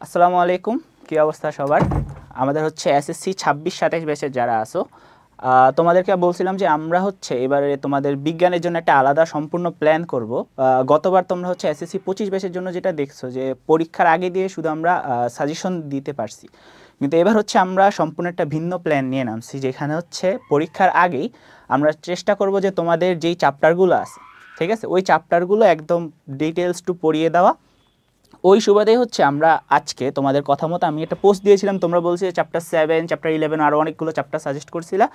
আসসালামু আলাইকুম, কি অবস্থা সবার? আমাদের হচ্ছে এসএসসি 26-27 ব্যাচের যারা আছো, তোমাদেরকে বলছিলাম যে আমরা হচ্ছে এবারে তোমাদের বিজ্ঞানের জন্য একটা আলাদা সম্পূর্ণ প্ল্যান করব। গতবার তোমরা হচ্ছে এসএসসি 25 ব্যাচের জন্য যেটা দেখছো যে পরীক্ষার আগে দিয়ে শুধু আমরা সাজেশন দিতে পারছি, কিন্তু এবার হচ্ছে আমরা সম্পূর্ণ একটা ভিন্ন প্ল্যান নিয়ে নামছি, যেখানে হচ্ছে পরীক্ষার আগেই আমরা চেষ্টা করব যে তোমাদের যেই চ্যাপ্টারগুলো আছে, ঠিক আছে, ওই চ্যাপ্টারগুলো একদম ডিটেলস টু পড়িয়ে দেওয়া। ওই সুবাদেই হচ্ছে আমরা আজকে তোমাদের কথা মতো আমি একটা পোস্ট দিয়েছিলাম, তোমরা বলছি চ্যাপ্টার 7, চ্যাপ্টার 11 আরও অনেকগুলো চ্যাপ্টার সাজেস্ট করছিলা।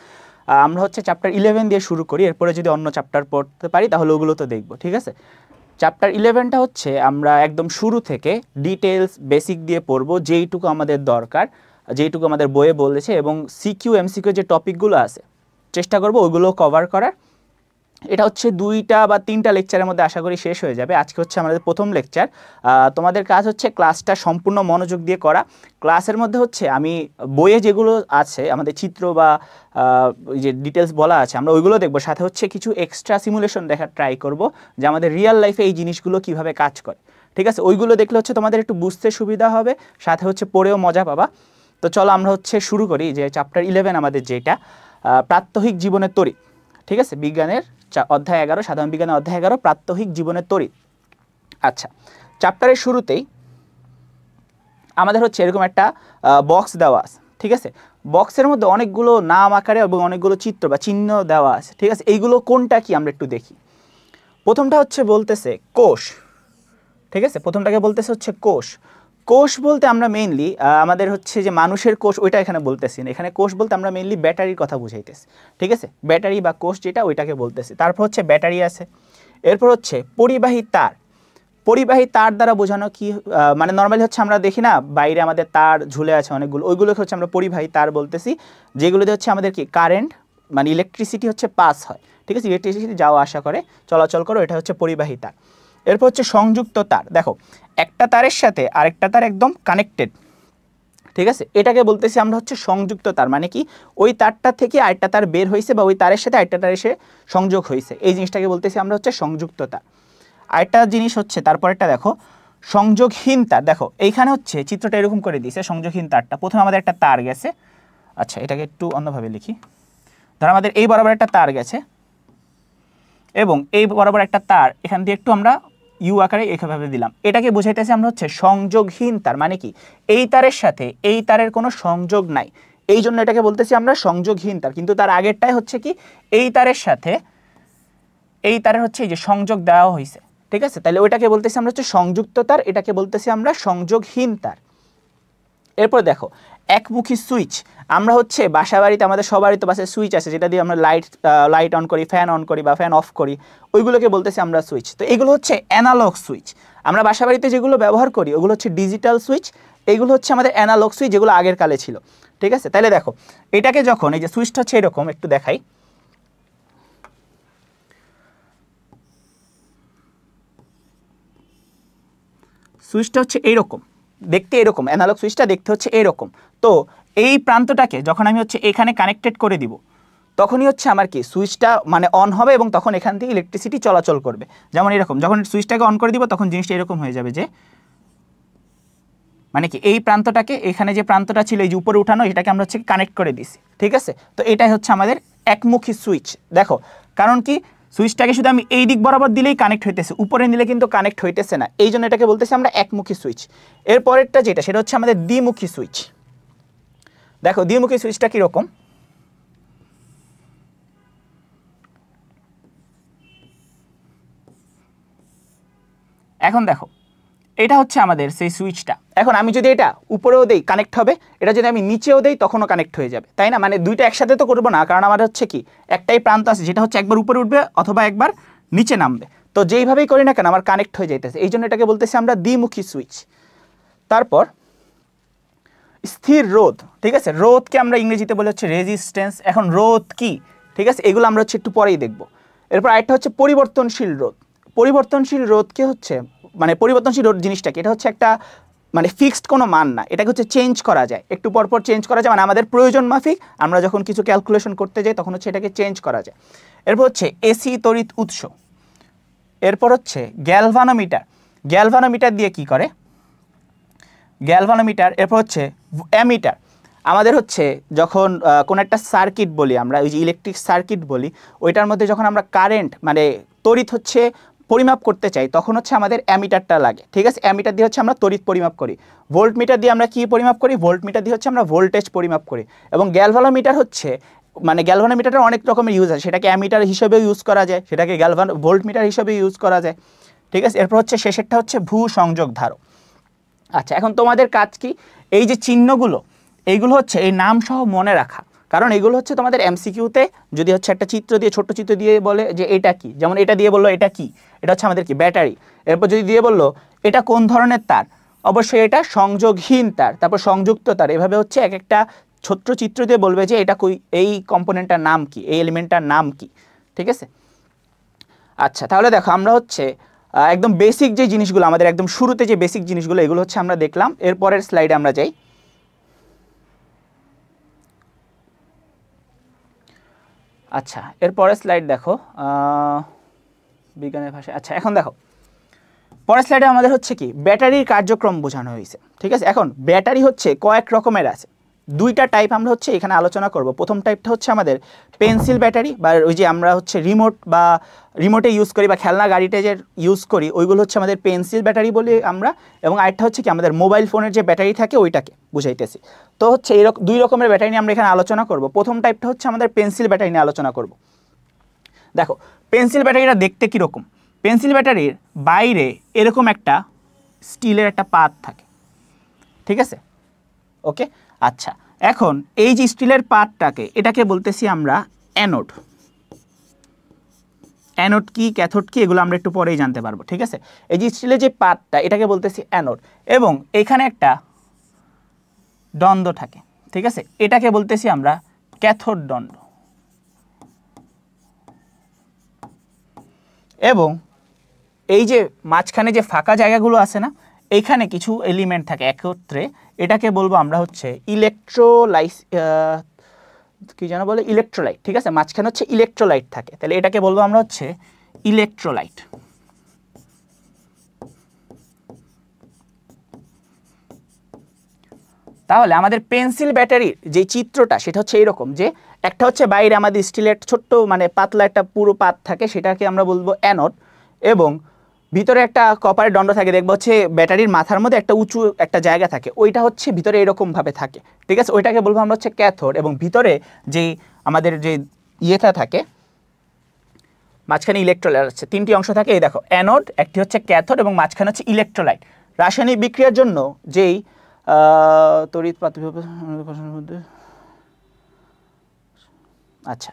আমরা হচ্ছে চ্যাপ্টার 11 দিয়ে শুরু করি, এরপরে যদি অন্য চ্যাপ্টার পড়তে পারি তাহলে ওগুলো তো দেখবো, ঠিক আছে। চ্যাপ্টার 11টা হচ্ছে আমরা একদম শুরু থেকে ডিটেলস বেসিক দিয়ে পড়বো, যেইটুকু আমাদের দরকার, যেইটুকু আমাদের বইয়ে বলেছে, এবং সিকিউ এমসিকিউ যে টপিকগুলো আছে চেষ্টা করবো ওইগুলো কভার করার। এটা হচ্ছে 2টা বা 3টা লেকচারের মধ্যে আশা করি শেষ হয়ে যাবে। আজকে হচ্ছে আমাদের প্রথম লেকচার। তোমাদের কাজ হচ্ছে ক্লাসটা সম্পূর্ণ মনোযোগ দিয়ে করা। ক্লাসের মধ্যে হচ্ছে আমি বইয়ে যেগুলো আছে আমাদের চিত্র বা যে ডিটেলস বলা আছে আমরা ওইগুলো দেখবো, সাথে হচ্ছে কিছু এক্সট্রা সিমুলেশন দেখার ট্রাই করব যে আমাদের রিয়েল লাইফে এই জিনিসগুলো কিভাবে কাজ করে, ঠিক আছে। ওইগুলো দেখলে হচ্ছে তোমাদের একটু বুঝতে সুবিধা হবে, সাথে হচ্ছে পড়েও মজা পাবা। তো চলো আমরা হচ্ছে শুরু করি যে চ্যাপ্টার 11 আমাদের যেটা প্রাত্যহিক জীবনের তড়িৎ, ঠিক আছে, বিজ্ঞানের অধ্যায় 11, সাধারণ বিজ্ঞানের অধ্যায় 11, প্রাত্যহিক জীবনের তড়িৎ। আচ্ছা, চ্যাপ্টারের শুরুতেই আমাদের হচ্ছে এরকম একটা বক্স দেওয়া আছে, ঠিক আছে। বক্সের মধ্যে অনেকগুলো নাম আকারে এবং অনেকগুলো চিত্র বা চিহ্ন দেওয়া আছে, ঠিক আছে। এইগুলো কোনটা কি আমরা একটু দেখি। প্রথমটা হচ্ছে বলতেছে কোষ, ঠিক আছে, প্রথমটাকে বলতেছে হচ্ছে কোষ। কোষ বলতে আমরা মেইনলি আমাদের হচ্ছে যে মানুষের কোষ ওইটা এখানে বলতেছি না, এখানে কোষ বলতে আমরা মেইনলি ব্যাটারির কথা বুঝাইতেছি, ঠিক আছে। ব্যাটারি বা কোষ যেটা ওইটাকে বলতেছি। তারপর হচ্ছে ব্যাটারি আছে, এরপর হচ্ছে পরিবাহী তার। পরিবাহী তার দ্বারা বোঝানো কি, মানে নর্মালি হচ্ছে আমরা দেখি না বাইরে আমাদের তার ঝুলে আছে অনেকগুলো, ওইগুলোকে হচ্ছে আমরা পরিবাহী তার বলতেছি, যেগুলোতে হচ্ছে আমাদের কি কারেন্ট মানে ইলেকট্রিসিটি হচ্ছে পাস হয়, ঠিক আছে, ইলেকট্রিসিটি যাওয়া আসা করে, চলাচল করে, এটা হচ্ছে পরিবাহী তার। এরপর হচ্ছে সংযুক্ত তার। দেখো একটা তারের সাথে আরেকটা তার একদম কানেক্টেড, ঠিক আছে, এটাকে বলতেছি আমরা হচ্ছে সংযুক্ত তার। মানে কি ওই তারটা থেকে আরেকটা তার বের হয়েছে বা ওই তারের সাথে আরেকটা তার এসে সংযোগ হয়েছে, এই জিনিসটাকে বলতেছি আমরা হচ্ছে সংযুক্ত তার। আরেকটা জিনিস হচ্ছে তারপরেরটা দেখো সংযোগহীন তার। দেখো এইখানে হচ্ছে চিত্রটা এরকম করে দিয়েছে সংযোগহীন তারটা। প্রথমে আমাদের একটা তার গেছে, আচ্ছা এটাকে একটু অন্যভাবে লিখি। ধর আমাদের এই বরাবর একটা তার গেছে এবং এই বরাবর একটা তার এখান দিয়ে একটু আমরা ইউ আকারে এইভাবে দিলাম, এটাকে বোঝাইতেছি আমরা হচ্ছে সংযোগহীন তার। মানে কি এই তারের সাথে এই তারের কোনো সংযোগ নাই, এই জন্য এটাকে বলতেছি আমরা সংযোগহীন তার। কিন্তু তার আগেরটাই হচ্ছে কি এই তারের সাথে এই তারের হচ্ছে এই যে সংযোগ দেওয়া হয়েছে, ঠিক আছে, তাহলে ওইটাকে বলতেছি আমরা হচ্ছে সংযুক্ত তার, এটাকে বলতেছি আমরা সংযোগহীন তার। এরপর দেখো একমুখী সুইচ। আমরা হচ্ছে বাসা বাড়িতে আমাদের সবারই তো বাসায় সুইচ আছে, যেটা দিয়ে আমরা লাইট অন করি, ফ্যান অন করি বা ফ্যান অফ করি, ওইগুলোকে বলতেছি আমরা সুইচ। তো এগুলো হচ্ছে অ্যানালগ সুইচ। আমরা বাসা বাড়িতে যেগুলো ব্যবহার করি ওগুলো হচ্ছে ডিজিটাল সুইচ, এগুলো হচ্ছে আমাদের অ্যানালগ সুইচ যেগুলো আগের কালে ছিল, ঠিক আছে। তাহলে দেখো এটাকে যখন এই যে সুইচটা হচ্ছে এরকম, একটু দেখাই, সুইচটা হচ্ছে এইরকম দেখতে, এরকম অ্যানালগ সুইচটা দেখতে হচ্ছে এরকম। তো এই প্রান্তটাকে যখন আমি হচ্ছে এখানে কানেক্টেড করে দিব তখনই হচ্ছে আমার কি সুইচটা মানে অন হবে এবং তখন এখান থেকে ইলেকট্রিসিটি চলাচল করবে। যেমন এরকম যখন সুইচটাকে অন করে দিব তখন জিনিসটা এরকম হয়ে যাবে, যে মানে কি এই প্রান্তটাকে এখানে যে প্রান্তটা ছিল এই যে উপরে উঠানো, এটাকে আমরা হচ্ছে কানেক্ট করে দিছি, ঠিক আছে। তো এটাই হচ্ছে আমাদের একমুখী সুইচ। দেখো কারণ কি সুইচটাকে শুধু আমি এই দিক বরাবর দিলেই কানেক্ট হইতেছে, উপরে নিলে কিন্তু কানেক্ট হইতেছে না, এই জন্য এটাকে বলতেছি আমরা একমুখী সুইচ। এরপরেরটা যেটা সেটা হচ্ছে আমাদের দ্বিমুখী সুইচ। দেখো দ্বিমুখী সুইচটা কীরকম, এখন দেখো এটা হচ্ছে আমাদের সেই সুইচটা। এখন আমি যদি এটা উপরেও দেই কানেক্ট হবে, এটা যদি আমি নিচেও দেই তখনও কানেক্ট হয়ে যাবে, তাই না। মানে দুইটা একসাথে তো করবো না, কারণ আমার হচ্ছে কি একটাই প্রান্ত আছে যেটা হচ্ছে একবার উপরে উঠবে অথবা একবার নিচে নামবে, তো যেইভাবেই করি না কেন আমার কানেক্ট হয়ে যাইতেছে, এই জন্য এটাকে বলতেছি আমরা দ্বিমুখী সুইচ। তারপর স্থির রোধ, ঠিক আছে, রোধকে আমরা ইংরেজিতে বলে হচ্ছে রেজিস্ট্যান্স। এখন রোধ কি, ঠিক আছে, এগুলো আমরা হচ্ছে একটু পরেই দেখবো। এরপর আরেকটা হচ্ছে পরিবর্তনশীল রোধ। পরিবর্তনশীল রোধকে হচ্ছে মানে পরিবর্তনশীল রোধ জিনিসটাকে এটা হচ্ছে একটা মানে ফিক্সড কোনো মান না, এটাকে হচ্ছে চেঞ্জ করা যায়, একটু পরপর চেঞ্জ করা যায়, মানে আমাদের প্রয়োজন মাফিক আমরা যখন কিছু ক্যালকুলেশন করতে যাই তখন হচ্ছে এটাকে চেঞ্জ করা যায়। এরপর হচ্ছে এসি তড়িৎ উৎস। এরপর হচ্ছে গ্যালভানোমিটার। গ্যালভানোমিটার দিয়ে কি করে, গ্যালভানোমিটার, এরপর হচ্ছে অ্যামিটার। আমাদের হচ্ছে যখন কোনো একটা সার্কিট বলি আমরা, ওই যে ইলেকট্রিক সার্কিট বলি, ওইটার মধ্যে যখন আমরা কারেন্ট মানে তড়িৎ হচ্ছে পরিমাপ করতে চাই তখন হচ্ছে আমাদের অ্যামিটারটা লাগে, ঠিক আছে। অ্যামিটার দিয়ে হচ্ছে আমরা তড়িৎ পরিমাপ করি। ভোল্টমিটার দিয়ে আমরা কি পরিমাপ করি? ভোল্টমিটার দিয়ে হচ্ছে আমরা ভোল্টেজ পরিমাপ করি। এবং গ্যালভানোমিটার হচ্ছে মানে গ্যালভানোমিটারের অনেক রকমের ইউজ আছে, সেটাকে অ্যামিটার হিসেবেও ইউজ করা যায়, সেটাকে ভোল্টমিটার হিসেবে ইউজ করা যায়, ঠিক আছে। এরপর হচ্ছে শেষেরটা হচ্ছে ভূ সংযোগ ধারক। আচ্ছা, এখন তোমাদের কাজ কি? এই যে চিহ্নগুলো, এইগুলো হচ্ছে এই নাম সহ মনে রাখা, কারণ এগুলো হচ্ছে তোমাদের এমসিকিউতে যদি হচ্ছে একটা চিত্র দিয়ে, ছোট্ট চিত্র দিয়ে বলে যে এটা কি, যেমন এটা দিয়ে বললো এটা কি, এটা হচ্ছে আমাদের কি ব্যাটারি। এরপর যদি দিয়ে বললো এটা কোন ধরনের তার, অবশ্যই এটা সংযোগহীন তার, তারপর সংযুক্ত তার, এভাবে হচ্ছে এক একটা ছোট্ট চিত্র দিয়ে বলবে যে এটা এই কম্পোনেন্টটার নাম কি, এই এলিমেন্টটার নাম কি, ঠিক আছে। আচ্ছা, তাহলে দেখো আমরা হচ্ছে একদম বেসিক যে জিনিসগুলো, আমাদের একদম শুরুতে যে বেসিক জিনিসগুলো, এগুলো হচ্ছে আমরা দেখলাম। এরপরের স্লাইডে আমরা যাই। আচ্ছা, এরপরের স্লাইড দেখো, বিজ্ঞানের ভাষায়। আচ্ছা, এখন দেখো পরের স্লাইডে আমাদের হচ্ছে কি ব্যাটারির কার্যক্রম বোঝানো হয়েছে, ঠিক আছে। এখন ব্যাটারি হচ্ছে কয়েক রকমের আছে, দুইটা টাইপ আমরা হচ্ছে এখানে আলোচনা করব। প্রথম টাইপটা হচ্ছে আমাদের পেন্সিল ব্যাটারি, বা ওই যে আমরা হচ্ছে রিমোটে ইউজ করি বা খেলনা গাড়িতে যে ইউজ করি, ওইগুলো হচ্ছে আমাদের পেন্সিল ব্যাটারি বলি আমরা। এবং আরেকটা হচ্ছে কি আমাদের মোবাইল ফোনের যে ব্যাটারি থাকে ওইটাকে বুঝাইতেছি। তো হচ্ছে এইরকম দুই রকমের ব্যাটারি নিয়ে আমরা এখানে আলোচনা করব। প্রথম টাইপটা হচ্ছে আমাদের পেন্সিল ব্যাটারি নিয়ে আলোচনা করব। দেখো পেন্সিল ব্যাটারিটা দেখতে কীরকম? পেন্সিল ব্যাটারির বাইরে এরকম একটা স্টিলের একটা পাত থাকে, ঠিক আছে, ওকে। আচ্ছা, এখন এই যে স্টিলের পাতটাকে, এটাকে বলতেছি আমরা অ্যানোড। অ্যানোড কি, ক্যাথোড কি, এগুলো আমরা একটু পরেই জানতে পারবো, ঠিক আছে। এই যে স্টিলের যে পাতটা, এটাকে বলতেছি অ্যানোড। এবং এখানে একটা দ্বন্দ্ব থাকে, ঠিক আছে, এটাকে বলতেছি আমরা ক্যাথোড দ্বন্দ্ব। এবং এই যে মাঝখানে যে ফাঁকা জায়গাগুলো আছে না, এইখানে কিছু এলিমেন্ট থাকে একত্রে, এটাকে বলবো আমরা হচ্ছে কি যেন বলে, ইলেকট্রোলাইট, ঠিক আছে। মাঝখানে হচ্ছে ইলেকট্রোলাইট থাকে, তাহলে এটাকে বলবো আমরা হচ্ছে ইলেকট্রোলাইট। তাহলে আমাদের পেন্সিল ব্যাটারির যে চিত্রটা সেটা হচ্ছে এইরকম, যে একটা হচ্ছে বাইরে আমাদের স্টিলের ছোট্ট মানে পাতলা একটা পুরো পাত থাকে, সেটাকে আমরা বলবো অ্যানোড। এবং ভিতরে একটা কপারের দণ্ড থাকে, দেখবো হচ্ছে ব্যাটারির মাথার মধ্যে একটা উঁচু একটা জায়গা থাকে, ওইটা হচ্ছে ভিতরে এরকমভাবে থাকে, ঠিক আছে, ওইটাকে বলবো আমরা হচ্ছে ক্যাথোড। এবং ভিতরে যেই আমাদের যে ইয়েটা থাকে, মাঝখানে ইলেকট্রোলাইট আছে, তিনটি অংশ থাকে, এই দেখো অ্যানোড, একটি হচ্ছে ক্যাথোড, এবং মাঝখানে হচ্ছে ইলেকট্রোলাইট। রাসায়নিক বিক্রিয়ার জন্য যেই তড়িৎ মধ্যে, আচ্ছা,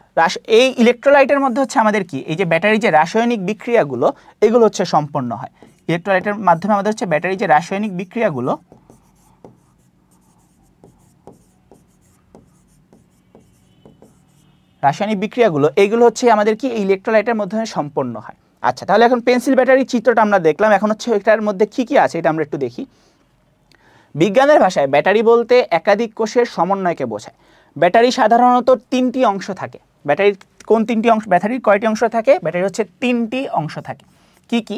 এই ইলেকট্রোলাইটের মধ্যে হচ্ছে আমাদের কি এই যে ব্যাটারির যে রাসায়নিক বিক্রিয়াগুলো, এগুলো হচ্ছে সম্পন্ন হয়। ইলেকট্রোলাইটের মাধ্যমে আমাদের হচ্ছে ব্যাটারির যে রাসায়নিক বিক্রিয়াগুলো, এইগুলো হচ্ছে আমাদের কি ইলেকট্রোলাইটের মাধ্যমে সম্পন্ন হয়। আচ্ছা, তাহলে এখন পেন্সিল ব্যাটারির চিত্রটা আমরা দেখলাম, এখন হচ্ছে এটার মধ্যে কি কি আছে এটা আমরা একটু দেখি। বিজ্ঞানের ভাষায় ব্যাটারি বলতে একাধিক কোষের সমন্বয়কে বোঝায়। ব্যাটারি সাধারণত তিনটি অংশ থাকে। ব্যাটারির কোন তিনটি অংশ? ব্যাটারির কয়টি অংশ থাকে? ব্যাটারির হচ্ছে তিনটি অংশ থাকে। কি কি?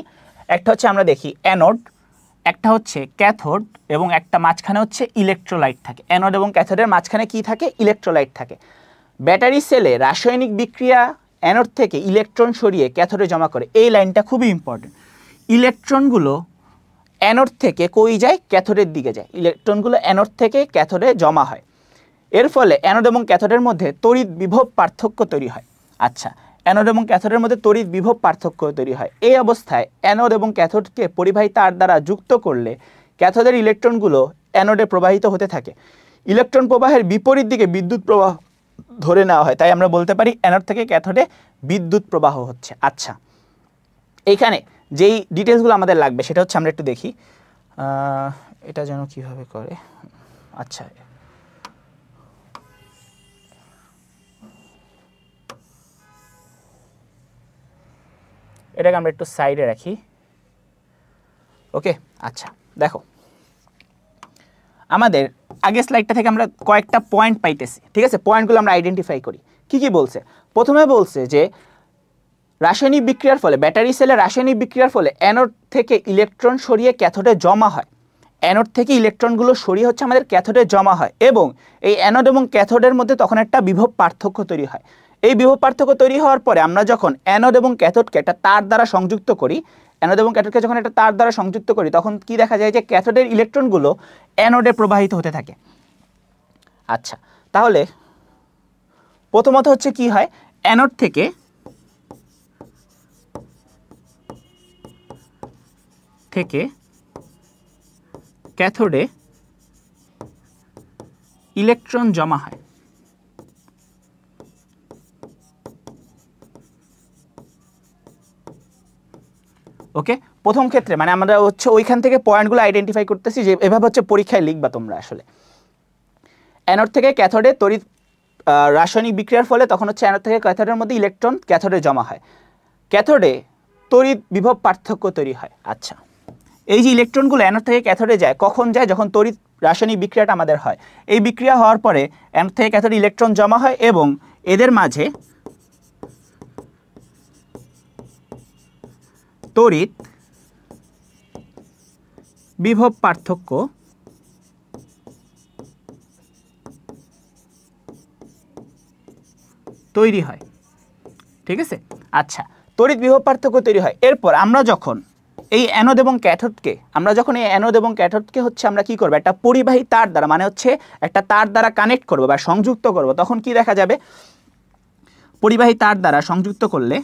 একটা হচ্ছে আমরা দেখি অ্যানোড, একটা হচ্ছে ক্যাথোড, এবং একটা মাঝখানে হচ্ছে ইলেকট্রোলাইট থাকে। অ্যানোড এবং ক্যাথোডের মাঝখানে কি থাকে? ইলেকট্রোলাইট থাকে। ব্যাটারি সেলে রাসায়নিক বিক্রিয়া অ্যানোড থেকে ইলেকট্রন সরিয়ে ক্যাথোডে জমা করে। এই লাইনটা খুবই ইম্পর্টেন্ট। ইলেকট্রনগুলো অ্যানোড থেকে কই যায়? ক্যাথোডের দিকে যায়। ইলেকট্রনগুলো অ্যানোড থেকে ক্যাথোডে জমা হয়। এর ফলে অ্যানোড এবং ক্যাথোডের মধ্যে তড়িৎ বিভব পার্থক্য তৈরি হয়। আচ্ছা, অ্যানোড এবং ক্যাথোডের মধ্যে তড়িৎ বিভব পার্থক্য তৈরি হয়। এই অবস্থায় অ্যানোড এবং ক্যাথোডকে পরিবাহী তার দ্বারা যুক্ত করলে ক্যাথোডের ইলেকট্রনগুলো অ্যানোডে প্রবাহিত হতে থাকে। ইলেকট্রন প্রবাহের বিপরীত দিকে বিদ্যুৎ প্রবাহ ধরে নেওয়া হয়, তাই আমরা বলতে পারি অ্যানোড থেকে ক্যাথোডে বিদ্যুৎ প্রবাহ হচ্ছে। আচ্ছা, এইখানে যেই ডিটেলসগুলো আমাদের লাগবে সেটা হচ্ছে আমরা একটু দেখি, এটা যেন কিভাবে করে। আচ্ছা, এটাকে আমরা একটু সাইডে রাখি, ওকে। আচ্ছা, দেখো আমাদের আগের স্লাইডটা থেকে আমরা কয়েকটা পয়েন্ট পাইতেছি, ঠিক আছে। পয়েন্টগুলো আমরা আইডেন্টিফাই করি। কি কি বলছে? প্রথমে বলছে যে রাসায়নিক বিক্রিয়ার ফলে, ব্যাটারি সেলে রাসায়নিক বিক্রিয়ার ফলে অ্যানোড থেকে ইলেকট্রন সরিয়ে ক্যাথোডে জমা হয়। অ্যানোড থেকে ইলেকট্রনগুলো সরিয়ে হচ্ছে আমাদের ক্যাথোডে জমা হয় এবং এই অ্যানোড এবং ক্যাথোডের মধ্যে তখন একটা বিভব পার্থক্য তৈরি হয়। এই বিভব পার্থক্য তৈরি হওয়ার পরে আমরা যখন অ্যানোড এবং ক্যাথোডকে একটা তার দ্বারা সংযুক্ত করি, অ্যানোড এবং ক্যাথোডকে যখন একটা তার দ্বারা সংযুক্ত করি তখন কি দেখা যায় যে ক্যাথোডের ইলেকট্রনগুলো অ্যানোডে প্রবাহিত হতে থাকে। আচ্ছা, তাহলে প্রথমত হচ্ছে কি হয়, অ্যানোড থেকে ক্যাথোডে ইলেকট্রন জমা হয়। ওকে, প্রথম ক্ষেত্রে মানে আমরা হচ্ছে ওইখান থেকে পয়েন্টগুলো আইডেন্টিফাই করতেছি যে এভাবে হচ্ছে পরীক্ষায় লিখবা তোমরা। আসলে অ্যানোড থেকে ক্যাথোডে তড়িৎ রাসায়নিক বিক্রিয়ার ফলে তখন হচ্ছে অ্যানোড থেকে ক্যাথোডের মধ্যে ইলেকট্রন ক্যাথোডে জমা হয়, ক্যাথোডে তড়িৎ বিভব পার্থক্য তৈরি হয়। আচ্ছা, এই যে ইলেকট্রনগুলো অ্যানোড থেকে ক্যাথোডে যায়, কখন যায়? যখন তড়িৎ রাসায়নিক বিক্রিয়াটা আমাদের হয়। এই বিক্রিয়া হওয়ার পরে অ্যানোড থেকে ক্যাথোডে ইলেকট্রন জমা হয় এবং এদের মাঝে তড়িৎ বিভব পার্থক্য তৈরি হয়। ঠিক আছে, আচ্ছা, তড়িৎ বিভব পার্থক্য তৈরি হয়। এরপর আমরা যখন এই অ্যানোড এবং ক্যাথোডকে হচ্ছে আমরা কি করব, একটা পরিবাহী তার দ্বারা মানে হচ্ছে একটা তার দ্বারা কানেক্ট করব বা সংযুক্ত করব, তখন কি দেখা যাবে, পরিবাহী তার দ্বারা সংযুক্ত করলে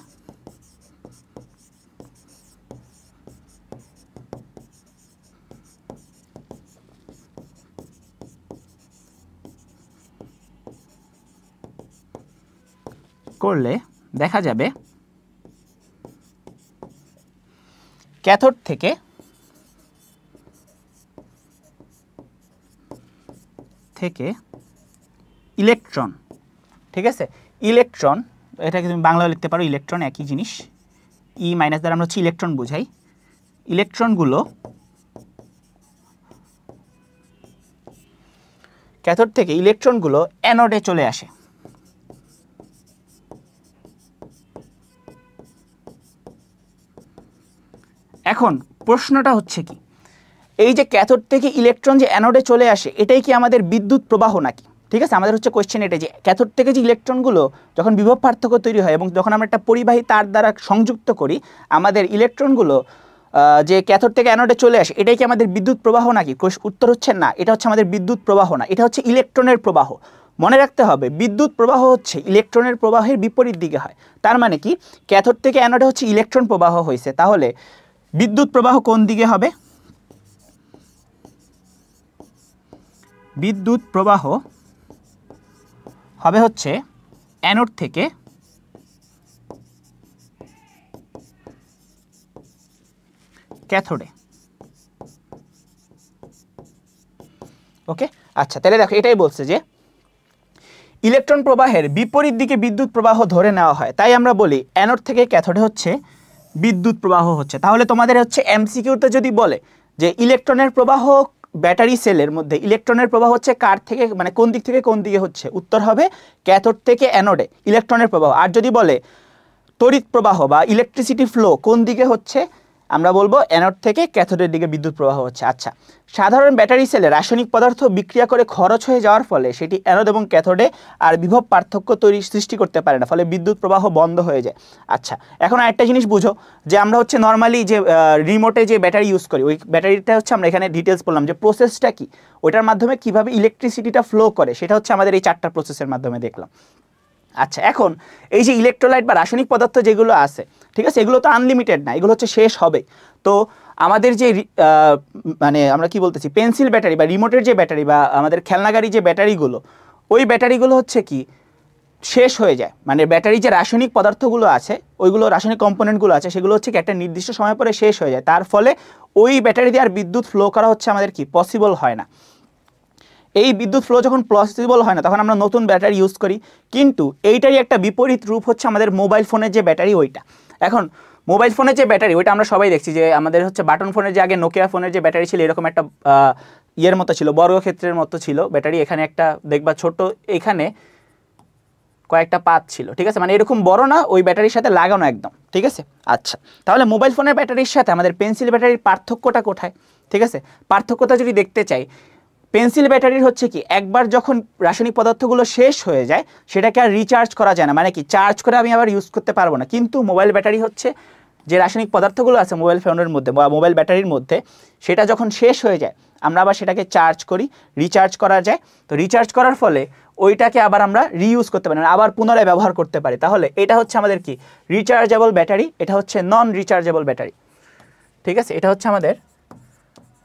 দেখা যাবে ক্যাথোড থেকে ইলেকট্রন, ঠিক আছে, ইলেকট্রন, এটাকে তুমি বাংলায় লিখতে পারো ইলেকট্রন, একই জিনিস, ই মাইনাস দ্বারা আমরা হচ্ছে ইলেকট্রন বুঝাই। ইলেকট্রনগুলো ক্যাথোড থেকে ইলেকট্রনগুলো অ্যানোডে চলে আসে। এখন প্রশ্নটা হচ্ছে কি, এই যে ক্যাথোড থেকে ইলেকট্রন যে অ্যানোডে চলে আসে, এটাই কি আমাদের বিদ্যুৎ প্রবাহ নাকি? ঠিক আছে, আমাদের হচ্ছে কোয়েশ্চেন এটাই যে ক্যাথোড থেকে যে ইলেকট্রনগুলো যখন বিভব পার্থক্য তৈরি হয় এবং যখন আমরা একটা পরিবাহী তার দ্বারা সংযুক্ত করি, আমাদের ইলেকট্রনগুলো যে ক্যাথোড থেকে অ্যানোডে চলে আসে, এটাই কি আমাদের বিদ্যুৎ প্রবাহ নাকি? উত্তর হচ্ছে না, এটা হচ্ছে আমাদের বিদ্যুৎ প্রবাহ না, এটা হচ্ছে ইলেকট্রনের প্রবাহ। মনে রাখতে হবে, বিদ্যুৎ প্রবাহ হচ্ছে ইলেকট্রনের প্রবাহের বিপরীত দিকে হয়। তার মানে কি, ক্যাথোড থেকে অ্যানোডে হচ্ছে ইলেকট্রন প্রবাহ হয়েছে, তাহলে বিদ্যুৎ প্রবাহ কোন দিকে হবে? বিদ্যুৎ প্রবাহ হবে হচ্ছে অ্যানোড থেকে ক্যাথোডে। ওকে, আচ্ছা, তাহলে দেখো এটাই বলছে যে ইলেকট্রন প্রবাহের বিপরীত দিকে বিদ্যুৎ প্রবাহ ধরে নেওয়া হয়, তাই আমরা বলি অ্যানোড থেকে ক্যাথোডে হচ্ছে বিদ্যুৎ প্রবাহ হচ্ছে। তাহলে তোমাদের হচ্ছে এমসিকিউতে যদি বলে যে ইলেকট্রনের প্রবাহ ব্যাটারি সেলের মধ্যে ইলেকট্রনের প্রবাহ হচ্ছে কার থেকে, মানে কোন দিক থেকে কোন দিকে হচ্ছে, উত্তর হবে ক্যাথোড থেকে অ্যানোডে ইলেকট্রনের প্রবাহ। আর যদি বলে তড়িৎ প্রবাহ বা ইলেকট্রিসিটি ফ্লো কোন দিকে হচ্ছে, আমরা বলবো অ্যানোড থেকে ক্যাথোডের দিকে বিদ্যুৎ প্রবাহ হচ্ছে। আচ্ছা, সাধারণ ব্যাটারি সেলে রাসায়নিক পদার্থ বিক্রিয়া করে খরচ হয়ে যাওয়ার ফলে সেটি অ্যানোড এবং ক্যাথোডে আর বিভব পার্থক্য সৃষ্টি করতে পারে না, ফলে বিদ্যুৎ প্রবাহ বন্ধ হয়ে যায়। আচ্ছা, এখন আরেকটা জিনিস বুঝো যে আমরা হচ্ছে নর্মালি যে রিমোটে যে ব্যাটারি ইউজ করি, ওই ব্যাটারিটা হচ্ছে আমরা এখানে ডিটেলস বললাম যে প্রসেসটা কি, ওইটার মাধ্যমে কিভাবে ইলেকট্রিসিটিটা ফ্লো করে, সেটা হচ্ছে আমাদের এই 4টা প্রসেসের মাধ্যমে দেখলাম। আচ্ছা, এখন এই যে ইলেকট্রোলাইট বা রাসায়নিক পদার্থ যেগুলো আছে, ঠিক আছে, এগুলো তো আনলিমিটেড না, এগুলো হচ্ছে শেষ হবে। তো আমাদের যে মানে আমরা কি বলতেছি, পেন্সিল ব্যাটারি বা রিমোটের যে ব্যাটারি বা আমাদের খেলনাগাড়ি যে ব্যাটারিগুলো, ওই ব্যাটারিগুলো হচ্ছে কি শেষ হয়ে যায়, মানে ব্যাটারি যে রাসায়নিক পদার্থগুলো আছে, ওইগুলো রাসায়নিক কম্পোনেন্টগুলো আছে, সেগুলো হচ্ছে কি একটা নির্দিষ্ট সময় পরে শেষ হয়ে যায়, তার ফলে ওই ব্যাটারি দিয়ে আর বিদ্যুৎ ফ্লো করা হচ্ছে আমাদের কি পসিবল হয় না। এই বিদ্যুৎ ফ্লো যখন পসিবল হয় না, তখন আমরা নতুন ব্যাটারি ইউজ করি। কিন্তু এইটারই একটা বিপরীত রূপ হচ্ছে আমাদের মোবাইল ফোনের যে ব্যাটারি, ওইটা। এখন মোবাইল ফোনের যে ব্যাটারি, ওইটা আমরা সবাই দেখছি যে আমাদের হচ্ছে বাটন ফোনের যে আগে নোকিয়া ফোনের যে ব্যাটারি ছিল, এরকম একটা ইয়ের মতো ছিল, বর্গক্ষেত্রের মতো ছিল ব্যাটারি, এখানে একটা দেখবা ছোট, এখানে কয়েকটা পাত ছিল, ঠিক আছে, মানে এরকম বড় না, ওই ব্যাটারির সাথে লাগানো একদম, ঠিক আছে। আচ্ছা, তাহলে মোবাইল ফোনের ব্যাটারির সাথে আমাদের পেন্সিল ব্যাটারির পার্থক্যটা কোথায়? ঠিক আছে, পার্থক্যটা যদি দেখতে চাই, পেন্সিল ব্যাটারির হচ্ছে কি একবার যখন রাসায়নিক পদার্থগুলো শেষ হয়ে যায় সেটাকে আর রিচার্জ করা যায় না, মানে কি চার্জ করে আমি আবার ইউজ করতে পারবো না। কিন্তু মোবাইল ব্যাটারি হচ্ছে যে রাসায়নিক পদার্থগুলো আছে মোবাইল ফোনের মধ্যে বা মোবাইল ব্যাটারির মধ্যে, সেটা যখন শেষ হয়ে যায় আমরা আবার সেটাকে চার্জ করি, রিচার্জ করা যায়। তো রিচার্জ করার ফলে ওইটাকে আবার আমরা রিইউজ করতে পারি, আবার পুনরায় ব্যবহার করতে পারি। তাহলে এটা হচ্ছে আমাদের কি রিচার্জেবল ব্যাটারি, এটা হচ্ছে নন রিচার্জেবল ব্যাটারি। ঠিক আছে, এটা হচ্ছে আমাদের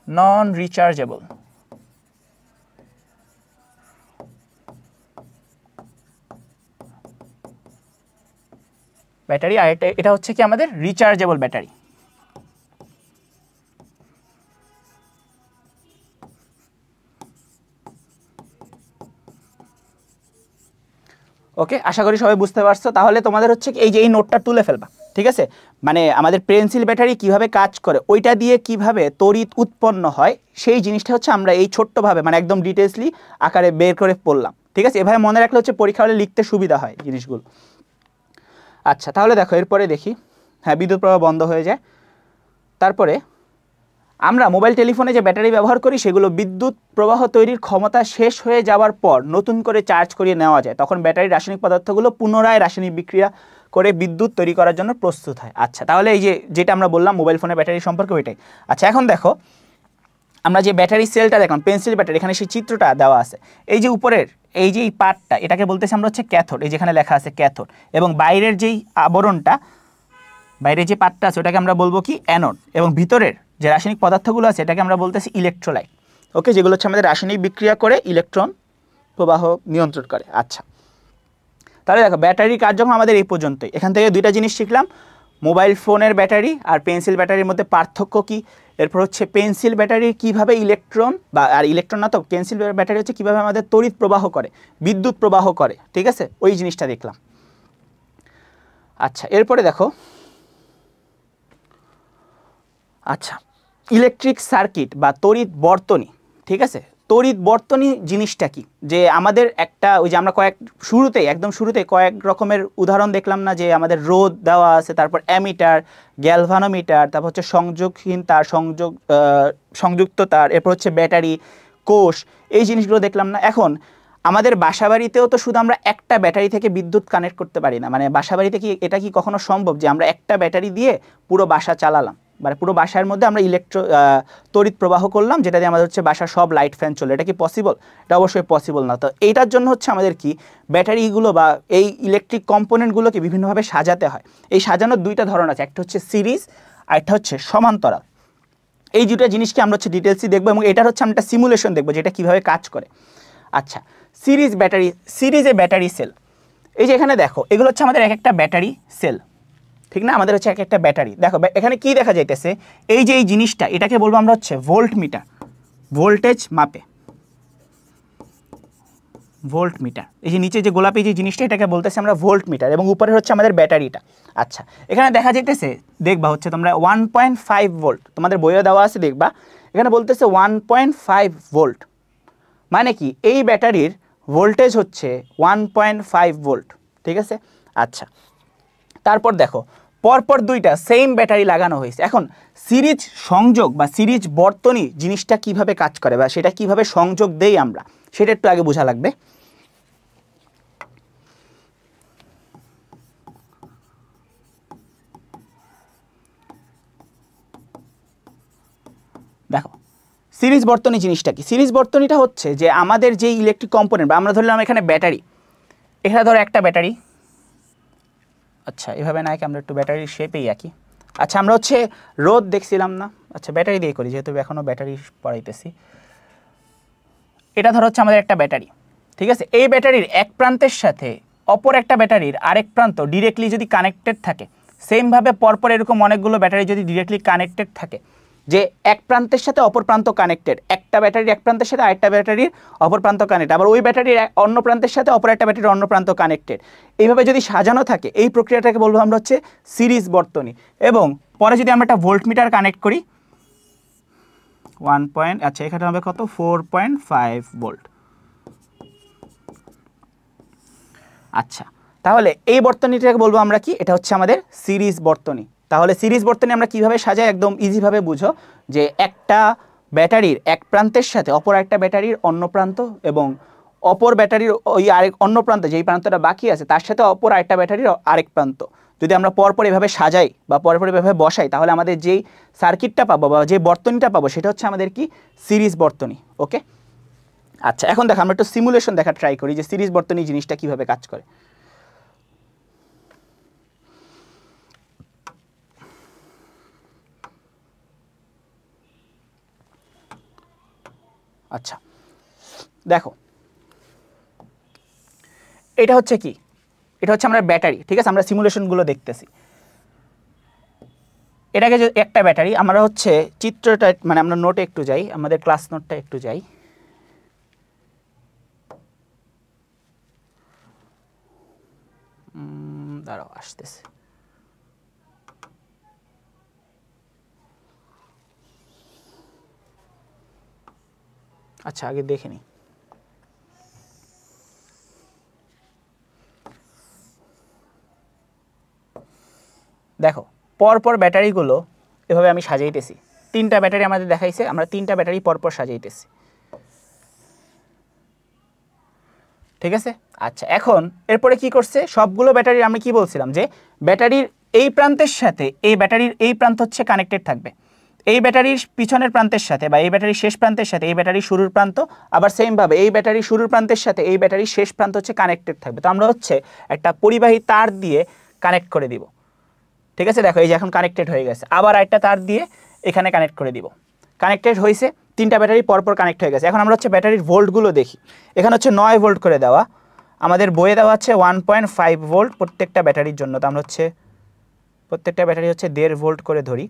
নন রিচার্জেবল ব্যাটারি, আর এটা হচ্ছে কি আমাদের রিচার্জেবল ব্যাটারি। ওকে, আশা করি সবাই বুঝতে পারছো। তাহলে তোমাদের হচ্ছে এই যে এই নোটটা তুলে ফেলবা, ঠিক আছে, মানে আমাদের পেন্সিল ব্যাটারি কিভাবে কাজ করে, ওইটা দিয়ে কিভাবে তড়িৎ উৎপন্ন হয় সেই জিনিসটা হচ্ছে আমরা এই ছোট্টভাবে মানে একদম ডিটেলসলি আকারে বের করে পড়লাম। ঠিক আছে, এভাবে মনে রাখলে হচ্ছে পরীক্ষা হলে লিখতে সুবিধা হয় জিনিসগুলো। আচ্ছা, তাহলে দেখো এরপরে দেখি, হ্যাঁ বিদ্যুৎ প্রবাহ বন্ধ হয়ে যায়। তারপরে আমরা মোবাইল টেলিফোনে যে ব্যাটারি ব্যবহার করি সেগুলো বিদ্যুৎ প্রবাহ তৈরির ক্ষমতা শেষ হয়ে যাওয়ার পর নতুন করে চার্জ করিয়ে নেওয়া যায়, তখন ব্যাটারির রাসায়নিক পদার্থগুলো পুনরায় রাসায়নিক বিক্রিয়া করে বিদ্যুৎ তৈরি করার জন্য প্রস্তুত হয়। আচ্ছা, তাহলে এই যে যেটা আমরা বললাম মোবাইল ফোনের ব্যাটারি সম্পর্কে ওইটাই। আচ্ছা, এখন দেখো আমরা যে ব্যাটারি সেলটা দেখলাম পেন্সিল ব্যাটারি, এখানে সেই চিত্রটা দেওয়া আছে। এই যে উপরের এই যে এই পার্টটা, এটাকে বলতেছি আমরা হচ্ছে ক্যাথোড, এই যেখানে লেখা আছে ক্যাথোড, এবং বাইরের যেই আবরণটা, বাইরে যে পার্টটা আছে ওটাকে আমরা বলবো কি অ্যানোড, এবং ভিতরের যে রাসায়নিক পদার্থগুলো আছে এটাকে আমরা বলতেছি ইলেকট্রোলাইট। ওকে, যেগুলো হচ্ছে আমাদের রাসায়নিক বিক্রিয়া করে ইলেকট্রন প্রবাহ নিয়ন্ত্রণ করে। আচ্ছা, তাহলে দেখো ব্যাটারির কার্যক্রম আমাদের এই পর্যন্তই। এখান থেকে দুইটা জিনিস শিখলাম, মোবাইল ফোনের ব্যাটারি আর পেন্সিল ব্যাটারির মধ্যে পার্থক্য কী, এরপর হচ্ছে পেন্সিল ব্যাটারি কীভাবে ইলেকট্রন বা আর ইলেকট্রন না তো পেন্সিল ব্যাটারি হচ্ছে কীভাবে আমাদের তড়িৎ প্রবাহ করে, বিদ্যুৎ প্রবাহ করে। ঠিক আছে, ওই জিনিসটা দেখলাম। আচ্ছা, এরপরে দেখো, আচ্ছা ইলেকট্রিক সার্কিট বা তড়িৎ বর্তনী। ঠিক আছে, তড়িৎ বর্তনী জিনিসটা কি, যে আমাদের একটা ওই যে আমরা একদম শুরুতেই কয়েক রকমের উদাহরণ দেখলাম না, যে আমাদের রোধ দেওয়া আছে, তারপর অ্যামিটার, গ্যালভানোমিটার, তারপর হচ্ছে সংযোগহীন তার, সংযুক্ত তার, এরপর হচ্ছে ব্যাটারি, কোষ, এই জিনিসগুলো দেখলাম না। এখন আমাদের বাসাবাড়িতেও তো শুধু আমরা একটা ব্যাটারি থেকে বিদ্যুৎ কানেক্ট করতে পারি না, মানে বাসাবাড়িতে কি এটা কি কখনো সম্ভব যে আমরা একটা ব্যাটারি দিয়ে পুরো বাসা চালালাম, মানে পুরো বাসার মধ্যে আমরা তড়িৎ প্রবাহ করলাম, যেটা দিয়ে আমাদের হচ্ছে বাসার সব লাইট ফ্যান চলে, এটা কি পসিবল? এটা অবশ্যই পসিবল না। তো এইটার জন্য হচ্ছে আমাদের কি ব্যাটারিগুলো বা এই ইলেকট্রিক কম্পোনেন্টগুলোকে বিভিন্নভাবে সাজাতে হয়। এই সাজানোর দুইটা ধরন আছে, একটা হচ্ছে সিরিজ আর একটা হচ্ছে সমান্তরাল। এই দুটো জিনিসকে আমরা হচ্ছে ডিটেলসই দেখবো, এবং এটার হচ্ছে আমরা একটা সিমুলেশন দেখবো যেটা কীভাবে কাজ করে। আচ্ছা, সিরিজে ব্যাটারি সেল, এই যে এখানে দেখো এগুলো হচ্ছে আমাদের এক একটা ব্যাটারি সেল, ঠিক না? আমাদের হচ্ছে এক একটা ব্যাটারি। দেখো এখানে কি দেখা যাইতেছে, এই যে এই জিনিসটা, এটাকে বলবো আমরা হচ্ছে ভোল্ট মিটার, ভোল্টেজ মাপে ভোল্ট মিটার। এই যে নিচে যে গোলাপি যে জিনিসটা, এটাকে বলতেছে আমরা ভোল্ট মিটার, এবং উপরে হচ্ছে আমাদের ব্যাটারিটা। আচ্ছা, এখানে দেখা যাইতেছে, দেখবা হচ্ছে তোমরা 1.5 ভোল্ট, তোমাদের বইয়ে দেওয়া আছে, দেখবা এখানে বলতেছে 1.5 ভোল্ট, মানে কি এই ব্যাটারির ভোল্টেজ হচ্ছে 1.5 ভোল্ট। ঠিক আছে, আচ্ছা তারপর দেখো পরপর দুইটা সেম ব্যাটারি লাগানো হয়েছে। এখন সিরিজ সংযোগ বা সিরিজ বর্তনী জিনিসটা কিভাবে কাজ করে বা সেটা কিভাবে সংযোগ দেই আমরা, সেটা একটু আগে বোঝা লাগবে। দেখো সিরিজ বর্তনী জিনিসটা কি, সিরিজ বর্তনীটা হচ্ছে যে আমাদের যে ইলেকট্রিক কম্পোনেন্ট বা আমরা ধরলাম এখানে ব্যাটারি, এখানে ধরো একটা ব্যাটারি, আচ্ছা এভাবে না, আমরা একটু ব্যাটারির শেপেই আঁকি। আচ্ছা, আমরা হচ্ছে রোদ দেখছিলাম না, আচ্ছা ব্যাটারি দিয়ে করি যেহেতু এখনও ব্যাটারি পড়াইতেছি। এটা ধরো হচ্ছে আমাদের একটা ব্যাটারি, ঠিক আছে, এই ব্যাটারির এক প্রান্তের সাথে অপর একটা ব্যাটারির আরেক প্রান্ত ডিরেক্টলি যদি কানেক্টেড থাকে, সেমভাবে পরপর এরকম অনেকগুলো ব্যাটারি যদি ডিরেক্টলি কানেক্টেড থাকে, যে এক প্রান্তের সাথে অপর প্রান্ত কানেক্টেড, একটা ব্যাটারির এক প্রান্তের সাথে আরেকটা ব্যাটারির অপর প্রান্ত কানেক্টেড, আবার ওই ব্যাটারির অন্য প্রান্তের সাথে অপর একটা ব্যাটারির অন্য প্রান্ত কানেক্টেড, এইভাবে যদি সাজানো থাকে, এই প্রক্রিয়াটাকে বলবো আমরা হচ্ছে সিরিজ বর্তনী। এবং পরে যদি আমরা একটা ভোল্টমিটার কানেক্ট করি, আচ্ছা এখানে হবে কত, 4.5 ভোল্ট। আচ্ছা, তাহলে এই বর্তনীটাকে বলবো আমরা কি, এটা হচ্ছে আমাদের সিরিজ বর্তনী। তাহলে সিরিজ বর্তনী আমরা কিভাবে সাজাই, একদম ইজিভাবে বুঝো, যে একটা ব্যাটারির এক প্রান্তের সাথে অপর একটা ব্যাটারির অন্য প্রান্ত এবং অপর ব্যাটারির ওই আরেক অন্য প্রান্ত যেই প্রান্তটা বাকি আছে তার সাথে অপর আরেকটা ব্যাটারির আরেক প্রান্ত যদি আমরা পরপর এভাবে সাজাই বা পরপর এভাবে বসাই তাহলে আমাদের যেই সার্কিটটা পাবো বা যে বর্তনীটা পাবো সেটা হচ্ছে আমাদের কি সিরিজ বর্তনী। ওকে, আচ্ছা এখন দেখো আমরা একটু সিমুলেশন দেখা ট্রাই করি যে সিরিজ বর্তনী জিনিসটা কিভাবে কাজ করে। আচ্ছা দেখো এটা হচ্ছে কি, এটা হচ্ছে আমরা ব্যাটারি, ঠিক আছে, আমরা সিমুলেশনগুলো দেখতেছি। এটাকে যে একটা ব্যাটারি আমরা হচ্ছে চিত্রটা মানে আমরা নোটে একটু যাই, আমাদের ক্লাস নোটটা একটু যাই। দাঁড়াও আসতেছে। আচ্ছা আগে দেখে নিই। দেখো পরপর ব্যাটারিগুলো এভাবে আমি সাজাইতেছি, তিনটা ব্যাটারি আমাদের দেখাইছে, আমরা তিনটা ব্যাটারি পরপর সাজাইতেছি, ঠিক আছে। আচ্ছা এখন এরপরে কি করছে, সবগুলো ব্যাটারি আমি কি বলছিলাম যে ব্যাটারির এই প্রান্তের সাথে এই ব্যাটারির এই প্রান্ত হচ্ছে কানেক্টেড থাকবে, এই ব্যাটারির পিছনের প্রান্তের সাথে বা এই ব্যাটারির শেষ প্রান্তের সাথে এই ব্যাটারির শুরুর প্রান্ত, আবার সেমভাবে এই ব্যাটারির শুরুর প্রান্তের সাথে এই ব্যাটারির শেষ প্রান্ত হচ্ছে কানেক্টেড থাকবে। তো আমরা হচ্ছে একটা পরিবাহী তার দিয়ে কানেক্ট করে দিব, ঠিক আছে। দেখো এই যে এখন কানেক্টেড হয়ে গেছে, আবার একটা তার দিয়ে এখানে কানেক্ট করে দিব, কানেক্টেড হয়েছে, তিনটা ব্যাটারি পরপর কানেক্ট হয়ে গেছে। এখন আমরা হচ্ছে ব্যাটারির ভোল্টগুলো দেখি, এখানে হচ্ছে 9 ভোল্ট করে দেওয়া, আমাদের বইয়ে দেওয়া হচ্ছে 1.5 ভোল্ট প্রত্যেকটা ব্যাটারির জন্য। তো আমরা হচ্ছে প্রত্যেকটা ব্যাটারি হচ্ছে 1.5 ভোল্ট করে ধরি।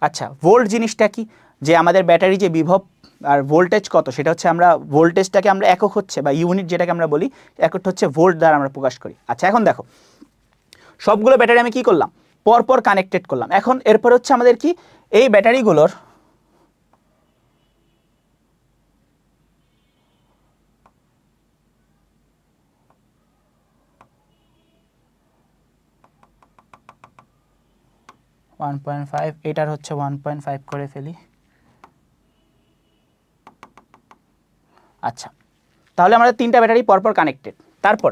আচ্ছা ভোল্ট জিনিসটা কি, যে আমাদের ব্যাটারি যে বিভব আর ভোল্টেজ কত সেটা হচ্ছে আমরা ভোল্টেজটাকে আমরা একক হচ্ছে বা ইউনিট যেটাকে আমরা বলি এককটা হচ্ছে ভোল্ট দ্বারা আমরা প্রকাশ করি। আচ্ছা এখন দেখো সবগুলো ব্যাটারি আমি কি করলাম, পরপর কানেক্টেড করলাম। এখন এরপর হচ্ছে আমাদের কি এই ব্যাটারিগুলোর এটার হচ্ছে 1.5 করে ফেলি। আচ্ছা তাহলে আমাদের তিনটা ব্যাটারি পরপর কানেক্টেড, তারপর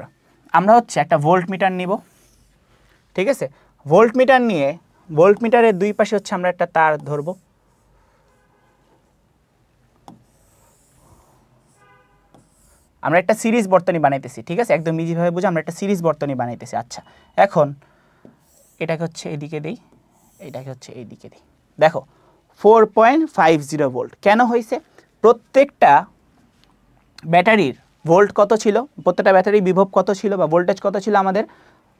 আমরা হচ্ছে একটা ভোল্ট মিটার নিব, ঠিক আছে। ভোল্ট মিটার নিয়ে ভোল্ট মিটারের দুই পাশে হচ্ছে আমরা একটা তার ধরব, আমরা একটা সিরিজ বর্তনী বানাইতেছি, ঠিক আছে, একদম ইজিভাবে বুঝে আমরা একটা সিরিজ বর্তনী বানাইতেছি। আচ্ছা এখন এটাকে হচ্ছে এদিকে দিই, এটাকে হচ্ছে এইদিকে দিই। দেখো 4.50 ভোল্ট কেন হয়েছে, প্রত্যেকটা ব্যাটারির ভোল্ট কত ছিল, প্রত্যেকটা ব্যাটারির বিভব কত ছিল বা ভোল্টেজ কত ছিল আমাদের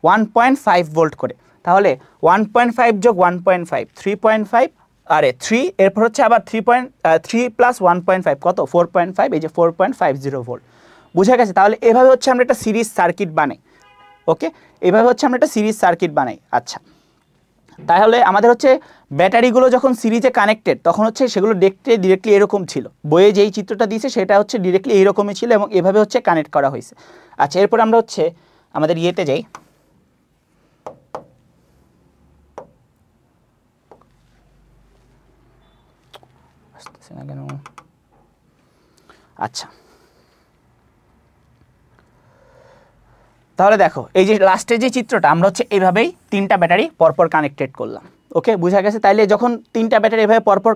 1.5 ভোল্ট করে। তাহলে 1.5 যোগ 1.5 3.5 আরে 3, এরপর হচ্ছে আবার 3 প্লাস 1.5 কত 4.5, এই যে 4.50 ভোল্ট, বুঝা গেছে। তাহলে এভাবে হচ্ছে আমরা একটা সিরিজ সার্কিট বানাই। ওকে, এভাবে হচ্ছে আমরা একটা সিরিজ সার্কিট বানাই। আচ্ছা তাহলে আমাদের হচ্ছে ব্যাটারিগুলো যখন সিরিজে কানেক্টেড তখন হচ্ছে সেগুলো দেখতে ডিরেক্টলি এরকম ছিল, বইয়ে যেই চিত্রটা দিয়েছে সেটা হচ্ছে ডিরেক্টলি এইরকমই ছিল এবং এভাবে হচ্ছে কানেক্ট করা হয়েছে। আচ্ছা এরপর আমরা হচ্ছে আমাদের ইয়েতে যাই, আচ্ছা তাহলে দেখো এই যে লাস্টের যে চিত্রটা আমরা হচ্ছে এইভাবেই তিনটা ব্যাটারি পরপর কানেক্টেড করলাম। ওকে বুঝা গেছে। তাইলে যখন তিনটা ব্যাটারি এভাবে পরপর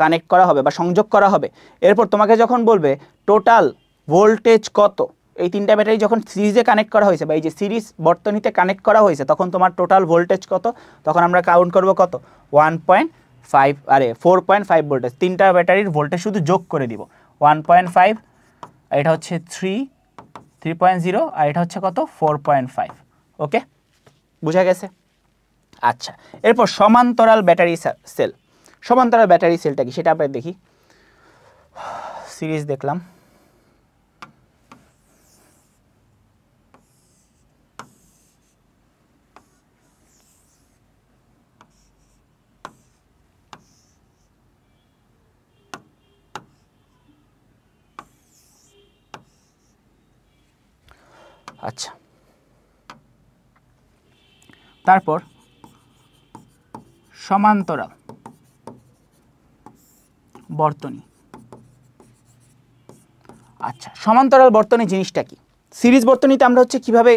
কানেক্ট করা হবে বা সংযোগ করা হবে, এরপর তোমাকে যখন বলবে টোটাল ভোল্টেজ কত, এই তিনটা ব্যাটারি যখন সিরিজে কানেক্ট করা হয়েছে বা এই যে সিরিজ বর্তনীতে কানেক্ট করা হয়েছে তখন তোমার টোটাল ভোল্টেজ কত, তখন আমরা কাউন্ট করব কত 1.5 আরে 4.5 ভোল্টেজ, তিনটা ব্যাটারির ভোল্টেজ শুধু যোগ করে দিব 1.5, এটা হচ্ছে 3.0 আর এটা হচ্ছে কত 4.5। ওকে বুঝা গেছে। আচ্ছা এরপর সমান্তরাল ব্যাটারি সেল, সমান্তরাল ব্যাটারি সেলটা কি সেটা আমরা দেখি। সিরিজ দেখলাম, আচ্ছা তারপর সমান্তরাল বর্তনী। আচ্ছা, সমান্তরাল বর্তনী জিনিসটা কি? সিরিজ বর্তনীতে আমরা হচ্ছে কিভাবে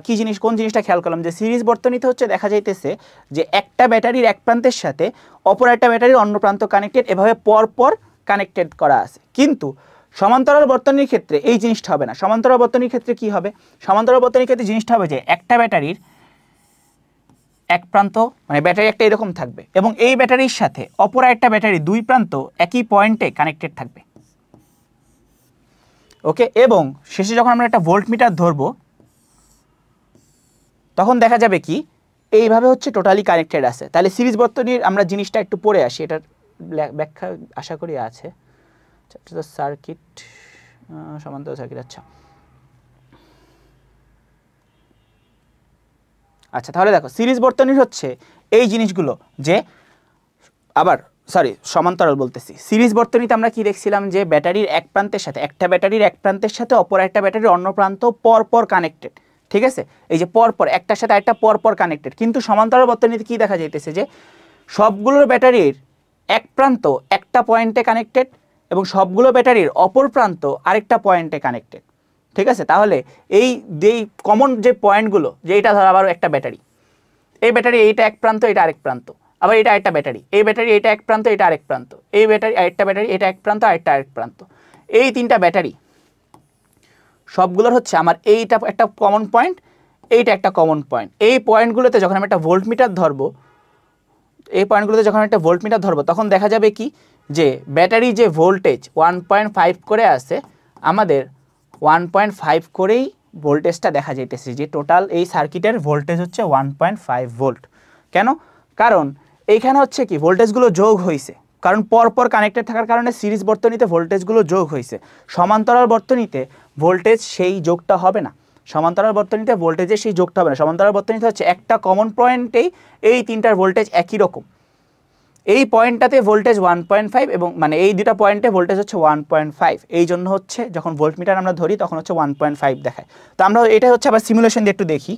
কি জিনিস কোন জিনিসটা খেয়াল করলাম যে সিরিজ বর্তনীতে হচ্ছে দেখা যাইতেছে যে একটা ব্যাটারির এক প্রান্তের সাথে অপর একটা ব্যাটারির অন্য প্রান্ত কানেক্টেড, এভাবে পর পর কানেক্টেড করা আছে। কিন্তু সমান্তরাল বর্তনীর ক্ষেত্রে এই জিনিসটা হবে না। সমান্তরাল বর্তনীর ক্ষেত্রে কি হবে? সমান্তরাল বর্তনীর ক্ষেত্রে জিনিসটা হবে যে একটা ব্যাটারির এক প্রান্ত মানে ব্যাটারি একটা এরকম থাকবে এবং এই ব্যাটারির সাথে অপর একটা ব্যাটারি দুই প্রান্ত একই পয়েন্টে কানেক্টেড থাকবে। ওকে, এবং শেষে যখন আমরা একটা ভোল্টমিটার ধরবো তখন দেখা যাবে কি এইভাবে হচ্ছে টোটালি কানেক্টেড আছে। তাহলে সিরিজ বর্তনীর আমরা জিনিসটা একটু পড়ে আসি, এটার ব্যাখ্যা আশা করি আছে। সার্কিট, সমান্তরাল সার্কিট। আচ্ছা তাহলে দেখো সিরিজ বর্তনীর হচ্ছে এই জিনিসগুলো যে আবার সমান্তরাল বলতেছি। সিরিজ বর্তনীতে আমরা কি দেখছিলাম যে ব্যাটারির এক প্রান্তের সাথে একটা ব্যাটারির এক প্রান্তের সাথে অপর একটা ব্যাটারির অন্য প্রান্ত পর পর কানেক্টেড, ঠিক আছে? এই যে পর পর একটার সাথে একটা পর পর কানেক্টেড। কিন্তু সমান্তরাল বর্তনীতে কি দেখা যাইতেছে যে সবগুলোর ব্যাটারির এক প্রান্ত একটা পয়েন্টে কানেক্টেড এবং সবগুলো ব্যাটারির অপর প্রান্ত আরেকটা পয়েন্টে কানেক্টেড, ঠিক আছে? তাহলে এই যেই কমন যে পয়েন্টগুলো, যে এটা ধর আবার একটা ব্যাটারি, এই ব্যাটারি এইটা এক প্রান্ত এটা আরেক প্রান্ত, আবার এটা একটা ব্যাটারি, এই ব্যাটারি এটা এক প্রান্ত এটা আরেক প্রান্ত, এই ব্যাটারি আরেকটা ব্যাটারি এটা এক প্রান্ত আরেকটা আরেক প্রান্ত, এই তিনটা ব্যাটারি সবগুলোর হচ্ছে আমার এইটা একটা কমন পয়েন্ট, এইটা একটা কমন পয়েন্ট। এই পয়েন্টগুলোতে যখন আমি একটা ভোল্টমিটার ধরবো, তখন দেখা যাবে কি যে ব্যাটারি যে ভোল্টেজ 1.5 করে আছে, আমাদের 1.5 করেই ভোল্টেজটা দেখা যাইতেছে যে টোটাল এই সার্কিটের ভোল্টেজ হচ্ছে 1.5 ভোল্ট। কেন? কারণ এইখানে হচ্ছে কি ভোল্টেজগুলো যোগ হয়েছে, কারণ পরপর কানেক্টেড থাকার কারণে সিরিজ বর্তনীতে ভোল্টেজগুলো যোগ হয়েছে। সমান্তরাল বর্তনীতে ভোল্টেজ সেই যোগটা হবে না। সমান্তরাল বর্তনীতে ভোল্টেজের সেই যোগটা হবে না। সমান্তরাল বর্তনীতে হচ্ছে একটা কমন পয়েন্টেই এই তিনটার ভোল্টেজ একই রকম। এই পয়েন্টটাতে ভোল্টেজ 1.5 এবং মানে এই দুটা পয়েন্টে ভোল্টেজ হচ্ছে 1.5। এই জন্য হচ্ছে যখন ভোল্টমিটার আমরা ধরি তখন হচ্ছে 1.5 দেখায়। তো আমরা এটা হচ্ছে আবার সিমুলেশন দিয়ে একটু দেখি।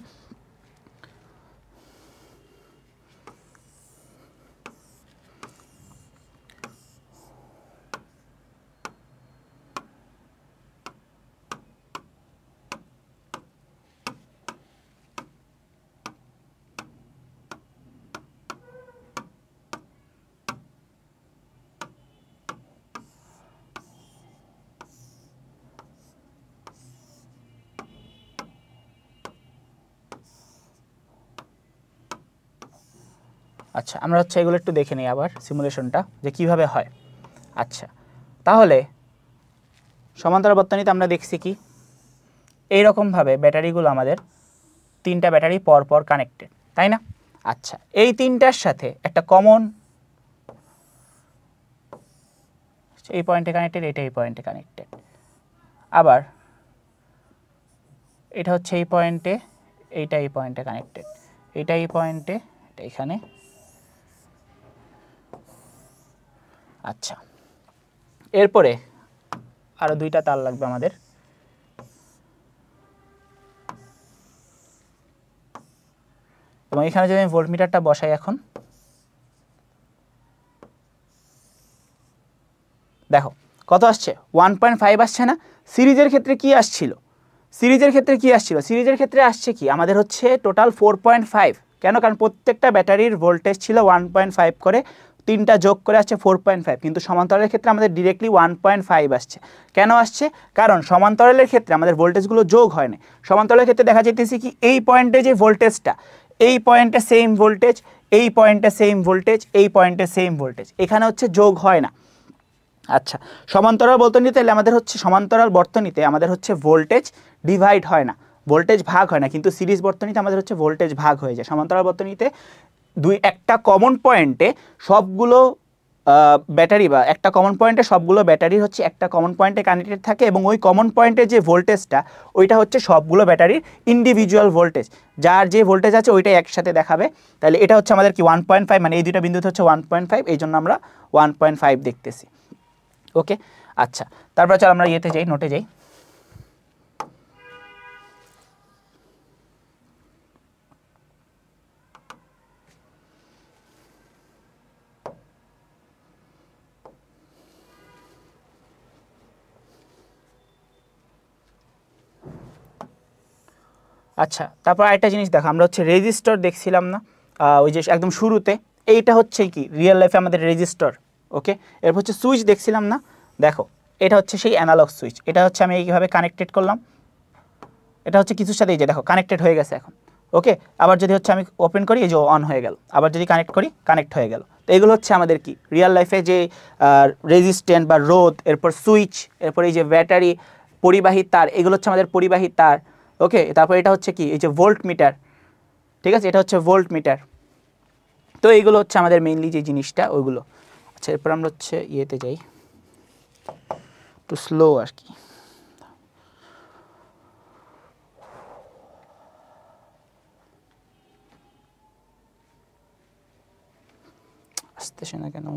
আচ্ছা আমরা হচ্ছে এগুলো একটু দেখে নিই আবার সিমুলেশনটা যে কিভাবে হয়। আচ্ছা তাহলে সমান্তরাল বর্তনীতে আমরা দেখছি কি এইরকমভাবে ব্যাটারিগুলো আমাদের তিনটা ব্যাটারি পরপর কানেক্টেড, তাই না? আচ্ছা এই তিনটার সাথে একটা কমন এই পয়েন্টে কানেক্টেড, এটা এই পয়েন্টে কানেক্টেড, আবার এটা হচ্ছে এই পয়েন্টে, এইটা এই পয়েন্টে কানেক্টেড, এটা এই পয়েন্টে, এটা এখানে। আচ্ছা এরপরে আরো দুইটা তার লাগবে আমাদের। এবং এখানে যদি আমি ভোল্টমিটারটা বসাই এখন দেখো কত আসছে, 1.5 আসছে না? সিরিজের ক্ষেত্রে কি আসছিল? সিরিজের ক্ষেত্রে আসছে কি আমাদের হচ্ছে টোটাল 4.5। কেন? কারণ প্রত্যেকটা ব্যাটারির ভোল্টেজ ছিল 1.5 করে, তিনটা যোগ করে আসছে 4.5। কিন্তু সমান্তরালের ক্ষেত্রে আমাদের ডিরেক্টলি 1.5 আসছে। কেন আসছে? কারণ সমান্তরালের ক্ষেত্রে আমাদের ভোল্টেজগুলো যোগ হয় না। সমান্তরালের ক্ষেত্রে দেখা যাইতেছে কি এই পয়েন্টে যে ভোল্টেজটা, এই পয়েন্টে সেম ভোল্টেজ, এই পয়েন্টে সেম ভোল্টেজ, এই পয়েন্টে সেম ভোল্টেজ, এখানে হচ্ছে যোগ হয় না। আচ্ছা সমান্তরাল বর্তনীতে আমাদের হচ্ছে ভোল্টেজ ডিভাইড হয় না, ভোল্টেজ ভাগ হয় না, কিন্তু সিরিজ বর্তনীতে আমাদের হচ্ছে ভোল্টেজ ভাগ হয়ে যায়। সমান্তরাল বর্তনীতে একটা কমন পয়েন্টে সবগুলো ব্যাটারি বা একটা কমন পয়েন্টে সবগুলো ব্যাটারি হচ্ছে একটা কমন পয়েন্টে কানেক্টেড থাকে এবং ওই কমন পয়েন্টে যে ভোল্টেজটা ওইটা হচ্ছে সবগুলো ব্যাটারির ইন্ডিভিজুয়াল ভোল্টেজ, যার যে ভোল্টেজ আছে ওইটাই একসাথে দেখাবে। তাহলে এটা হচ্ছে আমাদের কি 1.5, মানে এই দুটো বিন্দুতে হচ্ছে 1.5, এই জন্য আমরা 1.5 দেখতেছি। ওকে আচ্ছা তারপর চল আমরা ইয়েতে যাই, নোটে যাই। আচ্ছা, তারপর আরেকটা জিনিস দেখো, আমরা হচ্ছে রেজিস্টার দেখছিলাম না ওই যে একদম শুরুতে, এইটা হচ্ছে কি রিয়েল লাইফে আমাদের রেজিস্টার। ওকে, এরপর হচ্ছে সুইচ দেখছিলাম না, দেখো এটা হচ্ছে সেই অ্যানালগ সুইচ। এটা হচ্ছে আমি এইভাবে কানেক্টেড করলাম, এটা হচ্ছে কিছুর সাথে এই যে দেখো কানেক্টেড হয়ে গেছে এখন। ওকে, আবার যদি হচ্ছে আমি ওপেন করি এই যে অন হয়ে গেল, আবার যদি কানেক্ট করি কানেক্ট হয়ে গেল। তো এগুলো হচ্ছে আমাদের কি রিয়েল লাইফে যে রেজিস্ট্যান্ট বা রোধ, এরপর সুইচ, এরপর এই যে ব্যাটারি, পরিবাহী তার, এগুলো হচ্ছে আমাদের পরিবাহী তার। ওকে, তারপর এটা হচ্ছে কি এই যে ভোল্ট মিটার, ঠিক আছে, এটা হচ্ছে ভোল্ট মিটার। তো এইগুলো হচ্ছে আমাদের মেইনলি যে জিনিসটা ওইগুলো। আচ্ছা, এরপর আমরা হচ্ছে ইয়েতে যাই, একটু স্লো আর কি। আসতেছে না কেন?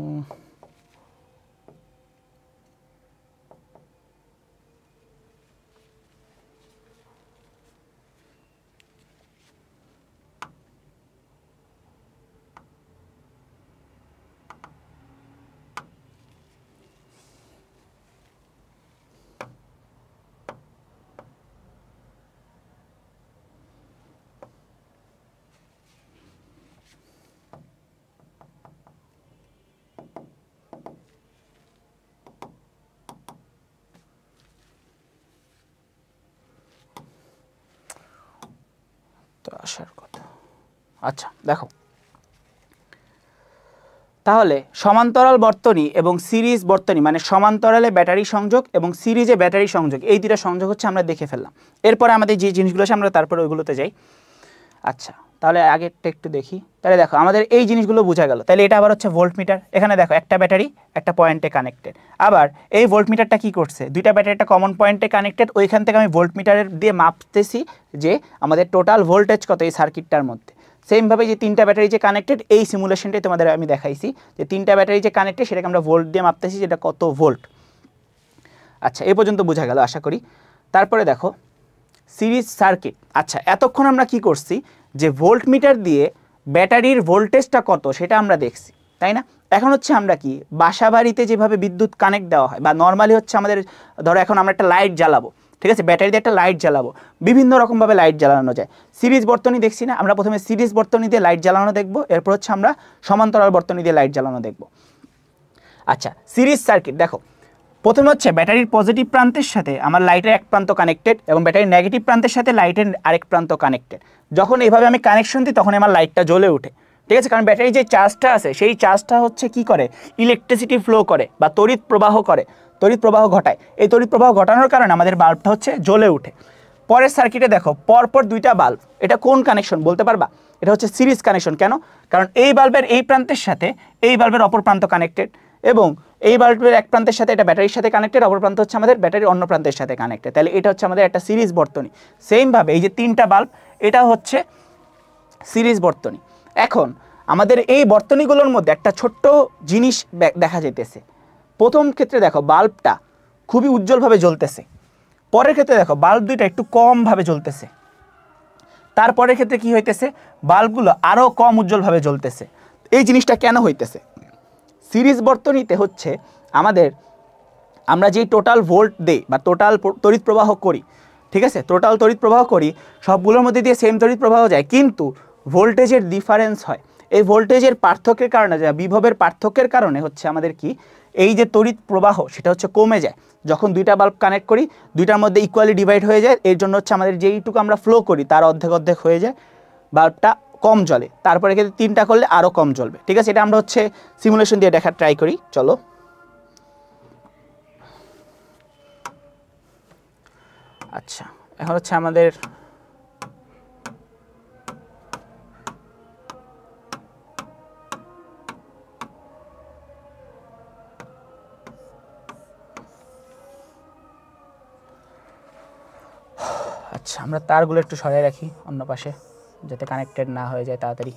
তো আসার কথা। আচ্ছা দেখো, তাহলে সমান্তরাল বর্তনী এবং সিরিজ বর্তনী, মানে সমান্তরালে ব্যাটারি সংযোগ এবং সিরিজে ব্যাটারি সংযোগ, এই দুটো সংযোগ হচ্ছে আমরা দেখে ফেললাম। এরপরে আমাদের যে জিনিসগুলো আছে আমরা তারপরে ওইগুলোতে যাই। আচ্ছা, তাহলে আগেরটা একটু দেখি। তাহলে দেখো আমাদের এই জিনিসগুলো বোঝা গেল। তাহলে এটা আবার হচ্ছে ভোল্ট মিটার। এখানে দেখো একটা ব্যাটারি একটা পয়েন্টে কানেক্টেড। আবার এই ভোল্ট মিটারটা কী করছে, দুইটা ব্যাটারি একটা কমন পয়েন্টে কানেক্টেড, ওইখান থেকে আমি ভোল্ট মিটারের দিয়ে মাপতেছি যে আমাদের টোটাল ভোল্টেজ কত এই সার্কিটটার মধ্যে। সেমভাবে যে তিনটা ব্যাটারি যে কানেক্টেড, এই সিমুলেশনটাই তোমাদের আমি দেখাইছি যে তিনটা ব্যাটারি যে কানেক্টেড সেটাকে আমরা ভোল্ট দিয়ে মাপতেছি, যেটা কত ভোল্ট। আচ্ছা, এই পর্যন্ত বোঝা গেল আশা করি। তারপরে দেখো সিরিজ সার্কিট। আচ্ছা, এতক্ষণ আমরা কি করছি যে ভোল্ট মিটার দিয়ে ব্যাটারির ভোল্টেজটা কত সেটা আমরা দেখছি, তাই না? এখন হচ্ছে আমরা কি বাসা বাড়িতে যেভাবে বিদ্যুৎ কানেক্ট দেওয়া হয় বা নর্মালি হচ্ছে আমাদের, ধরো এখন আমরা একটা লাইট জ্বালাবো, ঠিক আছে, ব্যাটারি দিয়ে একটা লাইট জ্বালাবো, বিভিন্ন রকমভাবে লাইট জ্বালানো যায়। সিরিজ বর্তনী দেখছি না আমরা, প্রথমে সিরিজ বর্তনী দিয়ে লাইট জ্বালানো দেখবো, এরপর হচ্ছে আমরা সমান্তরাল বর্তনী দিয়ে লাইট জ্বালানো দেখবো। আচ্ছা, সিরিজ সার্কিট দেখো, প্রথমে হচ্ছে ব্যাটারির পজিটিভ প্রান্তের সাথে আমার লাইটের এক প্রান্ত কানেক্টেড এবং ব্যাটারির নেগেটিভ প্রান্তের সাথে লাইটের আরেক প্রান্ত কানেক্টেড। যখন এইভাবে আমি কানেকশন দিই তখন আমার লাইটটা জ্বলে ওঠে, ঠিক আছে, কারণ ব্যাটারির যে চার্জটা আছে সেই চার্জটা হচ্ছে কি করে, ইলেকট্রিসিটি ফ্লো করে বা তড়িৎ প্রবাহ করে, তড়িৎ প্রবাহ ঘটায়। এই তড়িৎ প্রবাহ ঘটানোর কারণে আমাদের বাল্বটা হচ্ছে জ্বলে ওঠে। পরের সার্কিটে দেখো পরপর দুইটা বাল্ব, এটা কোন কানেকশন বলতে পারবা? এটা হচ্ছে সিরিজ কানেকশন। কেন? কারণ এই বাল্বের এই প্রান্তের সাথে এই বাল্বের অপর প্রান্ত কানেক্টেড এবং এই বাল্বের এক প্রান্তের সাথে এটা ব্যাটারির সাথে কানেক্টেড, অপর প্রান্ত হচ্ছে আমাদের ব্যাটারির অন্য প্রান্তের সাথে কানেক্টেড। তাহলে এটা হচ্ছে আমাদের একটা সিরিজ বর্তনী। সেমভাবে এই যে তিনটা বাল্ব, এটা হচ্ছে সিরিজ বর্তনী। এখন আমাদের এই বর্তনীগুলোর মধ্যে একটা ছোট্ট জিনিস দেখা যেতেছে। প্রথম ক্ষেত্রে দেখো বাল্বটা খুবই উজ্জ্বলভাবে জ্বলতেছে, পরের ক্ষেত্রে দেখো বাল্ব দুইটা একটু কমভাবে জ্বলতেছে, তারপরের ক্ষেত্রে কি হইতেছে, বাল্বগুলো আরও কম উজ্জ্বলভাবে জ্বলতেছে। এই জিনিসটা কেন হইতেছে? সিরিজ বর্তনীতে হচ্ছে আমাদের, আমরা যেই টোটাল ভোল্ট দেই বা টোটাল তড়িৎ প্রবাহ করি, ঠিক আছে, টোটাল তড়িৎ প্রবাহ করি, সবগুলোর মধ্যে দিয়ে সেম তড়িৎ প্রবাহ যায়, কিন্তু ভোল্টেজের ডিফারেন্স হয়। এই ভোল্টেজের পার্থক্যের কারণে, যা বিভবের পার্থক্যের কারণে হচ্ছে আমাদের কি এই যে তড়িৎ প্রবাহ সেটা হচ্ছে কমে যায়। যখন দুইটা বাল্ব কানেক্ট করি দুইটার মধ্যে ইকুয়ালি ডিভাইড হয়ে যায়, এর জন্য হচ্ছে আমাদের যেইটুকু আমরা ফ্লো করি তার অর্ধেক অর্ধেক হয়ে যায়, বাল্বটা কম জ্বলে। তারপরে কিন্তু তিনটা করলে আরও কম জ্বলবে, ঠিক আছে। এটা আমরা হচ্ছে সিমুলেশন দিয়ে দেখার ট্রাই করি, চলো। আচ্ছা, এখন হচ্ছে আমাদের আচ্ছা, আমরা তারগুলো একটু সরিয়ে রাখি অন্য পাশে যাতে কানেক্টেড না হয়ে যায় তাড়াতাড়ি।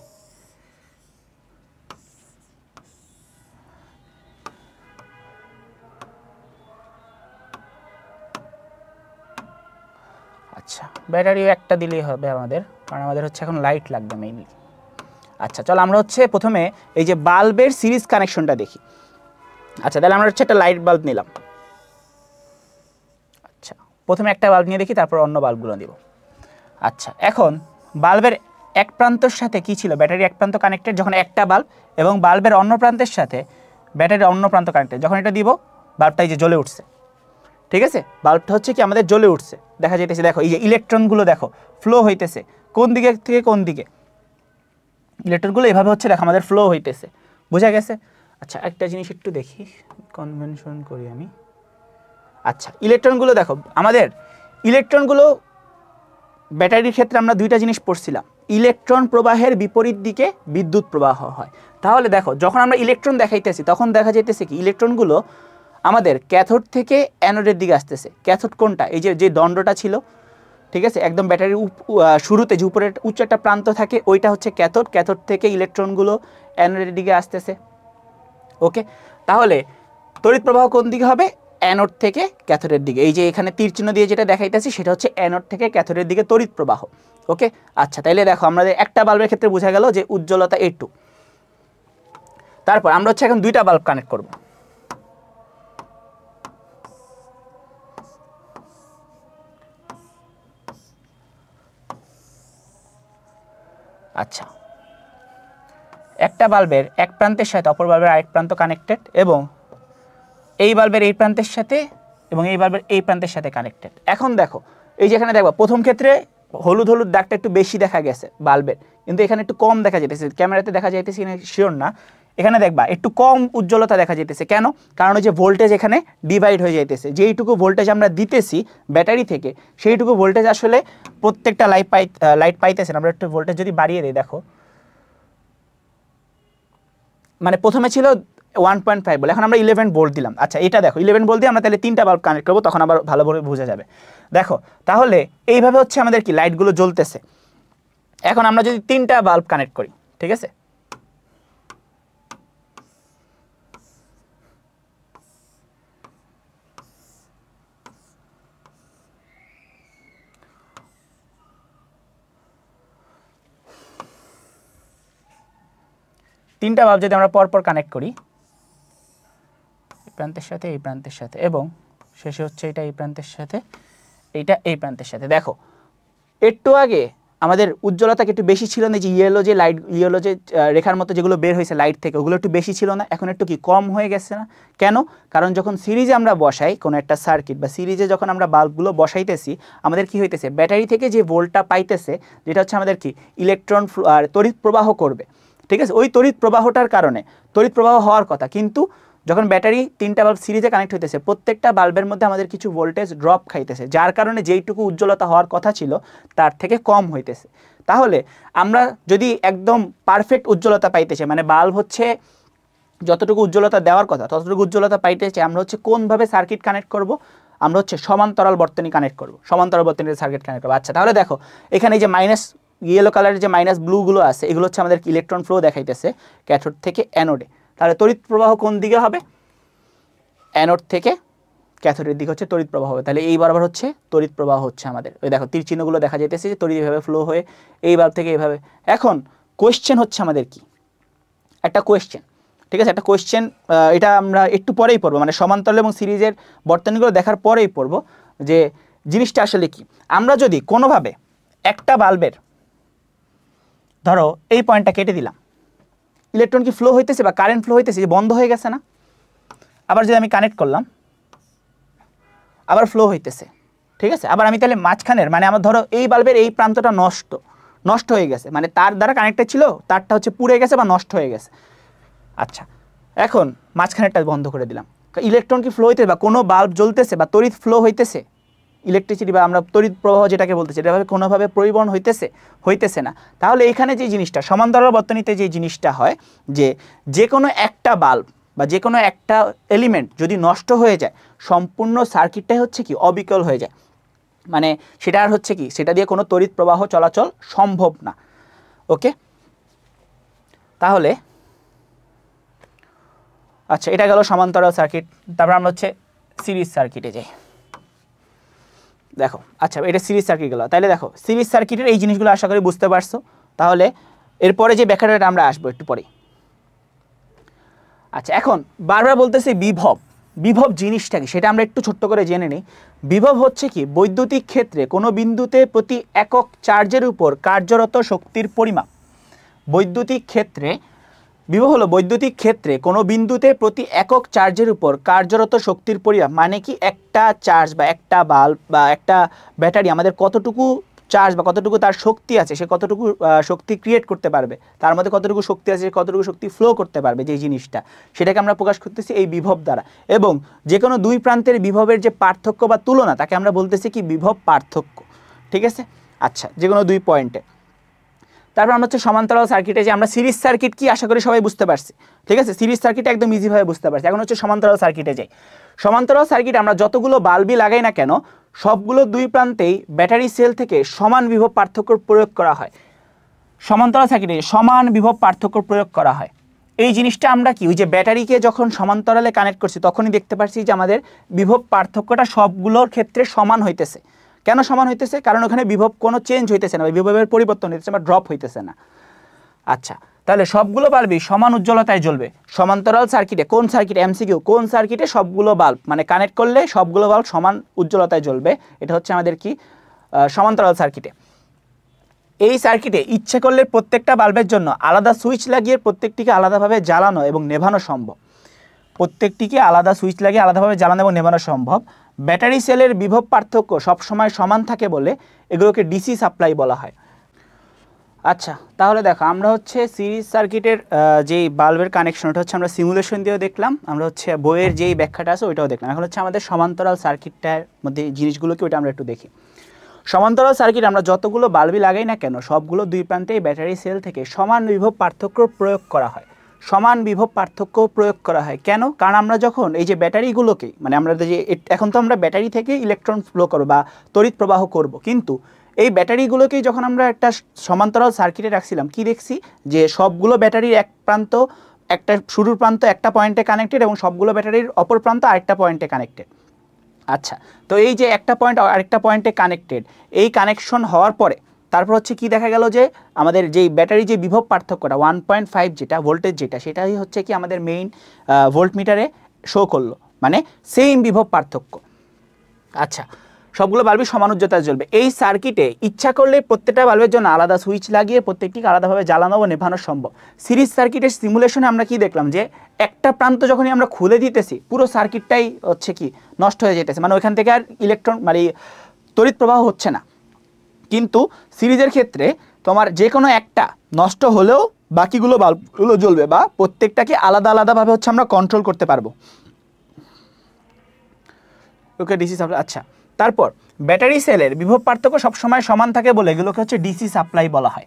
আচ্ছা, ব্যাটারিও একটা দিলেই হবে আমাদের, কারণ আমাদের হচ্ছে এখন লাইট লাগবে মেইনলি। আচ্ছা চলো, আমরা হচ্ছে প্রথমে এই যে বাল্বের সিরিজ কানেকশনটা দেখি। আচ্ছা, তাহলে আমরা হচ্ছে একটা লাইট বাল্ব নিলাম। আচ্ছা, প্রথমে একটা বাল্ব নিয়ে দেখি, তারপর অন্য বাল্বগুলো দিব। আচ্ছা, এখন বাল্বের এক প্রান্তের সাথে কি ছিল, ব্যাটারি এক প্রান্ত কানেক্টেড যখন একটা বাল্ব, এবং বাল্বের অন্য প্রান্তের সাথে ব্যাটারির অন্য প্রান্ত কানেক্টেড, যখন এটা দিব বাল্বটা এই যে জ্বলে উঠছে। ঠিক আছে, বাল্বটা হচ্ছে কি আমাদের জ্বলে উঠছে, দেখা যাইতেছে। দেখো এই যে ইলেকট্রনগুলো দেখো ফ্লো হইতেছে কোন দিকে থেকে কোন দিকে, ইলেকট্রনগুলো এভাবে হচ্ছে দেখো আমাদের ফ্লো হইতেছে, বোঝা গেছে। আচ্ছা, একটা জিনিস একটু দেখি, কনভেনশন করি আমি। আচ্ছা, ইলেকট্রনগুলো দেখো, আমাদের ইলেকট্রনগুলো ব্যাটারির ক্ষেত্রে আমরা দুইটা জিনিস পড়ছিলাম, ইলেকট্রন প্রবাহের বিপরীত দিকে বিদ্যুৎ প্রবাহ হয়। তাহলে দেখো যখন আমরা ইলেকট্রন দেখাইতেছি তখন দেখা যাইতেছে কি ইলেকট্রনগুলো আমাদের ক্যাথোড থেকে অ্যানোডের দিকে আসতেছে। ক্যাথোড কোনটা, এই যে দণ্ডটা ছিল, ঠিক আছে, একদম ব্যাটারির শুরুতে যে উপরে উচ্চ একটা প্রান্ত থাকে ওইটা হচ্ছে ক্যাথোড, ক্যাথোড থেকে ইলেকট্রনগুলো অ্যানোডের দিকে আসতেছে। ওকে, তাহলে তড়িৎ প্রবাহ কোন দিকে হবে, অ্যানোড থেকে ক্যাথোডের দিকে। এই যে এখানে তীর চিহ্ন দিয়ে যেটা দেখাইতেছি সেটা হচ্ছে অ্যানোড থেকে ক্যাথোডের দিকে তড়িৎ প্রবাহ। ওকে, আচ্ছা, তাইলে দেখো আমাদের একটা বাল্বের ক্ষেত্রে বোঝা গেল যে উজ্জ্বলতা A2। তারপর আমরা হচ্ছে এখন দুইটা বাল্ব কানেক্ট করব। আচ্ছা, একটা বাল্বের এক প্রান্তের সাথে অপর বাল্বের আরেক প্রান্ত কানেক্টেড, এবং এই বাল্বের এই প্রান্তের সাথে এবং এই বাল্বের এই প্রান্তের সাথে কানেক্টেড। এখন দেখো এই যে এখানে দেখো প্রথম ক্ষেত্রে হলুদ হলুদ দাগটা একটু বেশি দেখা গেছে বাল্বের, কিন্তু এখানে একটু কম দেখা যাইতেছে, ক্যামেরাতে দেখা যাইতেছে কিনা শিওর না। এখানে দেখবা একটু কম উজ্জ্বলতা দেখা যাইতেছে, কেন, কারণ ওই যে ভোল্টেজ এখানে ডিভাইড হয়ে যাইতেছে। যেইটুকু ভোল্টেজ আমরা দিতেছি ব্যাটারি থেকে সেইটুকু ভোল্টেজ আসলে প্রত্যেকটা লাইট পাইতেছে না। আমরা একটু ভোল্টেজ যদি বাড়িয়ে দিই, দেখো মানে প্রথমে ছিল 1.5 বলে, এখন আমরা 11 ভোল্ট দিলাম। আচ্ছা, এটা দেখো 11 ভোল্ট দিয়ে আমরা তাহলে তিনটা বাল্ব কানেক্ট করবো, তখন আবার ভালোভাবে বোঝা যাবে। দেখো তাহলে এইভাবে হচ্ছে আমাদের কি লাইটগুলো জ্বলতেছে। এখন আমরা যদি তিনটা বাল্ব কানেক্ট করি, ঠিক আছে, তিনটা বাল্ব যদি আমরা পরপর কানেক্ট করি, এই প্রান্তের সাথে এই প্রান্তের সাথে, এবং শেষে হচ্ছে এটা এই প্রান্তের সাথে এইটা এই প্রান্তের সাথে, দেখো একটু আগে আমাদের উজ্জ্বলতা একটু বেশি ছিল না, যে ইয়েলো যে রেখার মতো যেগুলো বের হয়েছে লাইট থেকে, ওগুলো একটু বেশি ছিল না, এখন একটু কি কম হয়ে গেছে না? কেন? কারণ যখন সিরিজে আমরা বসাই কোনো একটা সার্কিট বা সিরিজে যখন আমরা বাল্বগুলো বসাইতেছি, আমাদের কি হইতেছে, ব্যাটারি থেকে যে ভোল্টটা পাইতেছে, যেটা হচ্ছে আমাদের কি ইলেকট্রন তড়িৎ প্রবাহ করবে। ঠিক আছে, ওই তড়িৎ প্রবাহটার কারণে তড়িৎ প্রবাহ হওয়ার কথা, কিন্তু যখন ব্যাটারি তিনটা বাল্ব সিরিজে কানেক্ট হইতেছে, প্রত্যেকটা বাল্বের মধ্যে আমাদের কিছু ভোল্টেজ ড্রপ খাইতেছে, যার কারণে যেইটুকু উজ্জ্বলতা হওয়ার কথা ছিল তার থেকে কম হইতেছে। তাহলে আমরা যদি একদম পারফেক্ট উজ্জ্বলতা পাইতে চাই, মানে বাল্ব হচ্ছে যতটুকু উজ্জ্বলতা দেওয়ার কথা ততটুকু উজ্জ্বলতা পাইতে চাই, আমরা হচ্ছে কোনভাবে সার্কিট কানেক্ট করব, আমরা হচ্ছে সমান্তরাল বর্তনী কানেক্ট করব, সমান্তরাল বর্তনীতে সার্কিট কানেক্ট করব। আচ্ছা, তাহলে দেখো এখানে এই যে মাইনাস ইয়েলো কালারের যে মাইনাস ব্লুগুলো আছে, এগুলো হচ্ছে আমাদের ইলেকট্রন ফ্লো দেখাইতেছে ক্যাথোড থেকে অ্যানোডে। তাহলে তড়িৎ প্রবাহ কোন দিকে হবে, অ্যানোড থেকে ক্যাথোডের দিকে হচ্ছে তড়িৎ প্রবাহ হবে। তাহলে এই বরাবর হচ্ছে তড়িৎ প্রবাহ হচ্ছে আমাদের, ওই দেখো তীর চিহ্নগুলো দেখা যাইতেছে যে তড়িৎ এভাবে ফ্লো হয়ে এই বাল্ব থেকে এইভাবে। এখন কোয়েশ্চেন হচ্ছে আমাদের কি, একটা কোয়েশ্চেন, ঠিক আছে, একটা কোয়েশ্চেন, এটা আমরা একটু পরেই পড়বো, মানে সমান্তরাল এবং সিরিজের বর্তনীগুলো দেখার পরেই পড়বো যে জিনিসটা আসলে কি। আমরা যদি কোনোভাবে একটা বাল্বের ধরো এই পয়েন্টটা কেটে দিলাম, ইলেকট্রন কি ফ্লো হইতেছে বা কারেন্ট ফ্লো হইতেছে, যে বন্ধ হয়ে গেছে না? আবার যদি আমি কানেক্ট করলাম, আবার ফ্লো হইতেছে, ঠিক আছে। আবার আমি তাহলে মাঝখানের, মানে আমার ধরো এই বাল্বের এই প্রান্তটা নষ্ট হয়ে গেছে, মানে তার দ্বারা কানেক্টেড ছিল, তারটা হচ্ছে পুড়ে গেছে বা নষ্ট হয়ে গেছে। আচ্ছা, এখন মাঝখানেরটা বন্ধ করে দিলাম, ইলেকট্রন কি ফ্লো হইতেছে বা কোনো বাল্ব জ্বলতেছে বা তড়িৎ ফ্লো হইতেছে, ইলেকট্রিসিটি বা আমরা তড়িৎ প্রবাহ যেটাকে বলতেছি, এটাভাবে কোনোভাবে পরিবহন হইতেছে না। তাহলে এখানে যে জিনিসটা সমান্তরাল বর্তনীতে যে জিনিসটা হয়, যে কোনো একটা বাল্ব বা যে কোনো একটা এলিমেন্ট যদি নষ্ট হয়ে যায়, সম্পূর্ণ সার্কিটটাই হচ্ছে কি অবিকল হয়ে যায়, মানে সেটা আর হচ্ছে কি, সেটা দিয়ে কোনো তড়িৎ প্রবাহ চলাচল সম্ভব না। ওকে, তাহলে আচ্ছা, এটা গেল সমান্তরাল সার্কিট। তারপর আমরা হচ্ছে সিরিজ সার্কিটে যাই। দেখো আচ্ছা, এটা সিরিজ সার্কিট গেল। তাহলে দেখো সিরিজ সার্কিটের এই জিনিসগুলো আশা করি বুঝতে পারছো। তাহলে এরপরে যে ব্যাখ্যাটা আমরা আসবো একটু পরে। আচ্ছা, এখন বারবার বলতেছি বিভব, বিভব জিনিসটা কি সেটা আমরা একটু ছোট্ট করে জেনে নিই। বিভব হচ্ছে কি, বৈদ্যুতিক ক্ষেত্রে কোনো বিন্দুতে প্রতি একক চার্জের উপর কার্যরত শক্তির পরিমাপ। বৈদ্যুতিক ক্ষেত্রে বিভব হলো বৈদ্যুতিক ক্ষেত্রে কোনো বিন্দুতে প্রতি একক চার্জের উপর কার্যরত শক্তির পরিমাপ। মানে কি, একটা চার্জ বা একটা বাল্ব বা একটা ব্যাটারি আমাদের কতটুকু চার্জ বা কতটুকু তার শক্তি আছে, সে কতটুকু শক্তি ক্রিয়েট করতে পারবে, তার মধ্যে কতটুকু শক্তি আছে, কতটুকু শক্তি ফ্লো করতে পারবে, যে জিনিসটা সেটাকে আমরা প্রকাশ করতেছি এই বিভব দ্বারা। এবং যে কোনো দুই প্রান্তের বিভবের যে পার্থক্য বা তুলনা, তাকে আমরা বলতেছি কি বিভব পার্থক্য। ঠিক আছে, আচ্ছা, যে কোনো দুই পয়েন্টে। তারপর আমরা হচ্ছে সমান্তরাল সার্কিটে যে আমরা সিরিজ সার্কিট কি আশা করি সবাই বুঝতে পারছি। ঠিক আছে, সিরিজ সার্কিট একদম ইজিভাবে বুঝতে পারছি। এখন হচ্ছে সমান্তরাল সার্কিটে যাই। সমান্তরাল সার্কিট আমরা যতগুলো বাল্বই লাগাই না কেন, সবগুলো দুই প্রান্তেই ব্যাটারি সেল থেকে সমান বিভব পার্থক্য প্রয়োগ করা হয়। সমান্তরাল সার্কিটে সমান বিভব পার্থক্য প্রয়োগ করা হয়। এই জিনিসটা আমরা কি, ওই যে ব্যাটারিকে যখন সমান্তরালে কানেক্ট করছি তখনই দেখতে পাচ্ছি যে আমাদের বিভব পার্থক্যটা সবগুলোর ক্ষেত্রে সমান হইতেছে। কেন সমান হইতেছে? কারণ ওখানে বিভব কোনো চেঞ্জ হইতেছে না, বিভবের পরিবর্তন হইতেছে বা ড্রপ হইতেছে না। আচ্ছা, তাহলে সবগুলো বাল্বই সমান উজ্জ্বলতায় জ্বলবে। সমান্তরাল সার্কিটে, কোন সার্কিটে, এমসিকিউ, কোন সার্কিটে সবগুলো বাল্ব মানে কানেক্ট করলে সবগুলো বাল্ব সমান উজ্জ্বলতায় জ্বলবে? এটা হচ্ছে আমাদের কি সমান্তরাল সার্কিটে। এই সার্কিটে ইচ্ছে করলে প্রত্যেকটা বাল্বের জন্য আলাদা সুইচ লাগিয়ে প্রত্যেকটিকে আলাদাভাবে জ্বালানো এবং নেভানো সম্ভব। প্রত্যেকটিকে আলাদা সুইচ লাগিয়ে আলাদাভাবে জ্বালানো এবং নেভানো সম্ভব। ব্যাটারি সেলের বিভব পার্থক্য সবসময় সমান থাকে বলে এগুলোকে ডিসি সাপ্লাই বলা হয়। আচ্ছা, তাহলে দেখো আমরা হচ্ছে সিরিজ সার্কিটের যেই বাল্বের কানেকশন, ওটা হচ্ছে আমরা সিমুলেশন দিয়েও দেখলাম, আমরা হচ্ছে বইয়ের যেই ব্যাখ্যাটা আছে ওইটাও দেখলাম। এখন হচ্ছে আমাদের সমান্তরাল সার্কিটটার মধ্যে জিনিসগুলোকে ওইটা আমরা একটু দেখি। সমান্তরাল সার্কিট আমরা যতগুলো বাল্বই লাগাই না কেন, সবগুলো দুই প্রান্তেই ব্যাটারি সেল থেকে সমান বিভব পার্থক্য প্রয়োগ করা হয়। সমান বিভব পার্থক্য প্রয়োগ করা হয় কেন? কারণ আমরা যখন এই যে ব্যাটারিগুলোকে মানে আমরা যে এখন তো আমরা ব্যাটারি থেকে ইলেকট্রন ফ্লো করবো বা তড়িৎ প্রবাহ করব, কিন্তু এই ব্যাটারিগুলোকেই যখন আমরা একটা সমান্তরাল সার্কিটে রাখছিলাম, কি দেখছি যে সবগুলো ব্যাটারির এক প্রান্ত, একটা শুরুর প্রান্ত একটা পয়েন্টে কানেক্টেড এবং সবগুলো ব্যাটারির অপর প্রান্ত আরেকটা পয়েন্টে কানেক্টেড। আচ্ছা, তো এই যে একটা পয়েন্ট আরেকটা পয়েন্টে কানেক্টেড, এই কানেকশন হওয়ার পরে তারপর হচ্ছে কি দেখা গেল যে আমাদের যেই ব্যাটারি যে বিভব পার্থক্যটা 1.5 যেটা ভোল্টেজ যেটা, সেটাই হচ্ছে কি আমাদের মেইন ভোল্টমিটারে শো করলো, মানে সেম বিভব পার্থক্য। আচ্ছা, সবগুলো বাল্বই সমান উজ্জ্বলতায় জ্বলবে। এই সার্কিটে ইচ্ছা করলে প্রত্যেকটা বাল্বের জন্য আলাদা সুইচ লাগিয়ে প্রত্যেকটিকে আলাদাভাবে জ্বালানো ও নেভানো সম্ভব। সিরিজ সার্কিটের সিমুলেশনে আমরা কি দেখলাম যে একটা প্রান্ত যখনই আমরা খুলে দিতেছি পুরো সার্কিটটাই হচ্ছে কি নষ্ট হয়ে যেতেছে, মানে ওইখান থেকে আর ইলেকট্রন মানে তড়িৎ প্রবাহ হচ্ছে না। কিন্তু সিরিজের ক্ষেত্রে তোমার যে কোনো একটা নষ্ট হলেও বাকিগুলো বাল্বগুলো জ্বলবে বা প্রত্যেকটাকে আলাদা আলাদাভাবে হচ্ছে আমরা কন্ট্রোল করতে পারবো। ওকে, ডিসি সাপ্লাই। আচ্ছা, তারপর ব্যাটারি সেলের বিভব পার্থক্য সবসময় সমান থাকে বলে এগুলোকে হচ্ছে ডিসি সাপ্লাই বলা হয়।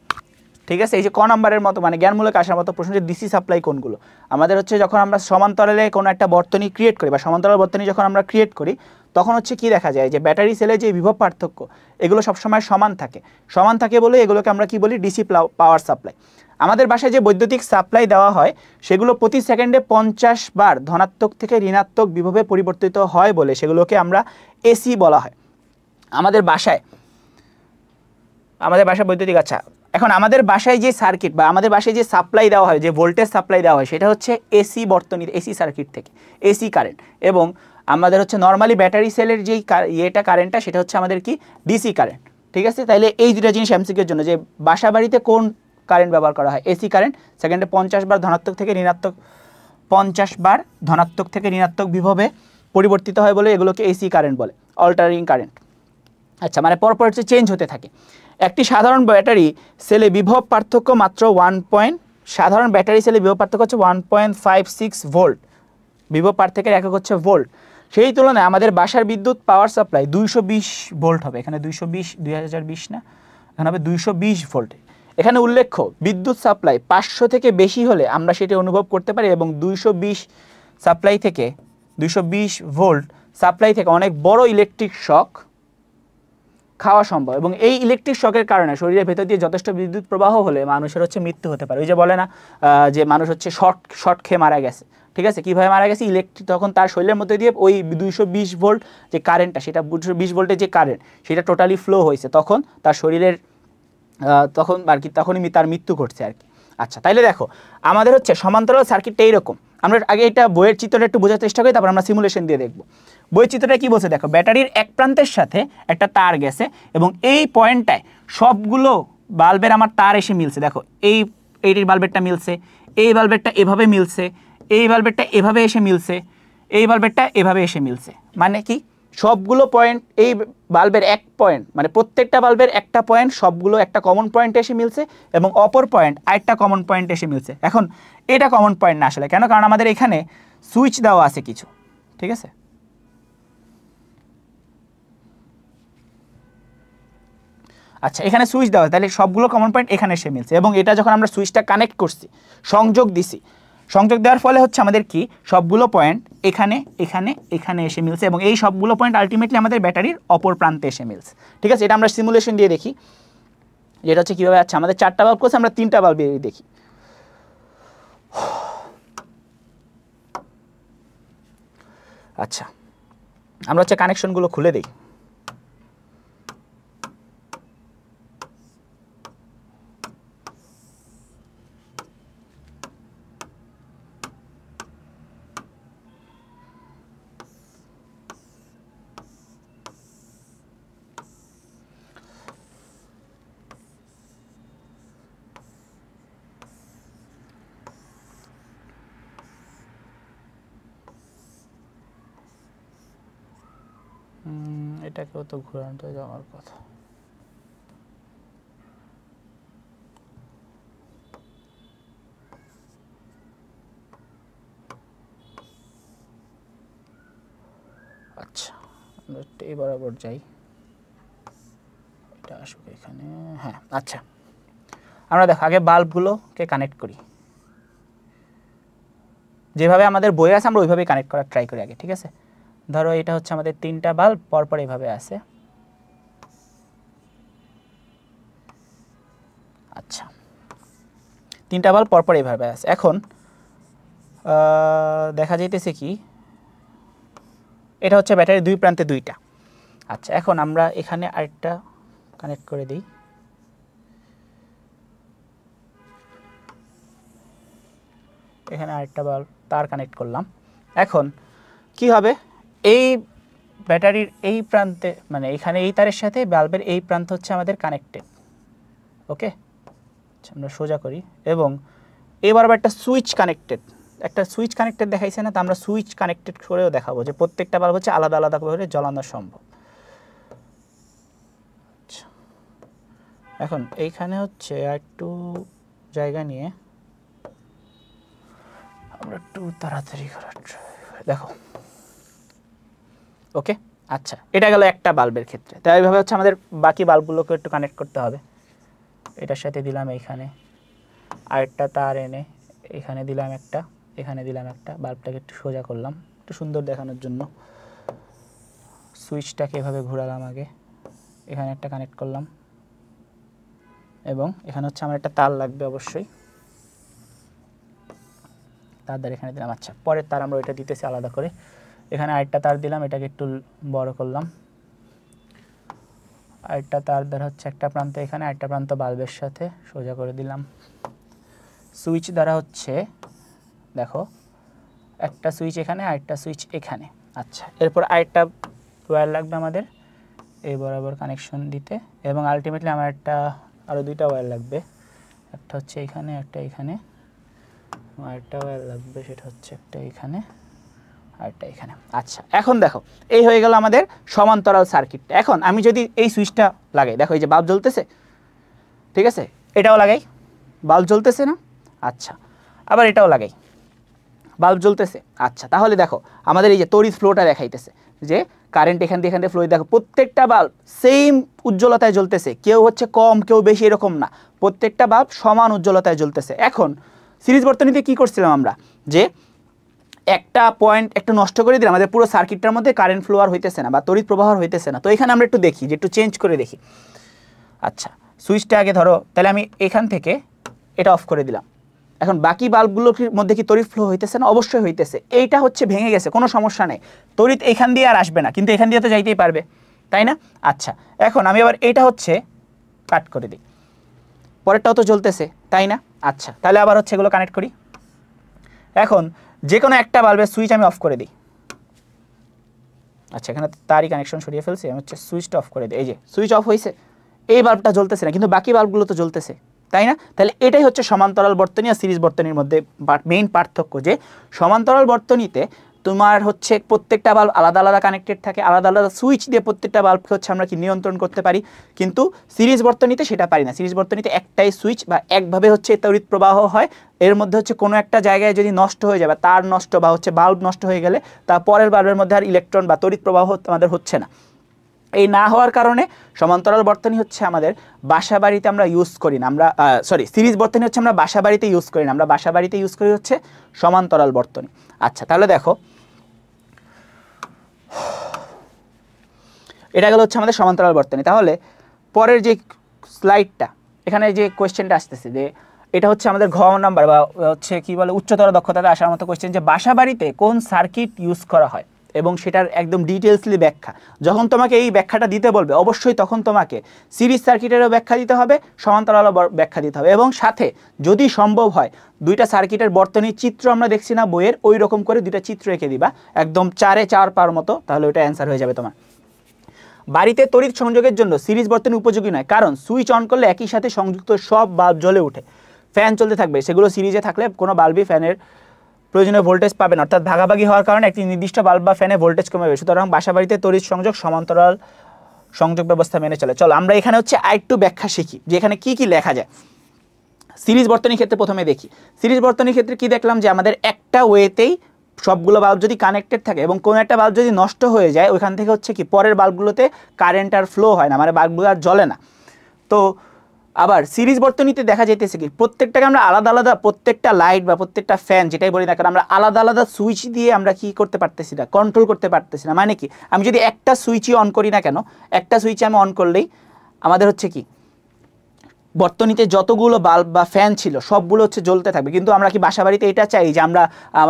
ঠিক আছে, এই যে ক নাম্বারের মতো মানে জ্ঞানমূলক আসার মতো প্রশ্ন, যে ডিসি সাপ্লাই কোনগুলো? আমাদের হচ্ছে যখন আমরা সমান্তরালে কোনো একটা বর্তনী ক্রিয়েট করি বা সমান্তরাল বর্তনী যখন আমরা ক্রিয়েট করি তখন হচ্ছে কি দেখা যায় যে ব্যাটারি সেলে যে বিভব পার্থক্য এগুলো সবসময় সমান থাকে। সমান থাকে বলে এগুলোকে আমরা কি বলি? DC power supply. আমাদের বাসায় যে বৈদ্যুতিক সাপ্লাই দেওয়া হয় সেগুলো প্রতি সেকেন্ডে 50 বার ধনাত্মক থেকে ঋণাত্মক বিভবে পরিবর্তিত হয় বলে সেগুলোকে আমরা এসি বলা হয়। আমাদের বাসায় বৈদ্যুতিক, আচ্ছা, এখন আমাদের বাসায় যে সার্কিট বা আমাদের বাসায় যে সাপ্লাই দেওয়া হয়, যে ভোল্টেজ সাপ্লাই দেওয়া হয়, সেটা হচ্ছে এসি বর্তনীর এসি সার্কিট থেকে এসি কারেন্ট। এবং আমাদের হচ্ছে নর্মালি ব্যাটারি সেলের যেই কারেন্টটা সেটা হচ্ছে আমাদের কি? DC current. ঠিক আছে, তাইলে এই দুটো জিনিস এমসিকিউর জন্য, যে বাসা বাড়িতে কোন কারেন্ট ব্যবহার করা হয়? AC current. সেকেন্ডে 50 বার ধনাত্মক থেকে ঋণাত্মক 50 বার ধনাত্মক থেকে ঋণাত্মক বিভবে পরিবর্তিত হয় বলে এগুলোকে এসি কারেন্ট বলে, অল্টারিং কারেন্ট। আচ্ছা, মানে পরপর হচ্ছে চেঞ্জ হতে থাকে। একটি সাধারণ ব্যাটারি সেলে বিভব পার্থক্য মাত্র সাধারণ ব্যাটারি সেলে বিভব পার্থক্য হচ্ছে 1.56 ভোল্ট। বিভব পার্থক্যের একক হচ্ছে ভোল্ট। সেই তুলনায় আমাদের বাসার বিদ্যুৎ পাওয়ার সাপ্লাই 220 ভোল্ট হবে। এখানে 2020 না, এখানে হবে 220 ভোল্ট। এখানে উল্লেখ্য বিদ্যুৎ সাপ্লাই 500 থেকে বেশি হলে আমরা সেটি অনুভব করতে পারি এবং 220 ভোল্ট সাপ্লাই থেকে অনেক বড় ইলেকট্রিক শক খাওয়া সম্ভব। এবং এই ইলেকট্রিক শকের কারণে শরীরের ভেতর দিয়ে যথেষ্ট বিদ্যুৎ প্রবাহ হলে মানুষের হচ্ছে মৃত্যু হতে পারে। ওই যে বলে না যে মানুষ হচ্ছে শর্ট খেয়ে মারা গেছে। ঠিক আছে, কীভাবে মারা গেছে? ইলেকট্রিক, তখন তার শরীরের মধ্যে দিয়ে ওই 220 ভোল্ট যে কারেন্টটা, সেটা 220 ভোল্টের যে কারেন্ট সেটা টোটালি ফ্লো হয়েছে, তখন তার শরীরের তখনই তার মৃত্যু ঘটছে আর কি। আচ্ছা, তাইলে দেখো আমাদের হচ্ছে সমান্তরাল সার্কিটটা এইরকম। আমরা আগে এটা বইয়ের চিত্রটা একটু বোঝার চেষ্টা করি, তারপর আমরা সিমুলেশন দিয়ে দেখব। বইয়ের চিত্রটা কি বলছে দেখো, ব্যাটারির এক প্রান্তের সাথে একটা তার গেছে এবং এই পয়েন্টটায় সবগুলো বাল্বের আমার তার এসে মিলছে। দেখো এইটির বাল্বেরটা মিলছে, এই বাল্বেরটা এভাবে মিলছে, এই বাল্বেরটা এভাবে এসে মিলছে, এই বাল্বেরটা এভাবে এসে মিলছে। মানে কি সবগুলো পয়েন্ট এই বাল্বের এক পয়েন্ট, মানে প্রত্যেকটা বাল্বের একটা পয়েন্ট সবগুলো একটা কমন পয়েন্টে এসে মিলছে এবং অপর পয়েন্ট আরেকটা কমন পয়েন্টে এসে মিলছে। এখন এটা কমন পয়েন্ট না আসলে, কেন? কারণ আমাদের এখানে সুইচ দেওয়া আছে কিছু, ঠিক আছে? আচ্ছা, এখানে সুইচ দেওয়া, তাহলে সবগুলো কমন পয়েন্ট এখানে এসে মিলছে এবং এটা যখন আমরা সুইচটা কানেক্ট করছি, সংযোগ দিছি, সংযোগ দেওয়ার ফলে হচ্ছে আমাদের কি সবগুলো পয়েন্ট এখানে এখানে এখানে এসে মিলছে এবং এই সবগুলো পয়েন্ট আলটিমেটলি আমাদের ব্যাটারির অপর প্রান্তে এসে মিলছে, ঠিক আছে? এটা আমরা সিমুলেশন দিয়ে দেখি, যেটা হচ্ছে কীভাবে। আচ্ছা, আমাদের 4টা বাল্ব করছে, আমরা 3টা বাল্ব দেখি। আচ্ছা, আমরা হচ্ছে কানেকশনগুলো খুলে দিই। এটাকেও তো ঘুরানো যাওয়ার কথা। আচ্ছা, আমরা এই বরাবর যাই, এটা আসুক এখানে। হ্যাঁ, আচ্ছা, আমরা দেখো আগে বাল্বগুলোকে কানেক্ট করি, যেভাবে আমাদের বই আছে আমরা ওইভাবেই কানেক্ট করার ট্রাই করি আগে, ঠিক আছে? ধরো এটা হচ্ছে আমাদের 3টা বাল্ব পরপর এইভাবে আছে। আচ্ছা, 3টা বাল্ব পরপর এইভাবে আছে। এখন দেখা যাইতেছে কি এটা হচ্ছে ব্যাটারির 2 প্রান্তে 2টা। আচ্ছা, এখন আমরা এখানে আরেকটা কানেক্ট করে দিই। এখানে আরেকটা বাল্ব তার কানেক্ট করলাম। এখন কি হবে, এই ব্যাটারির এই প্রান্তে, মানে এখানে এই তারের সাথে বাল্বের এই প্রান্ত হচ্ছে আমাদের কানেক্টেড, ওকে? আচ্ছা, আমরা সোজা করি এবং এবার আবার একটা সুইচ কানেক্টেড দেখাইছে না? তো আমরা সুইচ কানেক্টেড করেও দেখাবো যে প্রত্যেকটা বাল্ব হচ্ছে আলাদা আলাদা করে জ্বালানো সম্ভব। আচ্ছা, এখন এইখানে হচ্ছে একটু জায়গা নিয়ে আমরা একটু তাড়াতাড়ি করার দেখো, ওকে? আচ্ছা, এটা গেল একটা বাল্বের ক্ষেত্রে। তাই এইভাবে হচ্ছে আমাদের বাকি বাল্বগুলোকে একটু কানেক্ট করতে হবে। এটার সাথে দিলাম এইখানে আরেকটা তার এনে এখানে দিলাম একটা, এখানে দিলাম একটা, বাল্বটাকে একটু সোজা করলাম একটু সুন্দর দেখানোর জন্য। সুইচটাকে এভাবে ঘোরালাম আগে, এখানে একটা কানেক্ট করলাম এবং এখানে হচ্ছে আমার একটা তার লাগবে অবশ্যই, তার দ্বারা এখানে দিলাম। আচ্ছা, পরের তার আমরা ওইটা দিতেছি আলাদা করে। এখানে আরেকটা তার দিলাম, এটাকে একটু বড় করলাম। আরেকটা তার দ্বারা হচ্ছে একটা প্রান্ত এখানে, আরেকটা প্রান্ত বাল্বের সাথে সোজা করে দিলাম। সুইচ দ্বারা হচ্ছে দেখো একটা সুইচ এখানে, আরেকটা সুইচ এখানে। আচ্ছা, এরপর আরেকটা ওয়্যার লাগবে আমাদের এই বরাবর কানেকশন দিতে এবং আলটিমেটলি আমার আরও 2টা ওয়্যার লাগবে, একটা হচ্ছে এখানে, একটা এখানে, আরেকটা ওয়্যার লাগবে, সেটা হচ্ছে একটা এখানে আরেকটা এখানে। আচ্ছা, এখন দেখো এই হয়ে গেল আমাদের সমান্তরাল সার্কিটটা। এখন আমি যদি এই সুইচটা লাগাই, দেখো এই যে বাল্ব জ্বলতেছে, ঠিক আছে? এটাও লাগাই, বাল্ব জ্বলতেছে না? আচ্ছা, আবার এটাও লাগাই, বাল্ব জ্বলতেছে। আচ্ছা, তাহলে দেখো আমাদের এই যে তড়িৎ ফ্লোটা দেখাইতেছে যে কারেন্ট এখান থেকে ফ্লো, দেখো প্রত্যেকটা বাল্ব সেম উজ্জ্বলতায় জ্বলতেছে, কেউ হচ্ছে কম কেউ বেশি এরকম না, প্রত্যেকটা বাল্ব সমান উজ্জ্বলতায় জ্বলতেছে। এখন সিরিজ বর্তনীতে কি করছিলাম আমরা, যে একটা পয়েন্ট একটু নষ্ট করে দিলে আমাদের পুরো সার্কিটটার মধ্যে কারেন্ট ফ্লো আর হইতেছে না বা তড়িৎ প্রবাহ হইতেছে না। তো এখানে আমরা একটু দেখি যে একটু চেঞ্জ করে দেখি। আচ্ছা, সুইচটা আগে ধরো, তাহলে আমি এখান থেকে এটা অফ করে দিলাম। এখন বাকি বাল্বগুলোর মধ্যে কি তড়িৎ ফ্লো হইতেছে না? অবশ্যই হইতেছে। এইটা হচ্ছে ভেঙে গেছে, কোনো সমস্যা নেই, তড়িৎ এখান দিয়ে আর আসবে না, কিন্তু এখান দিয়ে তো যাইতেই পারবে, তাই না? আচ্ছা, এখন আমি আবার এইটা হচ্ছে কাট করে দিই, পরেরটাও তো জ্বলতেছে, তাই না? আচ্ছা, তাহলে আবার হচ্ছে এগুলো কানেক্ট করি। এখন যে কোনো একটা বাল্বের সুইচ আমি অফ করে দিই। আচ্ছা, এখানে তারই কানেকশন সরিয়ে ফেলছি, আমি হচ্ছে সুইচটা অফ করে দিই। এই যে সুইচ অফ হয়েছে, এই বাল্বটা জ্বলতেছে না, কিন্তু বাকি বাল্বগুলো তো জ্বলতেছে, তাই না? তাহলে এটাই হচ্ছে সমান্তরাল বর্তনী আর সিরিজ বর্তনীর মধ্যে মেইন পার্থক্য, যে সমান্তরাল বর্তনীতে তোমার হচ্ছে প্রত্যেকটা বাল্ব আলাদা আলাদা কানেক্টেড থাকে, আলাদা আলাদা সুইচ দিয়ে প্রত্যেকটা বাল্বকে হচ্ছে আমরা কি নিয়ন্ত্রণ করতে পারি, কিন্তু সিরিজ বর্তনীতে সেটা পারি না। সিরিজ বর্তনীতে একটাই সুইচ বা একভাবে হচ্ছে তড়িৎ প্রবাহ হয়, এর মধ্যে হচ্ছে কোনো একটা জায়গায় যদি নষ্ট হয়ে যাবে, তার নষ্ট বা হচ্ছে বাল্ব নষ্ট হয়ে গেলে তার পরের বাল্বের মধ্যে আর ইলেকট্রন বা তড়িৎ প্রবাহ আমাদের হচ্ছে না। এই না হওয়ার কারণে সমান্তরাল বর্তনী হচ্ছে আমাদের বাসা বাড়িতে আমরা ইউজ করি না, আমরা সিরিজ বর্তনী হচ্ছে আমরা বাসা বাড়িতে ইউজ করি না, আমরা বাসা বাড়িতে ইউজ করি হচ্ছে সমান্তরাল বর্তনী। আচ্ছা, তাহলে দেখো এটা গেল হচ্ছে আমাদের সমান্তরাল বর্তনী। তাহলে পরের যে স্লাইডটা, এখানে যে কোয়েশ্চেনটা আসতেছে, যে এটা হচ্ছে আমাদের ঘ নাম্বার বা হচ্ছে কি বলে উচ্চতর দক্ষতাতে আসার মতো কোয়েশ্চেন, যে বাসা বাড়িতে কোন সার্কিট ইউজ করা হয় এবং সেটার একদম ডিটেলসলি ব্যাখ্যা। যখন তোমাকে এই ব্যাখ্যাটা দিতে বলবে, অবশ্যই তখন তোমাকে সিরিজ সার্কিটেরও ব্যাখ্যা দিতে হবে, সমান্তরালও ব্যাখ্যা দিতে হবে, এবং সাথে যদি সম্ভব হয় দুইটা সার্কিটের বর্তনীর চিত্র আমরা দেখছি না বইয়ের, ওই রকম করে দুইটা চিত্র এঁকে দিবা, একদম 4-এ 4 পাওয়ার মতো, তাহলে ওইটা অ্যান্সার হয়ে যাবে তোমার। বাড়িতে তড়িৎ সংযোগের জন্য সিরিজ বর্তনী উপযোগী নয়, কারণ সুইচ অন করলে একই সাথে সংযুক্ত সব বাল্ব জ্বলে ওঠে, ফ্যান চলতে থাকবে, সেগুলো সিরিজে থাকলে কোনো বাল্বই ফ্যানের প্রয়োজনীয় ভোল্টেজ পাবে না, অর্থাৎ ভাগাভাগি হওয়ার কারণে একটি নির্দিষ্ট বাল্ব বা ফ্যানে ভোল্টেজ কমে যাবে। সুতরাং বাসা বাড়িতে তড়িৎ সংযোগ সমান্তরাল সংযোগ ব্যবস্থা মেনে চলে। চলো আমরা এখানে হচ্ছে আরেকটু ব্যাখ্যা শিখি, যে এখানে কি কি লেখা যায়। সিরিজ বর্তনীর ক্ষেত্রে প্রথমে দেখি, সিরিজ বর্তনীর ক্ষেত্রে কি দেখলাম, যে আমাদের একটা ওয়েতেই সবগুলো বাল্ব যদি কানেক্টেড থাকে এবং কোনো একটা বাল্ব যদি নষ্ট হয়ে যায়, ওইখান থেকে হচ্ছে কি পরের বাল্বগুলোতে কারেন্ট আর ফ্লো হয় না, মানে বাল্বগুলো আর জ্বলে না। তো আবার সিরিজ বর্তনীতে দেখা যাইতেছে কি প্রত্যেকটাকে আমরা আলাদা আলাদা, প্রত্যেকটা লাইট বা প্রত্যেকটা ফ্যান যেটাই বলি না কেন, আমরা আলাদা আলাদা সুইচ দিয়ে আমরা কি করতে পারতেছি না, কন্ট্রোল করতে পারতেছি না। মানে কি, আমি যদি একটা সুইচই অন করি না কেন, একটা সুইচ আমি অন করলেই আমাদের হচ্ছে কি বর্তনীতে যতগুলো বাল্ব বা ফ্যান ছিল সবগুলো হচ্ছে জ্বলতে থাকবে। কিন্তু আমরা কি বাসা বাড়িতে এটা চাই যে আমরা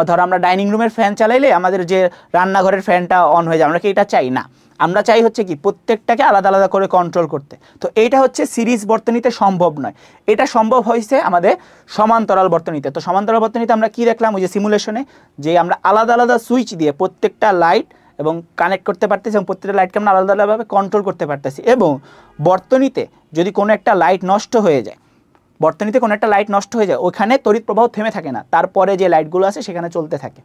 ধরো আমরা ডাইনিং রুমের ফ্যান চালাইলে আমাদের যে রান্নাঘরের ফ্যানটা অন হয়ে যায়, আমরা কি এটা চাই না? আমরা চাই হচ্ছে কি প্রত্যেকটাকে আলাদা আলাদা করে কন্ট্রোল করতে। তো এইটা হচ্ছে সিরিজ বর্তনীতে সম্ভব নয়, এটা সম্ভব হয়েছে আমাদের সমান্তরাল বর্তনীতে। তো সমান্তরাল বর্তনীতে আমরা কি দেখলাম, ওই যে সিমুলেশনে, যে আমরা আলাদা আলাদা সুইচ দিয়ে প্রত্যেকটা লাইট এবং কানেক্ট করতে পারতেছি এবং প্রত্যেকটা লাইটকে আমরা আলাদা আলাদাভাবে কন্ট্রোল করতে পারতেছি। এবং বর্তনীতে যদি কোনো একটা লাইট নষ্ট হয়ে যায়, বর্তনীতে কোনো একটা লাইট নষ্ট হয়ে যায়, ওখানে তড়িৎ প্রবাহ থেমে থাকে না, তারপরে যে লাইটগুলো আছে সেখানে চলতে থাকে।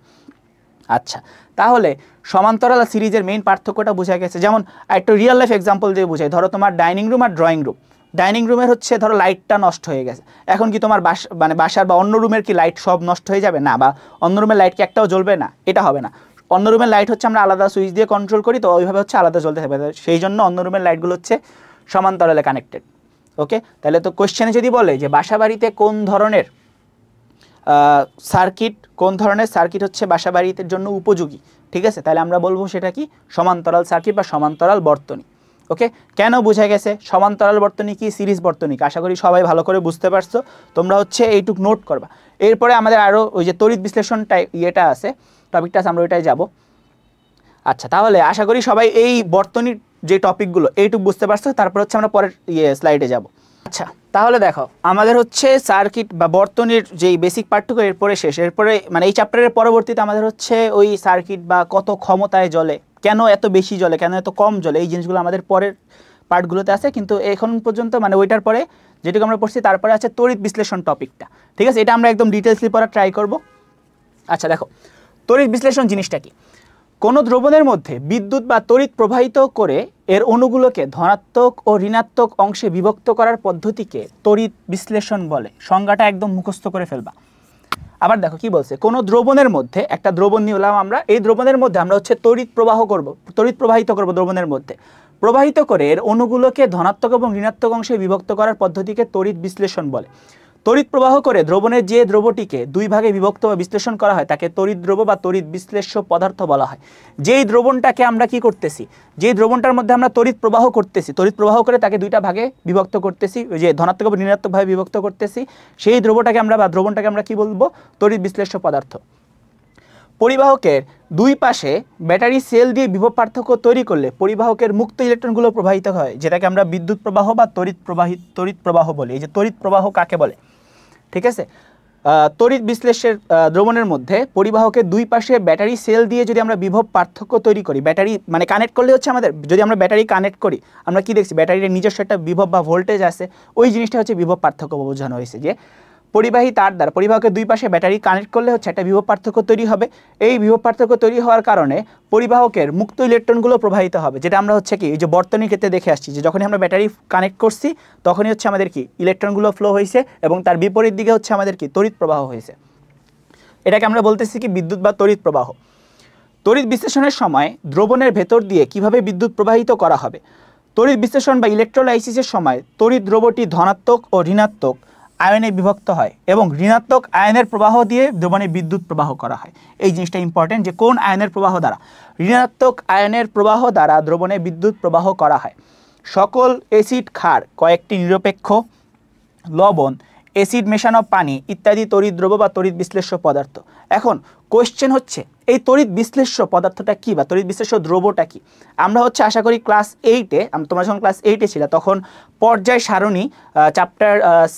আচ্ছা, তাহলে সমান্তরাল আর সিরিজের মেইন পার্থক্যটা বোঝা গেছে। যেমন একটা রিয়েল লাইফ এক্সাম্পল দিয়ে বোঝাই, ধরো তোমার ডাইনিং রুম আর ড্রয়িং রুম। ডাইনিং রুমের হচ্ছে ধরো লাইটটা নষ্ট হয়ে গেছে, এখন কি তোমার বাসার বা অন্য রুমের কি লাইট সব নষ্ট হয়ে যাবে? না, বা অন্য রুমের লাইট কি একটাও জ্বলবে না? এটা হবে না। অন্য রুমের লাইট হচ্ছে আমরা আলাদা সুইচ দিয়ে কন্ট্রোল করি, তো ওইভাবে হচ্ছে আলাদা জ্বলতে থাকবে, সেই জন্য অন্য রুমের লাইটগুলো হচ্ছে সমান্তরালে কানেক্টেড। ওকে, তাহলে তো কোশ্চেনে যদি বলে যে বাসা বাড়িতে কোন ধরনের সার্কিট হচ্ছে বাসা বাড়িতে জন্য উপযোগী, ঠিক আছে, তাহলে আমরা বলবো সেটা কি সমান্তরাল সার্কিট বা সমান্তরাল বর্তনী। ওকে, কেন বোঝা গেছে সমান্তরাল বর্তনী কি, সিরিজ বর্তনী? আশা করি সবাই ভালো করে বুঝতে পারছো। তোমরা হচ্ছে এইটুক নোট করবা। এরপরে আমাদের আরও ওই যে তড়িৎ বিশ্লেষণটা ইয়েটা আছে, টপিকটা আছে, আমরা ওইটাই যাব। আচ্ছা, তাহলে আশা করি সবাই এই বর্তনীর যে টপিকগুলো এইটুক বুঝতে পারছো। তারপর হচ্ছে আমরা পরের স্লাইডে যাব। আচ্ছা, তাহলে দেখো আমাদের হচ্ছে সার্কিট বা বর্তনীর যেই বেসিক পার্টটুকু এরপরে শেষ। এরপরে মানে এই চ্যাপ্টারের পরবর্তীতে আমাদের হচ্ছে ওই সার্কিট বা কত ক্ষমতায় জ্বলে, কেন এত বেশি জ্বলে, কেন এত কম জ্বলে, এই জিনিসগুলো আমাদের পরের পার্টগুলোতে আছে। কিন্তু এখন পর্যন্ত মানে ওইটার পরে যেটুকু আমরা পড়ছি তারপরে আছে তড়িৎ বিশ্লেষণ টপিকটা, ঠিক আছে, এটা আমরা একদম ডিটেলসলি পড়া ট্রাই করব। আচ্ছা দেখো, তড়িৎ বিশ্লেষণ জিনিসটা কি? কোনো দ্রবণের মধ্যে বিদ্যুৎ বা তড়িৎ প্রবাহিত করে এর অণুগুলোকে ধনাত্মক ও ঋণাত্মক অংশে বিভক্ত করার পদ্ধতিকে তড়িৎ বিশ্লেষণ বলে। সংজ্ঞাটা একদম মুখস্থ করে ফেলবা। আবার দেখো কি বলছে, কোনো দ্রবণের মধ্যে, একটা দ্রবণ নিলাম আমরা, এই দ্রবণের মধ্যে আমরা হচ্ছে তড়িৎ প্রবাহিত করব দ্রবণের মধ্যে, প্রবাহিত করে এর অণুগুলোকে ধনাত্মক এবং ঋণাত্মক অংশে বিভক্ত করার পদ্ধতিকে তড়িৎ বিশ্লেষণ বলে। তড়িৎ প্রবাহ করে দ্রবণের যে দ্রবটিকে দুই ভাগে বিভক্ত বা বিশ্লেষণ করা হয় তাকে তড়িৎ দ্রব বা তড়িৎ বিশ্লেষ্য পদার্থ বলা হয়। যেই দ্রবণটাকে আমরা কি করতেছি, যেই দ্রবণটার মধ্যে আমরা তড়িৎ প্রবাহ করতেছি, তড়িৎ প্রবাহ করে তাকে দুইটা ভাগে বিভক্ত করতেছি, ওই যে ধনাত্মক এবং ঋণাত্মকভাবে বিভক্ত করতেছি, সেই দ্রবণটাকে আমরা কি বলবো, তড়িৎ বিশ্লেষ্য পদার্থ। পরিবাহকের দুই পাশে ব্যাটারি সেল দিয়ে বিভব পার্থক্য তৈরি করলে পরিবাহকের মুক্ত ইলেকট্রনগুলো প্রবাহিত হয়, যেটাকে আমরা বিদ্যুৎ প্রবাহ বা তড়িৎ প্রবাহ বলি। এই যে তড়িৎ প্রবাহ কাকে বলে, ঠিক আছে। তড়িৎ বিশ্লেষের দ্রবণের মধ্যে পরিবাহকের দুই পাশে ব্যাটারি সেল দিয়ে যদি আমরা বিভব পার্থক্য তৈরি করি, ব্যাটারি মানে কানেক্ট করলে হচ্ছে আমাদের, যদি আমরা ব্যাটারি কানেক্ট করি আমরা কি দেখছি, ব্যাটারির নিজস্ব একটা বিভব বা ভোল্টেজ আছে, ওই জিনিসটা হচ্ছে বিভব পার্থক্য বোঝানো হয়েছে যে পরিবাহী তার দ্বারা পরিবাহকের দুই পাশে ব্যাটারি কানেক্ট করলে হচ্ছে একটা বিভব পার্থক্য তৈরি হবে। এই বিভব পার্থক্য তৈরি হওয়ার কারণে পরিবাহকের মুক্ত ইলেকট্রনগুলো প্রবাহিত হবে, যেটা আমরা হচ্ছে কি এই যে বর্তনীর ক্ষেত্রে দেখে আসছি যে যখনই আমরা ব্যাটারি কানেক্ট করছি তখনই হচ্ছে আমাদের কি ইলেকট্রনগুলো ফ্লো হয়েছে এবং তার বিপরীত দিকে হচ্ছে আমাদের কি তড়িৎ প্রবাহ হয়েছে। এটাকে আমরা বলতেছি কি বিদ্যুৎ বা তড়িৎ প্রবাহ। তড়িৎ বিশ্লেষণের সময় দ্রবণের ভেতর দিয়ে কিভাবে বিদ্যুৎ প্রবাহিত করা হবে। তড়িৎ বিশ্লেষণ বা ইলেকট্রোলাইসিসের সময় তড়িৎ দ্রবটি ধনাত্মক ও ঋণাত্মক আয়নে বিভক্ত হয় এবং ঋণাত্মক আয়নের প্রবাহ দিয়ে দ্রবণে বিদ্যুৎ প্রবাহ করা হয়। এই জিনিসটা ইম্পর্টেন্ট যে কোন আয়নের প্রবাহ দ্বারা, ঋণাত্মক আয়নের প্রবাহ দ্বারা দ্রবণে বিদ্যুৎ প্রবাহ করা হয়। সকল অ্যাসিড, ক্ষার, কয়েকটি নিরপেক্ষ লবণ, অ্যাসিড মেশানো পানি ইত্যাদি তড়িৎ দ্রব্য বা তড়িৎ বিশ্লেষ্য পদার্থ। এখন কোশ্চেন হচ্ছে এই তড়িৎ বিশ্লেষ্য পদার্থটা কি বা তড়িৎ বিশ্লেষ্য দ্রব্যটা কি। আমরা হচ্ছে আশা করি ক্লাস 8-এ, তোমরা যখন ক্লাস 8-এ ছিল তখন পর্যায় সারণী চ্যাপ্টার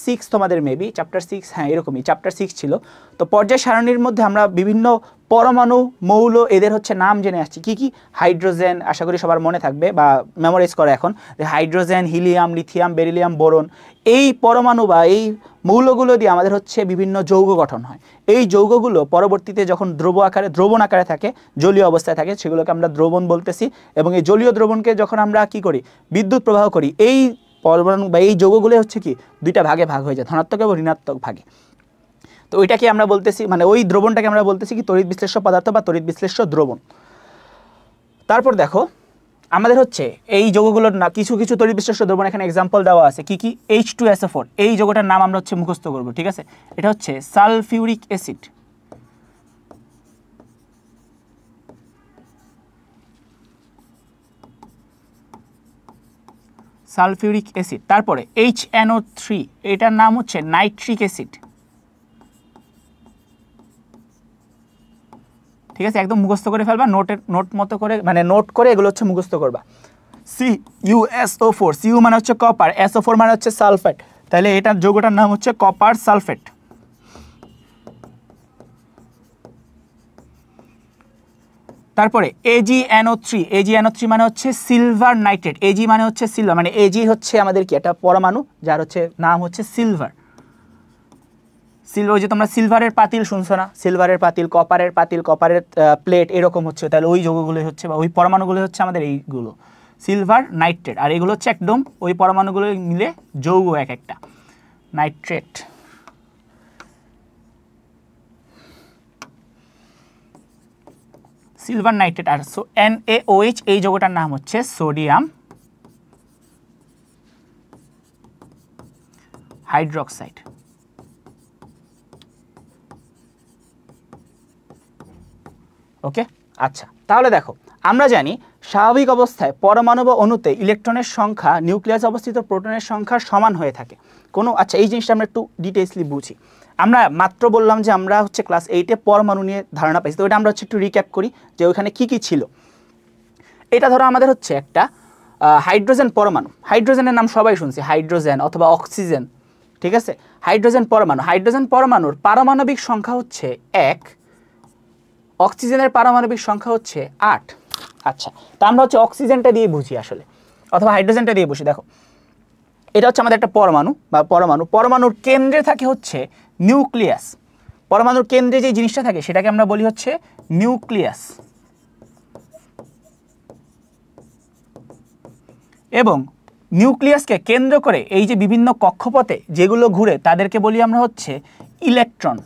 6 তোমাদের মেবি চ্যাপ্টার 6, হ্যাঁ এরকমই চ্যাপ্টার 6 ছিল। তো পর্যায় সারণীর মধ্যে আমরা বিভিন্ন পরমাণু, মৌল, এদের হচ্ছে নাম জেনে আসছি। কি কি? হাইড্রোজেন, আশা করি সবার মনে থাকবে বা মেমোরাইজ করে এখন, যে hydrogen, helium, lithium, beryllium, boron, এই পরমাণু বা এই মৌলগুলো দিয়ে আমাদের হচ্ছে বিভিন্ন যৌগ গঠন হয়। এই যৌগগুলো পরবর্তীতে যখন দ্রবণ আকারে থাকে, জলীয় অবস্থায় থাকে, সেগুলোকে আমরা দ্রবণ বলতেছি। এবং এই জলীয় দ্রবণকে যখন আমরা কি করি, বিদ্যুৎ প্রবাহ করি, এই পরমাণু বা এই যৌগগুলো হচ্ছে কি দুইটা ভাগে ভাগ হয়ে যায়, ধনাত্মক এবং ঋণাত্মক ভাগে। তো ওইটাকে আমরা বলতেছি, মানে ওই দ্রবণটাকে আমরা বলতেছি কি তড়িৎ বিশ্লেষ্য পদার্থ বা তড়িৎ বিশ্লেষ্য দ্রবণ। তারপর দেখো আমাদের হচ্ছে এই যৌগগুলোর না কিছু কিছু তড়িৎ বিশ্লেষ্য দ্রবণ এখানে এক্সাম্পল দেওয়া আছে। কি কি? H2SO4, এই যৌগটার নাম আমরা হচ্ছে মুখস্থ করব, ঠিক আছে? এটা হচ্ছে সালফিউরিক অ্যাসিড। Sulphuric acid. তারপরে HNO3, এটার নাম হচ্ছে নাইট্রিক অ্যাসিড, ঠিক আছে? একদম মুখস্থ করে ফেলবা, নোট মতো করে, মানে নোট করে এগুলো হচ্ছে মুখস্থ করবা। CuSO4, Cu মানে হচ্ছে কপার, SO4 মানে হচ্ছে সালফেট, তাহলে এটার যৌগটার নাম হচ্ছে কপার সালফেট। তারপরে AgNO3 মানে হচ্ছে সিলভার নাইট্রেট। Ag মানে হচ্ছে সিলভার, মানে Ag হচ্ছে আমাদের কি একটা পরমাণু যার হচ্ছে নাম হচ্ছে সিলভার। সিলভার, যে তোমরা সিলভারের পাতিল শুনছো না, সিলভারের পাতিল, কপারের প্লেট, এরকম হচ্ছে, তাহলে ওই যৌগগুলো হচ্ছে বা ওই পরমাণুগুলো হচ্ছে আমাদের এইগুলো সিলভার নাইট্রেট। আর এগুলো হচ্ছে একদম ওই পরমাণুগুলো মিলে যৌগ এক একটা, নাইট্রেট। Silver nitrate. আর NaOH, এই যৌগটার নাম হচ্ছে সোডিয়াম হাইড্রোক্সাইড। ওকে, আচ্ছা, তাহলে দেখো আমরা জানি স্বাভাবিক অবস্থায় পরমাণু বা অণুতে ইলেকট্রনের সংখ্যা নিউক্লিয়াসে অবস্থিত প্রোটনের সংখ্যার সমান হয়ে থাকে। আচ্ছা, এই জিনিসটা আমরা একটু ডিটেইলসলি বুঝি। আমরা মাত্র বললাম যে আমরা হচ্ছে ক্লাস 8-এ পরমাণু নিয়ে ধারণা পাইছি, তো ওইটা আমরা হচ্ছে একটু রিক্যাপ করি যে ওইখানে কি কি ছিল। এটা ধরো আমাদের হচ্ছে একটা হাইড্রোজেন পরমাণু। হাইড্রোজেনের নাম সবাই শুনছি, হাইড্রোজেন অথবা অক্সিজেন, ঠিক আছে? হাইড্রোজেন পরমাণুর পারমাণবিক সংখ্যা হচ্ছে 1, অক্সিজেনের পারমাণবিক সংখ্যা হচ্ছে 8। আচ্ছা, তা আমরা হচ্ছে অক্সিজেনটা দিয়ে বুঝি আসলে, অথবা হাইড্রোজেনটা দিয়ে বুঝি। দেখো এটা হচ্ছে আমাদের একটা পরমাণুর কেন্দ্রে থাকে হচ্ছে নিউক্লিয়াস। পরমাণুর কেন্দ্রে যে জিনিসটা থাকে সেটাকে আমরা বলি হচ্ছে নিউক্লিয়াস। এবং নিউক্লিয়াসকে কেন্দ্র করে এই যে বিভিন্ন কক্ষপথে যেগুলো ঘুরে তাদেরকে বলি আমরা হচ্ছে ইলেকট্রন।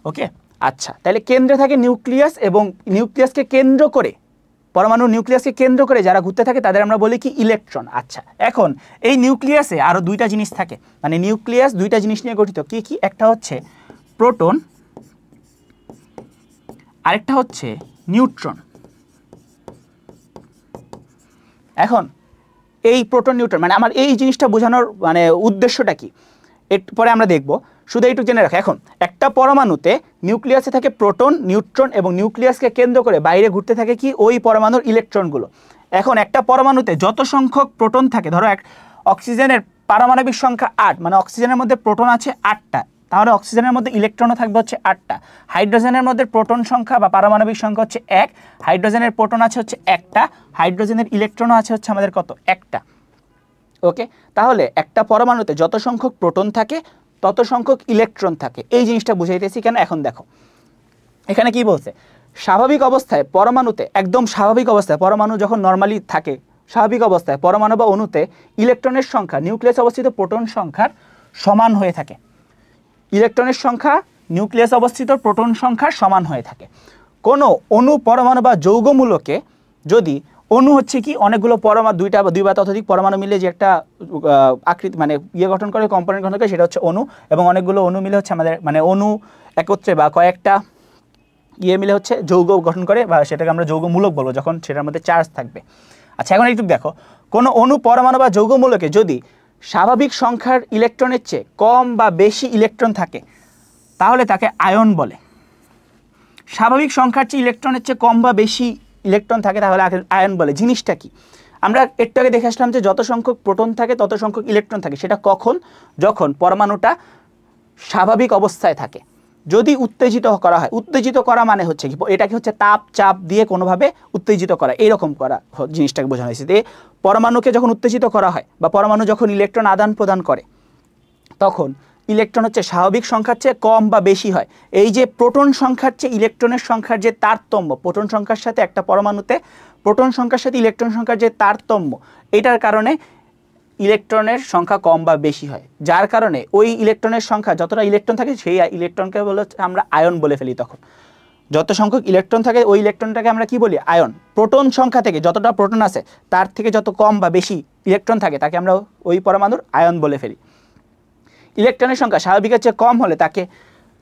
ওকে, আচ্ছা, তাহলে কেন্দ্রে থাকে নিউক্লিয়াস এবং নিউক্লিয়াসকে কেন্দ্র করে, পরমাণুর নিউক্লিয়াসকে কেন্দ্র করে যারা ঘুরতে থাকে তাদের আমরা বলি কি ইলেকট্রন। আচ্ছা, এখন এই নিউক্লিয়াসে আরো দুইটা জিনিস থাকে, মানে নিউক্লিয়াস দুইটা জিনিস নিয়ে গঠিত। কি কি? একটা হচ্ছে প্রোটন, আরেকটা হচ্ছে নিউট্রন। এখন এই প্রোটন নিউট্রন, মানে আমার এই জিনিসটা বোঝানোর মানে উদ্দেশ্যটা কি এরপরে আমরা দেখব, শুধু এইটুকু জেনে রাখো। এখন একটা পরমাণুতে নিউক্লিয়াসে থাকে প্রোটন, নিউট্রন এবং নিউক্লিয়াসকে কেন্দ্র করে বাইরে ঘুরতে থাকে কি ওই পরমাণুর ইলেকট্রনগুলো। এখন একটা পরমাণুতে যত সংখ্যক প্রোটন থাকে, ধরো অক্সিজেনের পারমাণবিক সংখ্যা 8, মানে অক্সিজেনের মধ্যে প্রোটন আছে 8টা, তাহলে অক্সিজেনের মধ্যে ইলেকট্রনও থাকবে হচ্ছে 8টা। হাইড্রোজেনের মধ্যে প্রোটন সংখ্যা বা পারমাণবিক সংখ্যা হচ্ছে 1, হাইড্রোজেনের প্রোটন আছে হচ্ছে 1টা, হাইড্রোজেনের ইলেকট্রনও আছে হচ্ছে আমাদের কত, 1টা। ওকে, তাহলে একটা পরমাণুতে যত সংখ্যক প্রোটন থাকে তত সংখ্যক ইলেকট্রন থাকে। এই জিনিসটা বুঝাইতেছি কেন, এখন দেখো এখানে কি বলছে। স্বাভাবিক অবস্থায় পরমাণুতে, একদম স্বাভাবিক অবস্থায় পরমাণু যখন নর্মালি থাকে, স্বাভাবিক অবস্থায় পরমাণু বা অণুতে ইলেকট্রনের সংখ্যা নিউক্লিয়াসে অবস্থিত প্রোটন সংখ্যার সমান হয়ে থাকে। ইলেকট্রনের সংখ্যা নিউক্লিয়াসে অবস্থিত প্রোটন সংখ্যার সমান হয়ে থাকে। কোনো অণু, পরমাণু বা যৌগমূলকে যদি, অণু হচ্ছে কি অনেকগুলো পরমাণু, দুই বা ততোধিক পরমাণু মিলে যে একটা আকৃতি মানে গঠন করে, কম্পোনেন্ট গঠন করে, সেটা হচ্ছে অণু। এবং অনেকগুলো অণু মিলে হচ্ছে আমাদের মানে অণু একত্রে বা কয়েকটা মিলে হচ্ছে যৌগ গঠন করে, বা সেটাকে আমরা যৌগমূলক বলবো যখন সেটার মধ্যে চার্জ থাকবে। আচ্ছা, এখন একটু দেখো, কোনো অণু, পরমাণু বা যৌগমূলকে যদি স্বাভাবিক সংখ্যার ইলেকট্রনের চেয়ে কম বা বেশি ইলেকট্রন থাকে তাহলে তাকে আয়ন বলে। স্বাভাবিক সংখ্যার চেয়ে ইলেকট্রনের চেয়ে কম বা বেশি ইলেকট্রন থাকে তাহলে আয়ন বলে। জিনিসটা কি, আমরা একটু আগে দেখে আসলাম যে যত সংখ্যক প্রোটন থাকে তত সংখ্যক ইলেকট্রন থাকে। সেটা কখন, যখন পরমাণুটা স্বাভাবিক অবস্থায় থাকে। যদি উত্তেজিত করা হয়, উত্তেজিত করা মানে হচ্ছে কি, এটাকে হচ্ছে তাপ চাপ দিয়ে কোনোভাবে উত্তেজিত করা, এইরকম করা জিনিসটাকে বোঝানো হয়েছে। যে পরমাণুকে যখন উত্তেজিত করা হয় বা পরমাণু যখন ইলেকট্রন আদান প্রদান করে তখন ইলেকট্রন হচ্ছে স্বাভাবিক সংখ্যার চেয়ে কম বা বেশি হয়। এই যে প্রোটন সংখ্যার চেয়ে ইলেকট্রনের সংখ্যার যে তারতম্য, প্রোটন সংখ্যার সাথে একটা পরমাণুতে প্রোটন সংখ্যার সাথে ইলেকট্রন সংখ্যার যে তারতম্য, এটার কারণে ইলেকট্রনের সংখ্যা কম বা বেশি হয়। যার কারণে ওই ইলেকট্রনের সংখ্যা, যতটা ইলেকট্রন থাকে সেই ইলেকট্রনকে বলে আমরা আয়ন বলে ফেলি। তখন যত সংখ্যক ইলেকট্রন থাকে ওই ইলেকট্রনটাকে আমরা কি বলি, আয়ন। প্রোটন সংখ্যা থেকে, যতটা প্রোটন আছে তার থেকে যত কম বা বেশি ইলেকট্রন থাকে তাকে আমরা ওই পরমাণুর আয়ন বলে ফেলি। ইলেকট্রনের সংখ্যা স্বাভাবিকের চেয়ে কম হলে তাকে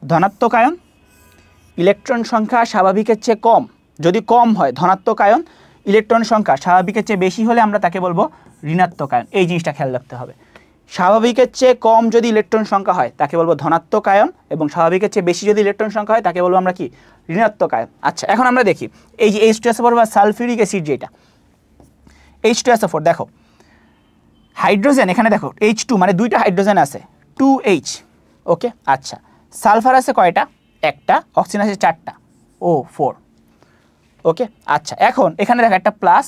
ধনাত্মক আয়ন। ইলেকট্রন সংখ্যা স্বাভাবিকের চেয়ে কম, যদি কম হয় ধনাত্মক আয়ন। ইলেকট্রন সংখ্যা স্বাভাবিকের চেয়ে বেশি হলে আমরা তাকে বলবো ঋণাত্মক আয়ন। এই জিনিসটা খেয়াল রাখতে হবে। স্বাভাবিকের চেয়ে কম যদি ইলেকট্রন সংখ্যা হয় তাকে বলবো ধনাত্মক আয়ন, এবং স্বাভাবিকের চেয়ে বেশি যদি ইলেকট্রন সংখ্যা হয় তাকে বলবো আমরা কি, ঋণাত্মক আয়ন। আচ্ছা, এখন আমরা দেখি এই যে H2SO4 বা সালফিউরিক অ্যাসিড, যেটা H2SO4, দেখো হাইড্রোজেন, এখানে দেখো H2 মানে দুইটা হাইড্রোজেন আছে, 2H। ওকে, আচ্ছা, সালফার আছে কয়টা, একটা, অক্সিজেন আছে 4টা, O4। ওকে, আচ্ছা, এখন এখানে দেখো একটা প্লাস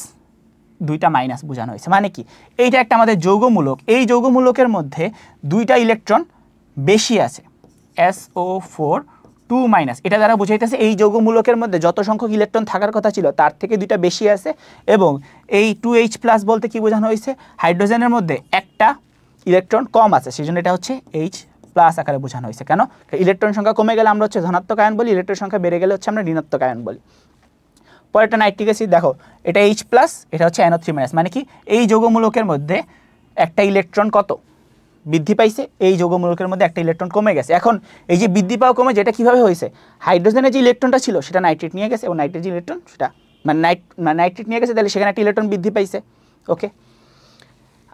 দুইটা মাইনাস বোঝানো হয়েছে। মানে কি, এইটা একটা আমাদের যৌগমূলক, এই যৌগমূলকের মধ্যে দুইটা ইলেকট্রন বেশি আছে, SO4 2-, এটা দ্বারা বোঝাইতেছে এই যৌগমূলকের মধ্যে যত সংখ্যক ইলেকট্রন থাকার কথা ছিল তার থেকে দুইটা বেশি আছে। এবং এই 2H+ বলতে কি বোঝানো হয়েছে, হাইড্রোজেনের মধ্যে একটা ইলেকট্রন কম আছে, সেই জন্য এটা হচ্ছে H+ আকারে বোঝানো হয়েছে। কেন, ইলেকট্রন সংখ্যা কমে গেলে আমরা হচ্ছে ধনাত্মক আয়ন বলি, ইলেকট্রন সংখ্যা বেড়ে গেলে হচ্ছে আমরা ঋণাত্মক আয়ন বলি। পরেরটা নাইট্রিক অ্যাসিড, দেখো এটা H+, এটা হচ্ছে NO3-, মানে কি এই যৌগমূলকের মধ্যে একটা ইলেকট্রন কত বৃদ্ধি পাইছে, এই যৌগমূলকের মধ্যে একটা ইলেকট্রন কমে গেছে। এখন এই যে বৃদ্ধি পাওয়া কমে, যেটা কিভাবে হয়েছে, হাইড্রোজেনের যে ইলেকট্রনটা ছিল সেটা নাইট্রেট নিয়ে গেছে, এবং নাইট্রেট যে ইলেকট্রন সেটা মানে নাইট্রেট নিয়ে গেছে, তাহলে সেখানে একটা ইলেকট্রন বৃদ্ধি পাইছে। ওকে,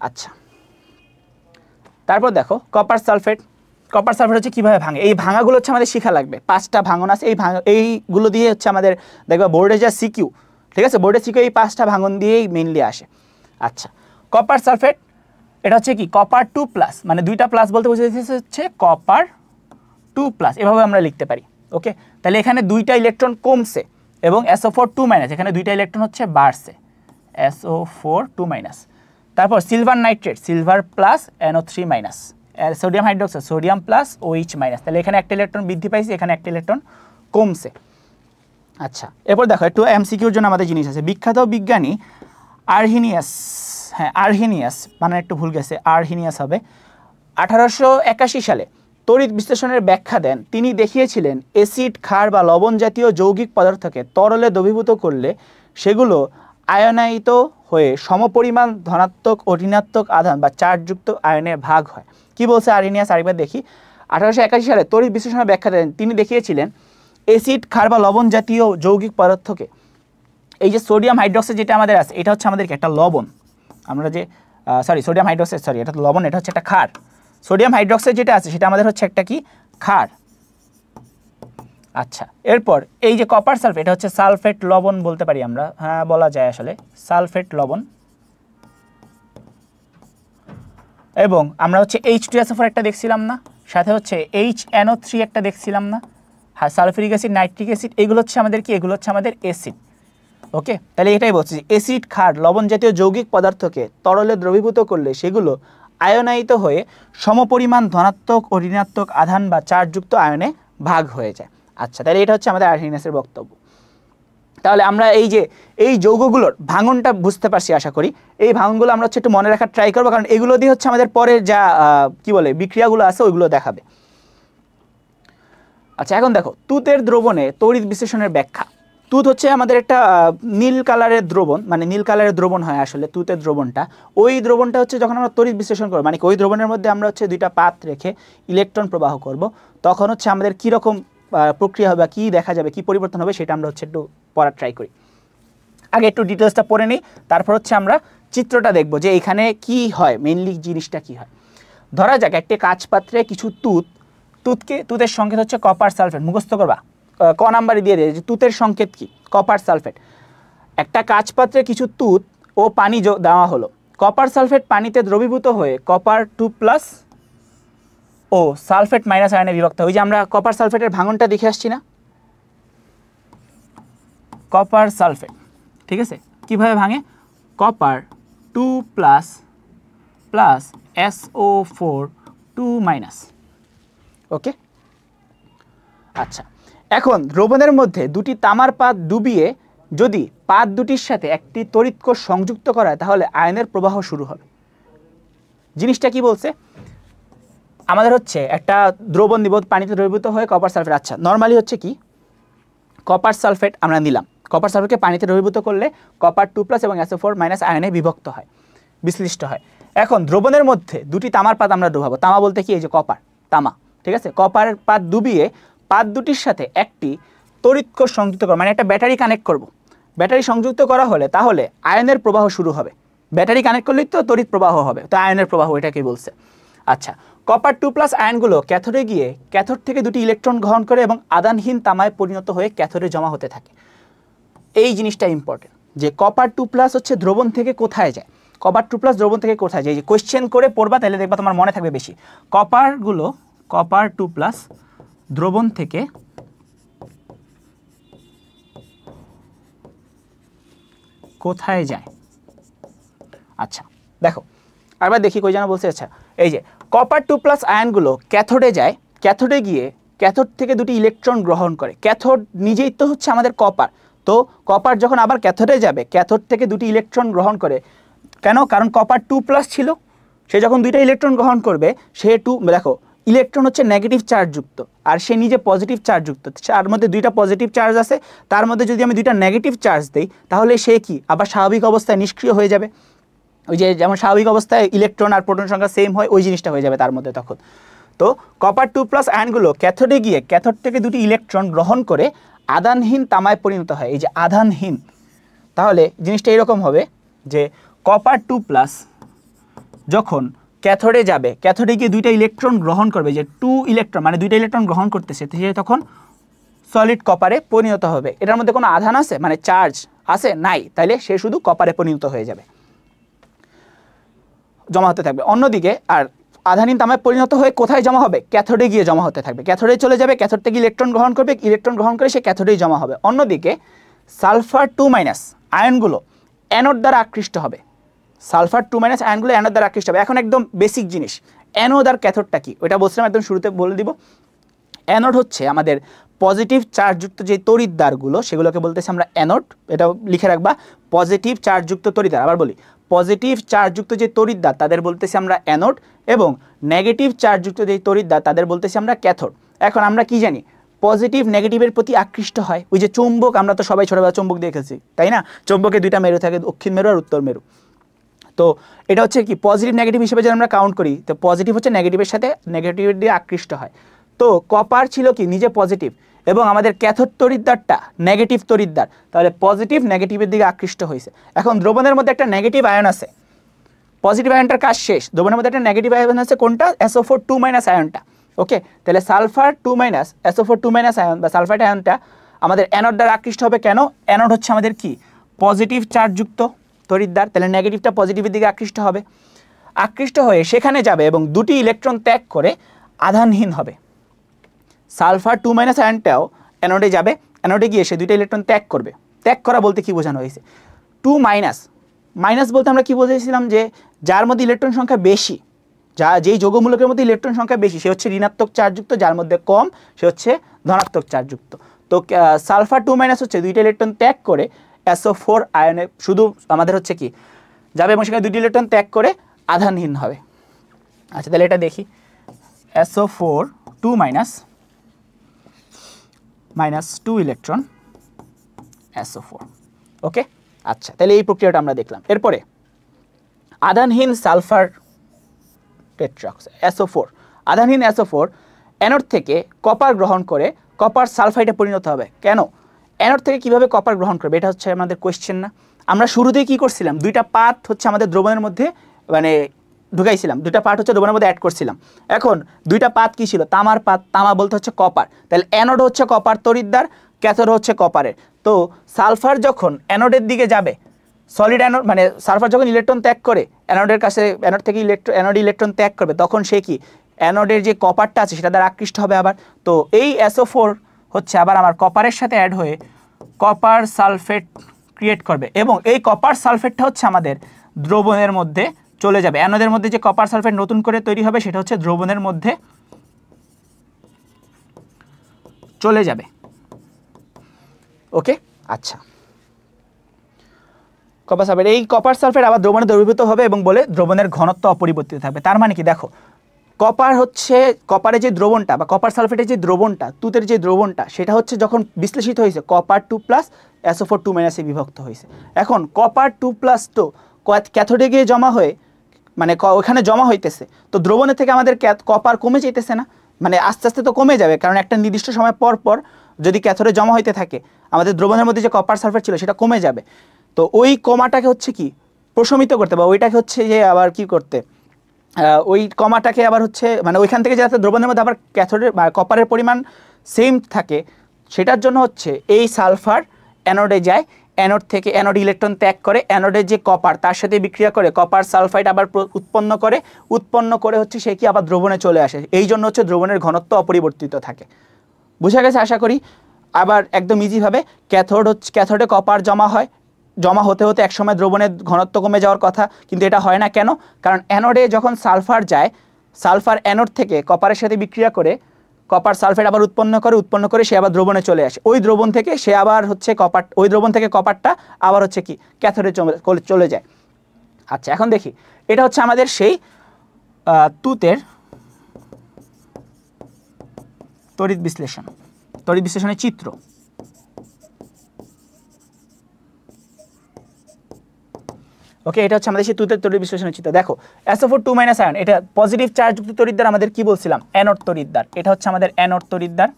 আচ্ছা, তারপর দেখো কপার সালফেট। কপার সালফেট হচ্ছে কীভাবে ভাঙে, এই ভাঙাগুলো হচ্ছে আমাদের শিখা লাগবে। 5টা ভাঙন আছে, এইগুলো দিয়ে হচ্ছে আমাদের দেখবা বোর্ডে যা সিকিউ, ঠিক আছে, বোর্ডে সিকিউ এই 5টা ভাঙন দিয়েই মেইনলি আসে। আচ্ছা, কপার সালফেট এটা হচ্ছে কি, কপার 2+, মানে দুইটা প্লাস বলতে বোঝাচ্ছে হচ্ছে কপার 2+, এভাবে আমরা লিখতে পারি। ওকে, তাহলে এখানে দুইটা ইলেকট্রন কমছে এবং SO4 2-, এখানে দুইটা ইলেকট্রন হচ্ছে বাড়ছে, SO4 2-। তারপর silver nitrate, silver plus NO3-, sodium hydroxide, sodium plus OH-, তাহলে এখানে একটা ইলেকট্রন বৃদ্ধি পাইছে, এখানে একটা ইলেকট্রন কমছে। আচ্ছা, এরপর দেখো একটু MCQর জন্য আমাদের জিনিস আছে। বিখ্যাত বিজ্ঞানী আরহিনিয়াস, হ্যাঁ আরহিনিয়াস, মানে একটু ভুল গেছে, আরহিনিয়াস হবে, 1881 সালে তড়িৎ বিশ্লেষণের ব্যাখ্যা দেন। তিনি দেখিয়েছিলেন অ্যাসিড, ক্ষার বা লবণ জাতীয় যৌগিক পদার্থকে তরলে দ্রবীভূত করলে সেগুলো আয়নায়িত হয়ে সমপরিমাণ ধনাত্মক ও ঋণাত্মক আধান বা চার্জযুক্ত আয়নে ভাগ হয়। কি বলছে আরহিনিয়াস, আরেকবার দেখি। 1881 সালে তড়িৎ বিশ্লেষণের ব্যাখ্যা দেন। তিনি দেখিয়েছিলেন অ্যাসিড, ক্ষার বা লবণ জাতীয় যৌগিক পদার্থকে, এই যে সোডিয়াম হাইড্রোক্সাইড যেটা আমাদের আছে, এটা হচ্ছে আমাদেরকে একটা লবণ, আমরা যে সোডিয়াম হাইড্রোক্সাইড, এটা লবণ, এটা হচ্ছে একটা ক্ষার। সোডিয়াম হাইড্রোক্সাইড যেটা আছে সেটা আমাদের হচ্ছে একটা কি, ক্ষার। আচ্ছা, এরপর এই যে কপার সালফেট, এটা হচ্ছে সালফেট লবণ বলতে পারি আমরা, হ্যাঁ বলা যায় আসলে সালফেট লবণ। এবং আমরা হচ্ছে H2SO4 একটা দেখছিলাম না, সাথে হচ্ছে HNO3 একটা দেখছিলাম না, হ্যাঁ সালফিউরিক অ্যাসিড, নাইট্রিক অ্যাসিড, এগুলো হচ্ছে আমাদের কি, এগুলো হচ্ছে আমাদের অ্যাসিড। ওকে, তাহলে এটাই বলছি যে অ্যাসিড, ক্ষার, লবণ জাতীয় যৌগিক পদার্থকে তরলে দ্রবীভূত করলে সেগুলো আয়নায়িত হয়ে সমপরিমাণ ধনাত্মক ও ঋণাত্মক আধান বা চার্জযুক্ত আয়নে ভাগ হয়ে যায়। আচ্ছা, তাহলে এটা হচ্ছে আমাদের আর্হিনিয়াসের বক্তব্য। তাহলে আমরা এই যে এই যৌগগুলোর ভাঙনটা বুঝতে পারছি আশা করি। এই ভাঙনগুলো আমরা হচ্ছে একটু মনে রাখার ট্রাই করবো, কারণ এগুলো দিয়ে হচ্ছে আমাদের পরে যা কি বলে বিক্রিয়াগুলো আছে ওইগুলো দেখাবে। আচ্ছা, এখন দেখো তুতের দ্রবণে তড়িৎ বিশ্লেষণের ব্যাখ্যা। তুত হচ্ছে আমাদের একটা নীল কালারের দ্রবণ, মানে নীল কালারের দ্রবণ হয় আসলে তুতের দ্রবণটা। ওই দ্রবণটা হচ্ছে যখন আমরা তড়িৎ বিশ্লেষণ করবো, মানে ওই দ্রবণের মধ্যে আমরা হচ্ছে দুইটা পাত রেখে ইলেকট্রন প্রবাহ করব, তখন হচ্ছে আমাদের কীরকম প্রক্রিয়া হবে, কী দেখা যাবে, কী পরিবর্তন হবে, সেটা আমরা হচ্ছে একটু পড়ার ট্রাই করি। আগে একটু ডিটেলসটা পড়ে নিই, তারপর হচ্ছে আমরা চিত্রটা দেখব যে এখানে কি হয়, মেইনলি জিনিসটা কি হয়। ধরা যাক একটি কাঁচ পাত্রে কিছু তুতের সংকেত হচ্ছে কপার সালফেট, মুখস্থ করবা, ক নাম্বারে দিয়ে দেয় যে তুতের সংকেত কি, কপার সালফেট। একটা কাঁচ পাত্রে কিছু তুত ও পানি দেওয়া হলো, কপার সালফেট পানিতে দ্রবীভূত হয়ে কপার 2+ ও সালফেট মাইনাস আয়নে বিভক্ত। ওই যে আমরা কপার সালফেটের ভাঙনটা দেখে আসছি না, কপার সালফেট, ঠিক আছে, কিভাবে ভাঙে, কপার 2+ SO4 2-। ওকে, আচ্ছা, এখন দ্রবণের মধ্যে দুটি তামার পাত ডুবিয়ে যদি পাত দুটির সাথে একটি তড়িৎ কোষ সংযুক্ত করা হয় তাহলে আয়নের প্রবাহ শুরু হবে। জিনিসটা কি বলছে, আমাদের হচ্ছে একটা দ্রবণ নিব, পানিতে দ্রবীভূত হয়ে কপার সালফেট। আচ্ছা, নর্মালি হচ্ছে কি, কপার সালফেট আমরা নিলাম, কপার সালফেটকে পানিতে দ্রবীভূত করলে কপার 2+ এবং SO4- আয়নে বিভক্ত হয়, বিশ্লিষ্ট হয়। এখন দ্রবণের মধ্যে দুটি তামার পাত আমরা ডুবাবো, তামা বলতে কি, এই যে কপার, তামা, ঠিক আছে, কপারের পাত ডুবিয়ে পাত দুটির সাথে একটি তড়িৎ কোষ সংযুক্ত করব, মানে একটা ব্যাটারি কানেক্ট করব। ব্যাটারি সংযুক্ত করা হলে তাহলে আয়নের প্রবাহ শুরু হবে। ব্যাটারি কানেক্ট করলেই তো তড়িৎ প্রবাহ হবে, তো আয়নের প্রবাহ এটাকে বলছে। আচ্ছা, কপার 2+ আয়নগুলো ক্যাথোডে গিয়ে ক্যাথোড থেকে দুটি ইলেকট্রন গ্রহণ করে এবং আধানহীন তামায় পরিণত হয়ে ক্যাথোডে জমা হতে থাকে। এই জিনিসটা ইম্পর্টেন্ট যে কপার 2+ হচ্ছে দ্রবণ থেকে কোথায় যায়, কপার 2+ দ্রবণ থেকে কোথায় যায়, যে কোয়েশ্চেন করে পড়বা তাহলে দেখবা তোমার মনে থাকবে বেশি। কপার 2+ দ্রবণ থেকে কোথায় যায়। আচ্ছা দেখো আবার দেখি কই যেন বলছে। আচ্ছা, এই যে কপার 2+ আয়নগুলো ক্যাথোডে যায়, ক্যাথোডে গিয়ে ক্যাথোড থেকে দুটি ইলেকট্রন গ্রহণ করে। ক্যাথোড নিজেই তো হচ্ছে আমাদের কপার, তো কপার যখন আবার ক্যাথোডে যাবে ক্যাথোড থেকে দুটি ইলেকট্রন গ্রহণ করে, কেন, কারণ কপার 2+ ছিল, সে যখন দুইটা ইলেকট্রন গ্রহণ করবে সে দেখো ইলেকট্রন হচ্ছে নেগেটিভ চার্জযুক্ত আর সে নিজে পজিটিভ চার্জযুক্ত, তার মধ্যে দুইটা পজিটিভ চার্জ আছে, তার মধ্যে যদি আমি দুইটা নেগেটিভ চার্জ দিই তাহলে সে কি আবার স্বাভাবিক অবস্থায় নিষ্ক্রিয় হয়ে যাবে। ওই যে যেমন স্বাভাবিক অবস্থায় ইলেকট্রন আর প্রোটন সংখ্যা সেম হয়, ওই জিনিসটা হয়ে যাবে তার মধ্যে তখন। তো কপার 2+ আয়নগুলো ক্যাথোডে গিয়ে ক্যাথোড থেকে দুটি ইলেকট্রন গ্রহণ করে আধানহীন তামায় পরিণত হয়। এই যে আধানহীন, তাহলে জিনিসটা এরকম হবে যে কপার 2+ যখন ক্যাথোডে যাবে, ক্যাথোডে গিয়ে দুইটা ইলেকট্রন গ্রহণ করবে, যে 2 ইলেকট্রন মানে দুইটা ইলেকট্রন গ্রহণ করতেছে, সে তখন সলিড কপারে পরিণত হবে। এটার মধ্যে কোনো আধান আছে, মানে চার্জ আছে নাই, তাইলে সে শুধু কপারে পরিণত হয়ে যাবে, জমা হতে থাকবে। অন্যদিকে আর আধানহীন তামায় পরিণত হয়ে কোথায় জমা হবে, ক্যাথোডে গিয়ে জমা হতে থাকবে, ক্যাথোডে চলে যাবে, ক্যাথোড থেকে ইলেকট্রন গ্রহণ করবে, ইলেকট্রন গ্রহণ করে সে ক্যাথোডেই জমা হবে। অন্যদিকে সালফার 2- আয়নগুলো অ্যানোড দ্বারা আকৃষ্ট হবে, সালফার 2- আয়নগুলো অ্যানোড দ্বারা আকৃষ্ট হবে। এখন একদম বেসিক জিনিস, অ্যানোড আর ক্যাথোডটা কি ওটা বলছিলাম একদম শুরুতে, বলে দিব। অ্যানোড হচ্ছে আমাদের পজিটিভ চার্জযুক্ত যে তড়িৎদ্বারগুলো সেগুলোকে বলতেছি আমরা অ্যানোড, এটা লিখে রাখবা, পজিটিভ চার্জযুক্ত তড়িৎদ্বার। আবার বলি, পজিটিভ চার্জযুক্ত যে তড়িৎদ্বার তাদের বলতেছি আমরা অ্যানোড, এবং নেগেটিভ চার্জযুক্ত যে তড়িৎদ্বার তাদের বলতেছি আমরা ক্যাথোড। এখন আমরা কি জানি, পজিটিভ নেগেটিভের প্রতি আকৃষ্ট হয়। ওই যে চুম্বক, আমরা তো সবাই ছোটবেলা চুম্বক দেখেছি তাই না, চুম্বকে দুইটা মেরু থাকে, দক্ষিণ মেরু আর উত্তর মেরু। তো এটা হচ্ছে কি পজিটিভ নেগেটিভ হিসেবে যদি আমরা কাউন্ট করি, তো পজিটিভ হচ্ছে নেগেটিভের সাথে নেগেটিভের দিয়ে আকৃষ্ট হয়। তো কপার ছিল কি নিজে পজিটিভ, এবং আমাদের ক্যাথোড তড়িৎদ্বারটা নেগেটিভ তড়িৎদ্বার, তাহলে পজিটিভ নেগেটিভের দিকে আকৃষ্ট হয়েছে। এখন দ্রবণের মধ্যে একটা নেগেটিভ আয়ন আছে, পজিটিভ আয়নটার কাজ শেষ, দ্রবণের মধ্যে একটা নেগেটিভ আয়ন আছে, কোনটা, SO4 2- আয়নটা। ওকে, তাহলে সালফার 2- SO4 2- আয়ন বা সালফাইড আয়নটা আমাদের অ্যানোড দ্বারা আকৃষ্ট হবে। কেন, অ্যানোড হচ্ছে আমাদের কি পজিটিভ চার্জযুক্ত তড়িৎদ্বার, তাহলে নেগেটিভটা পজিটিভের দিকে আকৃষ্ট হবে। আকৃষ্ট হয়ে সেখানে যাবে এবং দুটি ইলেকট্রন ত্যাগ করে আধানহীন হবে। সালফার 2 আয়নটাও অ্যানোডে যাবে, অ্যানোডে গিয়ে সে দুইটা ইলেকট্রন ত্যাগ করবে। ত্যাগ করা বলতে কি বোঝানো হয়েছে? 2 মাইনাস বলতে আমরা কি বুঝেছিলাম যে যার মধ্যে ইলেকট্রন সংখ্যা বেশি, যেই যৌগমূলকের মধ্যে ইলেকট্রন সংখ্যা বেশি সে হচ্ছে ঋণাত্মক চার্জযুক্ত, যার মধ্যে কম সে হচ্ছে ধনাত্মক চার্জযুক্ত। তো সালফার 2 হচ্ছে দুইটা ইলেকট্রন ত্যাগ করে SO4 আয়নে শুধু আমাদের হচ্ছে কি যাবে এবং সেখানে দুইটি ইলেকট্রন ত্যাগ করে আধানহীন হবে। আচ্ছা তাহলে এটা দেখি, SO4 2 মাইনাস 2 ইলেকট্রন SO4। ওকে, আচ্ছা তাহলে এই প্রক্রিয়াটা আমরা দেখলাম। এরপরে আধানহীন সালফার টেট্রাঅক্সাইড SO4, আধানহীন SO4 অ্যানোড থেকে কপার গ্রহণ করে কপার সালফাইডে পরিণত হবে। কেন অ্যানোড থেকে কিভাবে কপার গ্রহণ করবে, এটা হচ্ছে আমাদের কোয়েশ্চেন না? আমরা শুরুতেই কি করছিলাম, দুইটা পাত হচ্ছে আমাদের দ্রবণের মধ্যে মানে ঢুকাইছিলাম, দুইটা পার্ট হচ্ছে দ্রবণের মধ্যে অ্যাড করছিলাম। এখন দুইটা পাত কি ছিল, তামার পাত, তামা বলতে হচ্ছে কপার, তাহলে অ্যানোড হচ্ছে কপার তড়িৎদ্বার, ক্যাথোড হচ্ছে কপারের। তো সালফার যখন অ্যানোডের দিকে যাবে, সলিড অ্যানোড মানে সালফার যখন ইলেকট্রন ত্যাগ করে অ্যানোডের কাছে, অ্যানোড থেকে অ্যানোড ইলেকট্রন ত্যাগ করবে, তখন সে কি অ্যানোডের যে কপারটা আছে সেটা দ্বারা আকৃষ্ট হবে আবার। তো এই SO4 হচ্ছে আবার আমার কপারের সাথে অ্যাড হয়ে কপার সালফেট ক্রিয়েট করবে এবং এই কপার সালফেটটা হচ্ছে আমাদের দ্রবণের মধ্যে চলে যাবে। অ্যানোডের মধ্যে যে কপার সালফেট নতুন করে তৈরি হবে সেটা হচ্ছে দ্রবণের মধ্যে চলে যাবে। ওকে, আচ্ছা কপার সালফেট, এই কপার সালফেট আবার দ্রবণে দ্রবীভূত হবে এবং বলে দ্রবণের ঘনত্ব অপরিবর্তিত থাকবে। তার মানে কি দেখো, কপার হচ্ছে কপারের যে দ্রবণটা বা কপার সালফেটের যে দ্রবণটা, তুতের যে দ্রবণটা, সেটা হচ্ছে যখন বিশ্লেষিত হয়েছে কপার 2+ SO4 2 - বিভক্ত হয়েছে। এখন কপার 2+ তো ক্যাথোডে গিয়ে জমা হয়ে মানে ওখানে জমা হইতেছে, তো দ্রবণের থেকে আমাদের কপার কমে যেতেছে না, মানে আস্তে আস্তে তো কমে যাবে, কারণ একটা নির্দিষ্ট সময় পর পর যদি ক্যাথোডে জমা হইতে থাকে আমাদের দ্রবণের মধ্যে যে কপার সালফেট ছিল সেটা কমে যাবে। তো ওই কমাটাকে হচ্ছে কি প্রশমিত করতে বা ওইটাকে হচ্ছে যে আবার কি করতে, ওই কমাটাকে আবার হচ্ছে মানে ওইখান থেকে যাতে দ্রবণের মধ্যে আবার ক্যাথোডের বা কপারের পরিমাণ সেম থাকে, সেটার জন্য হচ্ছে এই সালফার অ্যানোডে যায়, অ্যানোড থেকে অ্যানোড ইলেকট্রন ত্যাগ করে অ্যানোডের যে কপার তার সাথে বিক্রিয়া করে কপার সালফাইড আবার উৎপন্ন করে হচ্ছে সে কি আবার দ্রবণে চলে আসে। এই জন্য হচ্ছে দ্রবণের ঘনত্ব অপরিবর্তিত থাকে। বুঝা গেছে আশা করি। আবার একদম ইজিভাবে ক্যাথোডে কপার জমা হতে হতে একসময় দ্রবণের ঘনত্ব কমে যাওয়ার কথা, কিন্তু এটা হয় না কেন? কারণ অ্যানোডে যখন সালফার যায়, সালফার অ্যানোড থেকে কপারের সাথে বিক্রিয়া করে কপার সালফেট আবার উৎপন্ন করে সে আবার দ্রবণে চলে আসে। ওই দ্রবণ থেকে সে আবার হচ্ছে ওই দ্রবণ থেকে কপারটা আবার হচ্ছে কি ক্যাথোডে চলে যায়। আচ্ছা এখন দেখি, এটা হচ্ছে আমাদের সেই তুতের তড়িৎ বিশ্লেষণের চিত্র। ওকে, এটা হচ্ছে আমাদের সেই তুতের তড়িৎ বিশ্লেষণের চিত্র। দেখো SO4 2 - আয়ন, এটা পজিটিভ চার্জযুক্ত তড়িৎদ্বার আমাদের কি বলছিলাম, অ্যানোড তড়িৎদ্বার। এটা হচ্ছে আমাদের অ্যানোড তড়িৎদ্বার,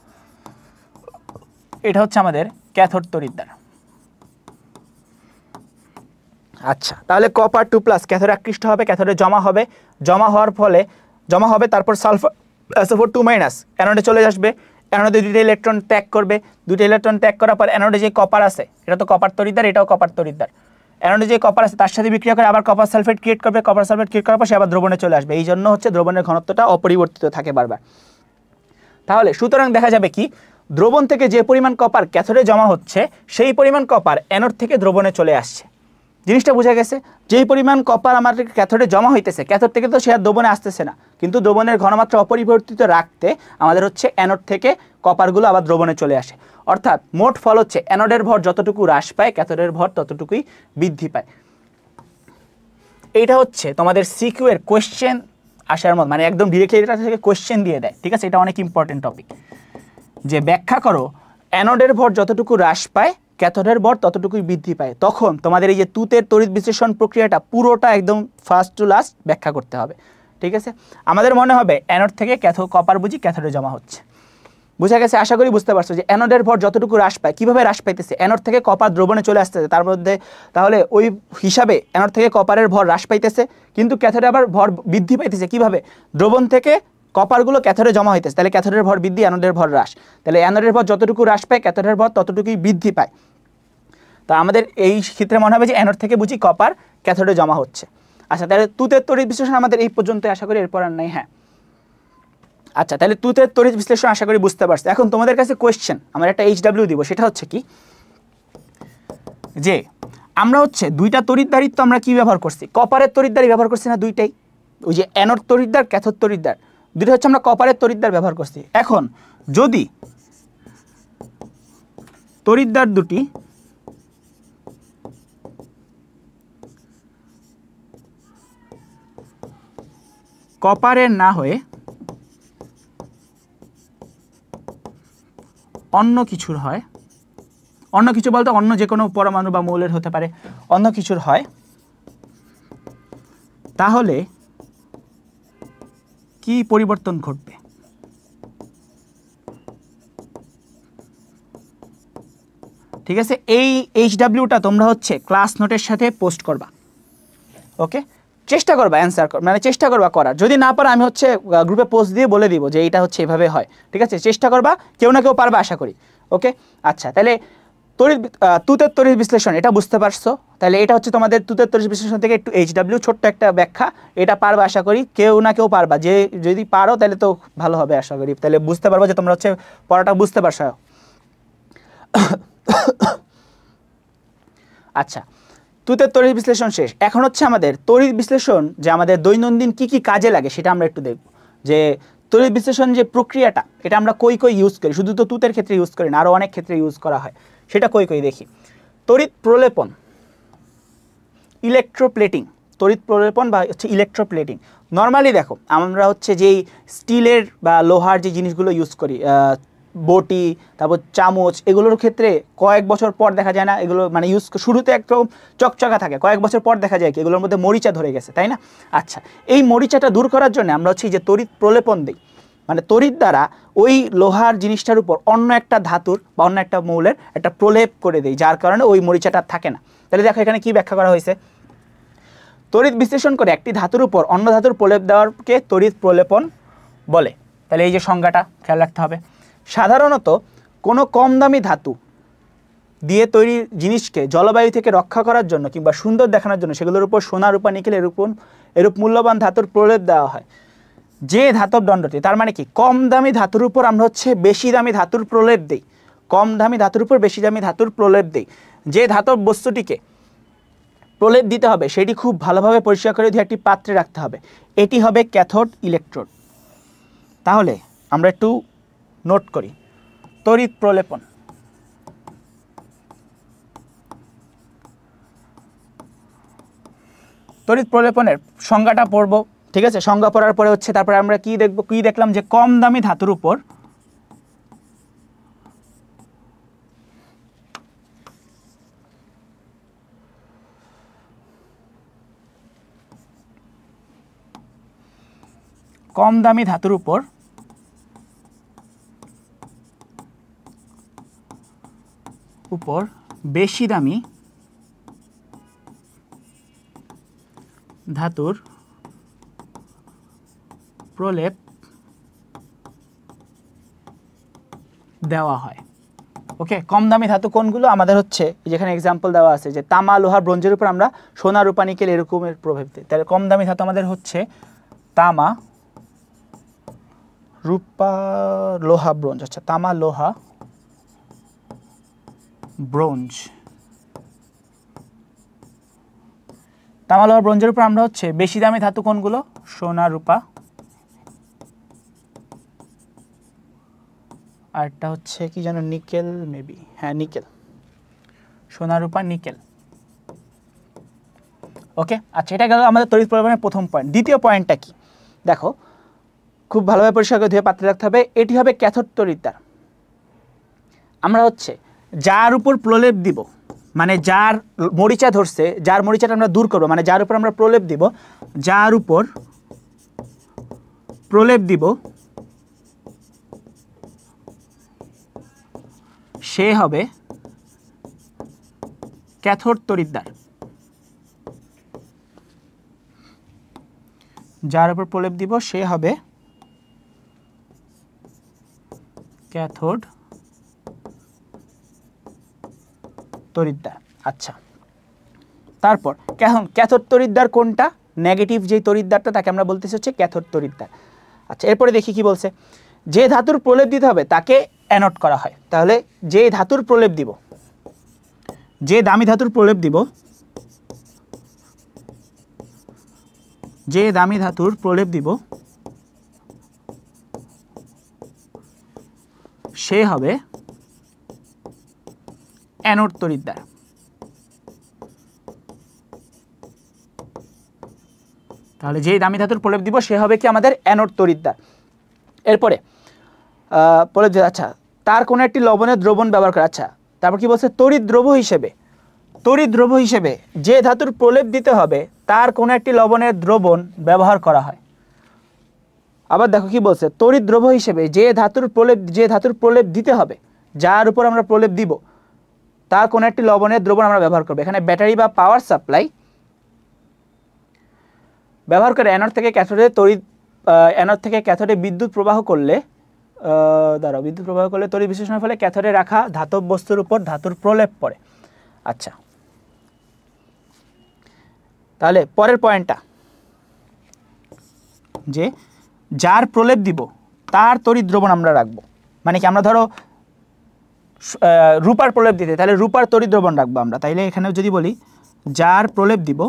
এটা হচ্ছে আমাদের ক্যাথোড তড়িৎদ্বার। আচ্ছা তাহলে কপার 2+ ক্যাথোডে আকৃষ্ট হবে, ক্যাথোডে জমা হবে, তারপর সালফার SO4 2 - অ্যানোডে চলে আসবে, অ্যানোডে দুইটা ইলেকট্রন ত্যাগ করবে, দুইটা ইলেকট্রন ত্যাগ করার পর অ্যানোডে যে কপার আছে, এটা তো কপার তড়িৎদ্বার, এটাও কপার তড়িৎদ্বার, অ্যানোডে যে কপার আছে তার সাথে বিক্রিয়া করে আবার কপার সালফেট ক্রিয়েট করবে, কপার সালফেট ক্রিয়েট করার পর সে আবার দ্রবণে চলে আসবে। এই জন্য হচ্ছে দ্রবণের ঘনত্বটা অপরিবর্তিত থাকে বারবার। তাহলে সুতরাং দেখা যাবে কি, দ্রবণ থেকে যে পরিমাণ কপার ক্যাথোডে জমা হচ্ছে সেই পরিমাণ কপার অ্যানোড থেকে দ্রবণে চলে আসছে। জিনিসটা বোঝা গেছে? যেই পরিমাণ কপার আমাদের ক্যাথোডে জমা হইতেছে, ক্যাথোড থেকে তো সে আর দ্রবণে আসতেছে না, কিন্তু দ্রবণের ঘনমাত্রা অপরিবর্তিত রাখতে আমাদের হচ্ছে অ্যানোড থেকে কপারগুলো আবার দ্রবণে চলে আসে। অর্থাৎ মোট ফল হচ্ছে অ্যানোডের ভর যতটুকু হ্রাস পায় ক্যাথোডের ভর ততটুকুই বৃদ্ধি পায়। এইটা হচ্ছে তোমাদের সিকিউ এর কোয়েশ্চেন আসার মত, মানে একদম ডিরেক্টলি এটা থেকে কোয়েশ্চেন দিয়ে দেয়। ঠিক আছে, এটা অনেক ইম্পর্টেন্ট টপিক, যে ব্যাখ্যা করো অ্যানোডের ভর যতটুকু হ্রাস পায় ক্যাথোডের ভর ততটুকুই বৃদ্ধি পায়। তখন তোমাদের এই যে তুতের তড়িৎ বিশ্লেষণ প্রক্রিয়াটা পুরোটা একদম ফার্স্ট টু লাস্ট ব্যাখ্যা করতে হবে। ঠিক আছে, আমাদের মনে হবে অ্যানোড থেকে কপার বুঝি ক্যাথোডে জমা হচ্ছে। বুঝা গেছে? আশা করি বুঝতে পারছো যে অ্যানোডের ভর যতটুকু হ্রাস পায়, কীভাবে হ্রাস পাইতেছে, অ্যানোড থেকে কপার দ্রবণে চলে আসতেছে, তার মধ্যে তাহলে ওই হিসাবে অ্যানোড থেকে কপারের ভর হ্রাস পাইতেছে, কিন্তু ক্যাথোডে আবার ভর বৃদ্ধি পাইতেছে। কীভাবে? দ্রবণ থেকে কপারগুলো ক্যাথোডে জমা হইতেছে, তাহলে ক্যাথোডের ভর বৃদ্ধি, অ্যানোডের ভর হ্রাস, তাহলে অ্যানোডের ভর যতটুকু হ্রাস পায় ক্যাথোডের ভর ততটুকুই বৃদ্ধি পায়। তা আমাদের এই ক্ষেত্রে মনে হবে যে অ্যানোড থেকে বুঝি কপার ক্যাথোডে জমা হচ্ছে। আচ্ছা, তাহলে তুতের তড়িৎ বিশ্লেষণ আমাদের এই পর্যন্ত, আশা করি এরপর আর নাই। হ্যাঁ, আচ্ছা, তাহলে তুতের তড়িৎ বিশ্লেষণ আশা করি বুঝতে পারছো। এখন তোমাদের কাছে কোয়েশ্চেন, আমরা একটা HW দিব, সেটা হচ্ছে কি যে আমরা হচ্ছে দুইটা তড়িৎদ্বারিত্ব আমরা কি ব্যবহার করছি, কপারের তড়িৎদ্বারই ব্যবহার করছি না দুইটাই, ওই যে অ্যানোড তড়িৎদ্বার, ক্যাথোড তড়িৎদ্বার, দুইটা হচ্ছে আমরা কপারের তড়িৎদ্বার ব্যবহার করছি। এখন যদি তড়িৎদ্বার দুটি কপারের না হয়ে অন্য কিছুর হয়, অন্য কিছু বলতে অন্য যে কোনো পরমাণু বা মৌলের হতে পারে, অন্য কিছুর হয়, তাহলে কি পরিবর্তন ঘটবে? ঠিক আছে, এই HWটা তোমরা হচ্ছে ক্লাস নোটের সাথে পোস্ট করবা। ওকে, চেষ্টা করবা অ্যান্সার, মানে চেষ্টা করবা করার, যদি না পারো আমি হচ্ছে গ্রুপে পোস্ট দিয়ে বলে দিব যে এইটা হচ্ছে এভাবে হয়। ঠিক আছে, চেষ্টা করবা, কেউ না কেউ পারবা আশা করি। ওকে, আচ্ছা, তাহলে তুতের তড়িৎ বিশ্লেষণ এটা বুঝতে পারছো। তাহলে এটা হচ্ছে তোমাদের তুতের তড়িৎ বিশ্লেষণ থেকে একটু HW ছোট্ট একটা ব্যাখ্যা, এটা পারবা আশা করি, কেউ না কেউ পারবা, যে যদি পারো তাহলে তো ভালো হবে আশা করি, তাহলে বুঝতে পারবো যে তোমরা হচ্ছে পড়াটা বুঝতে পারছো। আচ্ছা, তুতের তড়িৎ বিশ্লেষণ শেষ। এখন হচ্ছে আমাদের তড়িৎ বিশ্লেষণ যে আমাদের দৈনন্দিন কি কি কাজে লাগে সেটা আমরা একটু দেখব, যে তড়িৎ বিশ্লেষণ যে প্রক্রিয়াটা এটা আমরা কই ইউজ করি, শুধু তো তুতের ক্ষেত্রে ইউজ করি না, আরও অনেক ক্ষেত্রে ইউজ করা হয়, সেটা কই দেখি। তড়িৎ প্রলেপন, ইলেকট্রোপ্লেটিং, তড়িৎ প্রলেপন বা হচ্ছে ইলেকট্রোপ্লেটিং। নর্মালি দেখো আমরা হচ্ছে যেই স্টিলের বা লোহার যে জিনিসগুলো ইউজ করি, বটি, তারপর চামচ, এগুলোর ক্ষেত্রে কয়েক বছর পর দেখা যায় না, এগুলো মানে ইউজ শুরুতে একদম চকচকা থাকে, কয়েক বছর পর দেখা যায় কি এগুলোর মধ্যে মরিচা ধরে গেছে, তাই না? আচ্ছা, এই মরিচাটা দূর করার জন্য আমরা হচ্ছে যে তড়িৎ প্রলেপন দিই, মানে তড়িৎ দ্বারা ওই লোহার জিনিসটার উপর অন্য একটা ধাতুর বা অন্য একটা মৌলের একটা প্রলেপ করে দেই, যার কারণে ওই মরিচাটা থাকে না। তাহলে দেখো এখানে কি ব্যাখ্যা করা হয়েছে, তড়িৎ বিশ্লেষণ করে একটি ধাতুর উপর অন্য ধাতুর প্রলেপ দেওয়াকে তড়িৎ প্রলেপন বলে। তাহলে এই যে সংজ্ঞাটা খেয়াল রাখতে হবে। সাধারণত কোনো কম দামি ধাতু দিয়ে তৈরি জিনিসকে জলবায়ু থেকে রক্ষা করার জন্য কিংবা সুন্দর দেখানোর জন্য সেগুলোর উপর সোনা, রূপা, নিকেল এরূপ মূল্যবান ধাতুর প্রলেপ দেওয়া হয়। যে ধাতব দণ্ডটি, তার মানে কি কম দামি ধাতুর উপর আমরা হচ্ছে বেশি দামি ধাতুর প্রলেপ দিই, কম দামি ধাতুর উপর বেশি দামি ধাতুর প্রলেপ দিই। যে ধাতব বস্তুটিকে প্রলেপ দিতে হবে সেটি খুব ভালোভাবে পরিষ্কার করে দিয়ে একটি পাত্রে রাখতে হবে, এটি হবে ক্যাথোড ইলেকট্রোড। তাহলে আমরা একটু নোট করি, তড়িৎ প্রলেপন, তড়িৎ প্রলেপনের সংজ্ঞাটা পড়ব। ঠিক আছে, সংজ্ঞা পড়ার পরে হচ্ছে তারপরে আমরা কি দেখব, কি দেখলাম যে কম দামি ধাতুর উপর বেশি দামি ধাতুর প্রলেপ দেওয়া হয়। ওকে, কম দামি ধাতু কোনগুলো আমাদের হচ্ছে যেখানে এক্সাম্পল দেওয়া আছে যে তামা, লোহা, ব্রোঞ্জের উপর আমরা সোনা, রূপা, নিকেল এরকমের প্রভাব দিই। তাহলে কম দামি ধাতু আমাদের হচ্ছে তামা, রূপা, লোহা, ব্রোঞ্জ। আচ্ছা, তামা, লোহা, ব্রোঞ্জ, তামা, লোহা, ব্রোঞ্জের উপর আমরা হচ্ছে বেশি দামি ধাতু কোনগুলো, সোনা, রূপা, আর একটা হচ্ছে কি যেন নিকেল, মেবি, হ্যাঁ নিকেল, সোনা, রূপা, নিকেল। ওকে, আচ্ছা, এটা গেল আমাদের তড়িৎ প্রলেপনের প্রথম পয়েন্ট। দ্বিতীয় পয়েন্টটা কি দেখো, খুব ভালোভাবে পরিষ্কার করে ধুয়ে পাত্রে রাখতে হবে, এটি হবে ক্যাথোড তড়িৎদ্বার। আমরা হচ্ছে যার উপর প্রলেপ দিব, মানে যার মরিচা ধরছে, যার মরিচাটা আমরা দূর করবো, মানে যার উপর আমরা প্রলেপ দিব, যার উপর প্রলেপ দিব সে হবে ক্যাথোড তড়িৎদ্বার। যার উপর প্রলেপ দিব সে হবে ক্যাথোড তড়িৎদ্বার। আচ্ছা, তারপর ক্যাথোড তড়িৎদ্বার কোনটা, নেগেটিভ যেই তড়িৎদ্বারটা তাকে আমরা বলতেছি হচ্ছে ক্যাথোড তড়িৎদ্বার। আচ্ছা, এরপরে দেখি কি বলছে, যে ধাতুর প্রলেপ দিতে হবে তাকে অ্যানোড করা হয়। তাহলে যে ধাতুর প্রলেপ দিব, যে দামি ধাতুর প্রলেপ দিব, যে দামি ধাতুর প্রলেপ দিব সে হবে অ্যানোড তড়িৎদ্বার। তাহলে যে দামি ধাতুর প্রলেপ দিব সে হবে কি আমাদের অ্যানোড তড়িৎদ্বার। এরপরে প্রলেপ, আচ্ছা, তার কোনো একটি লবণের দ্রবণ ব্যবহার করে। আচ্ছা, তারপর কি বলছে, তড়িৎ দ্রব্য হিসেবে, তড়িৎ দ্রব্য হিসেবে যে ধাতুর প্রলেপ দিতে হবে তার কোনো একটি লবণের দ্রবণ ব্যবহার করা হয়। আবার দেখো কি বলছে, তড়িৎ দ্রব্য হিসেবে যে ধাতুর প্রলেপ দিতে হবে, যার উপর আমরা প্রলেপ দিব তার কোনো একটি লবণের দ্রবণ আমরা ব্যবহার করব। এখানে ব্যাটারি বা পাওয়ার সাপ্লাই ব্যবহার করে অ্যানোড থেকে ক্যাথোডে অ্যানোড থেকে ক্যাথোডে বিদ্যুৎ প্রবাহ করলে তড়িৎ বিশ্লেষণের ফলে ক্যাথোডে রাখা ধাতব বস্তুর উপর ধাতুর প্রলেপ পড়ে। আচ্ছা, তাহলে পরের পয়েন্টটা, যে যার প্রলেপ দিব তার তড়িৎ দ্রবণ আমরা রাখবো। মানে কি, আমরা ধরো রূপার প্রলেপ দিতে, তাহলে রূপার তড়িৎ দ্রবণ রাখবো আমরা। তাইলে এখানেও যদি বলি যার প্রলেপ দিব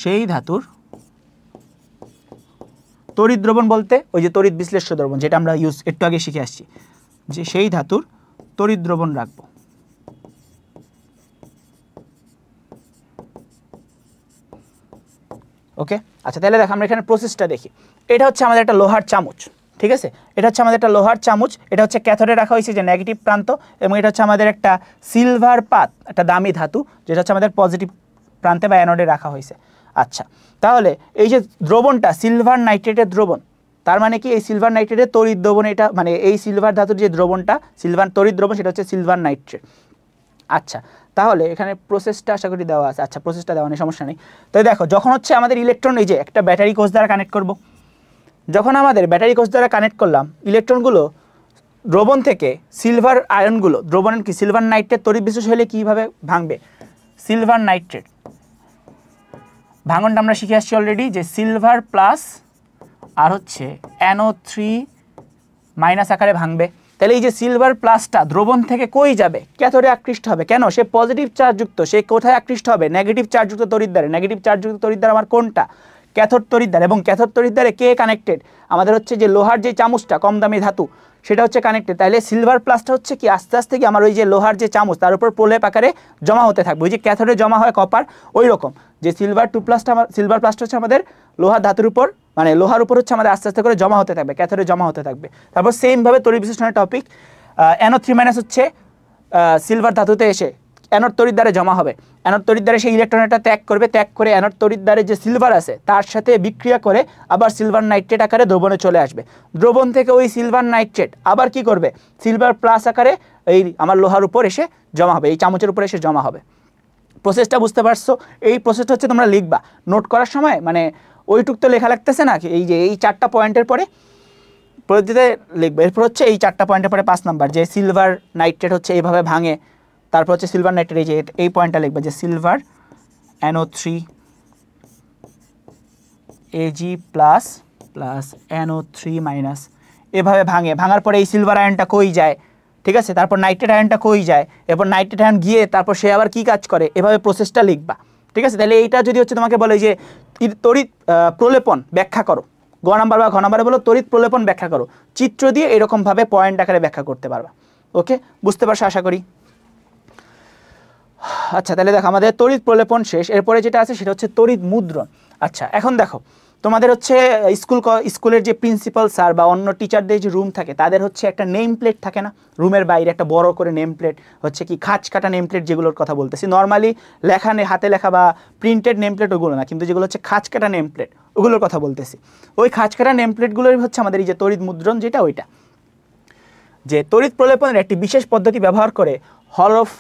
সেই ধাতুর তড়িৎ দ্রবণ, বলতে ওই যে তড়িৎ বিশ্লেষ্য দ্রবণ যেটা আমরা একটু আগে শিখে আসছি, যে সেই ধাতুর তড়িৎ দ্রবণ রাখবো। ওকে, আচ্ছা, তাহলে দেখো আমরা এখানে প্রসেসটা দেখি। এটা হচ্ছে আমাদের একটা লোহার চামচ, ঠিক আছে, এটা হচ্ছে আমাদের একটা লোহার চামচ, এটা হচ্ছে ক্যাথোডে রাখা হয়েছে যে নেগেটিভ প্রান্ত, এবং এটা হচ্ছে আমাদের একটা সিলভার পাত, একটা দামি ধাতু, যেটা হচ্ছে আমাদের পজিটিভ প্রান্তে বা অ্যানোডে রাখা হয়েছে। আচ্ছা, তাহলে এই যে দ্রবণটা সিলভার নাইট্রেটের দ্রবণ, তার মানে কি এই সিলভার নাইট্রেটের তড়িৎ দ্রবণ, এটা মানে এই সিলভার ধাতুর যে দ্রবণটা সিলভার তড়িৎ দ্রবণ সেটা হচ্ছে সিলভার নাইট্রেট। আচ্ছা, তাহলে এখানে প্রসেসটা আশা করি দেওয়া আছে। আচ্ছা, প্রসেসটা দেওয়া নেই, সমস্যা নেই। তো দেখো, যখন হচ্ছে আমাদের ইলেকট্রন, এই যে একটা ব্যাটারি কোষ দ্বারা কানেক্ট করব, যখন আমাদের ব্যাটারি কোষ দ্বারা কানেক্ট করলাম, ইলেকট্রনগুলো দ্রবণ থেকে সিলভার আয়নগুলো, দ্রবণের কি সিলভার নাইট্রেট তড়িৎ বিশ্লেষণ হলে কীভাবে ভাঙবে, সিলভার নাইট্রেট ভাঙনটা আমরা শিখে আসছি অলরেডি, যে সিলভার প্লাস আর হচ্ছে NO3- আকারে ভাঙবে। তাহলে এই যে সিলভার প্লাসটা দ্রবণ থেকে কই যাবে, ক্যাথোডে আকৃষ্ট হবে। কেন? সে পজিটিভ চার্জযুক্ত, সে কোথায় আকৃষ্ট হবে, নেগেটিভ চার্জযুক্ত তড়িৎদ্বারে। নেগেটিভ চার্জযুক্ত তড়িৎদ্বার আমার কোনটা, ক্যাথোড তড়িৎদ্বার। এবং ক্যাথোড তড়িৎদ্বারে কে কানেক্টেড, আমাদের হচ্ছে যে লোহার যে চামচটা, কম দামি ধাতু, সেটা হচ্ছে কানেক্টেড। তাহলে সিলভার প্লাসটা হচ্ছে কি আস্তে আস্তে কি আমার ওই যে লোহার যে চামচ তার উপর প্রলেপ আকারে জমা হতে থাকবে। ওই যে ক্যাথোডে জমা হয় কপার, ওই রকম যে সিলভার প্লাসটা হচ্ছে আমাদের লোহার ধাতুর উপর, মানে লোহার উপর হচ্ছে আমাদের আস্তে আস্তে করে জমা হতে থাকবে, ক্যাথোডে জমা হতে থাকবে। তারপর সেমভাবে তড়িৎ বিশ্লেষণের টপিক, NO3- হচ্ছে সিলভার ধাতুতে এসে অ্যানোড তড়িৎদ্বারে জমা হবে। অ্যানোড তড়িৎদ্বারে সেই ইলেকট্রনটা ত্যাগ করবে, ত্যাগ করে অ্যানোড তড়িৎদ্বারে যে সিলভার আছে তার সাথে বিক্রিয়া করে আবার সিলভার নাইট্রেট আকারে দ্রবণে চলে আসবে। দ্রবণ থেকে ওই সিলভার নাইট্রেট আবার কি করবে, সিলভার প্লাস আকারে এই আমার লোহার উপর এসে জমা হবে, এই চামচের উপর এসে জমা হবে। প্রসেসটা বুঝতে পারছো? এই প্রসেসটা হচ্ছে তোমরা লিখবা নোট করার সময়, মানে ওইটুক তো লেখা লাগতেছে না, এই যে এই 4টা পয়েন্টের পরে পদ্ধতিতে লিখবে। এরপর হচ্ছে এই 4টা পয়েন্টের পরে 5 নাম্বার, যে সিলভার নাইট্রেট হচ্ছে এইভাবে ভাঙে। তারপর হচ্ছে সিলভার নাইট্রেট, এই যে এই পয়েন্টটা লিখবে, যে সিলভার NO3 Ag+ NO3- এভাবে ভাঙে। ভাঙার পরে এই সিলভার আয়নটা কই যায়, ঠিক আছে, তারপর নাইট্রেট আয়নটা কই যায়, এরপর নাইট্রেট আয়ন গিয়ে তারপর সে আবার কি কাজ করে, এভাবে প্রসেসটা লিখবা, ঠিক আছে। তাহলে এইটা যদি হচ্ছে তোমাকে বলে যে তড়িৎ প্রলেপন ব্যাখ্যা করো, গ নাম্বার বা ঘ নাম্বারে বলো তড়িৎ প্রলেপন ব্যাখ্যা করো, চিত্র দিয়ে এরকমভাবে পয়েন্ট আকারে ব্যাখ্যা করতে পারবা। ওকে, বুঝতে পারছো আশা করি। আচ্ছা, তাহলে দেখো আমাদের তড়িৎ প্রলেপন শেষ। এরপরে যেটা আছে সেটা হচ্ছে তড়িৎ মুদ্রণ। আচ্ছা, এখন দেখো তোমাদের হচ্ছে স্কুলের যে প্রিন্সিপাল স্যার বা অন্য টিচারদের যে রুম থাকে তাদের হচ্ছে একটা নেম প্লেট থাকে না, রুমের বাইরে একটা বড় করে নেম প্লেট, হচ্ছে কি খাঁজ কাটা নেম প্লেট, যেগুলোর কথা বলতেছি। নর্মালি লেখা হাতে লেখা বা প্রিন্টেড নেম প্লেট ওগুলো না, কিন্তু যেগুলো হচ্ছে খাঁজ কাটা নেম প্লেট ওগুলোর কথা বলতেছি। ওই খাঁজ কাটা নেম প্লেটগুলোই হচ্ছে আমাদের এই যে তড়িৎ মুদ্রণ, যেটা ওইটা, যে তড়িৎ প্রলেপনের একটি বিশেষ পদ্ধতি ব্যবহার করে হলফ,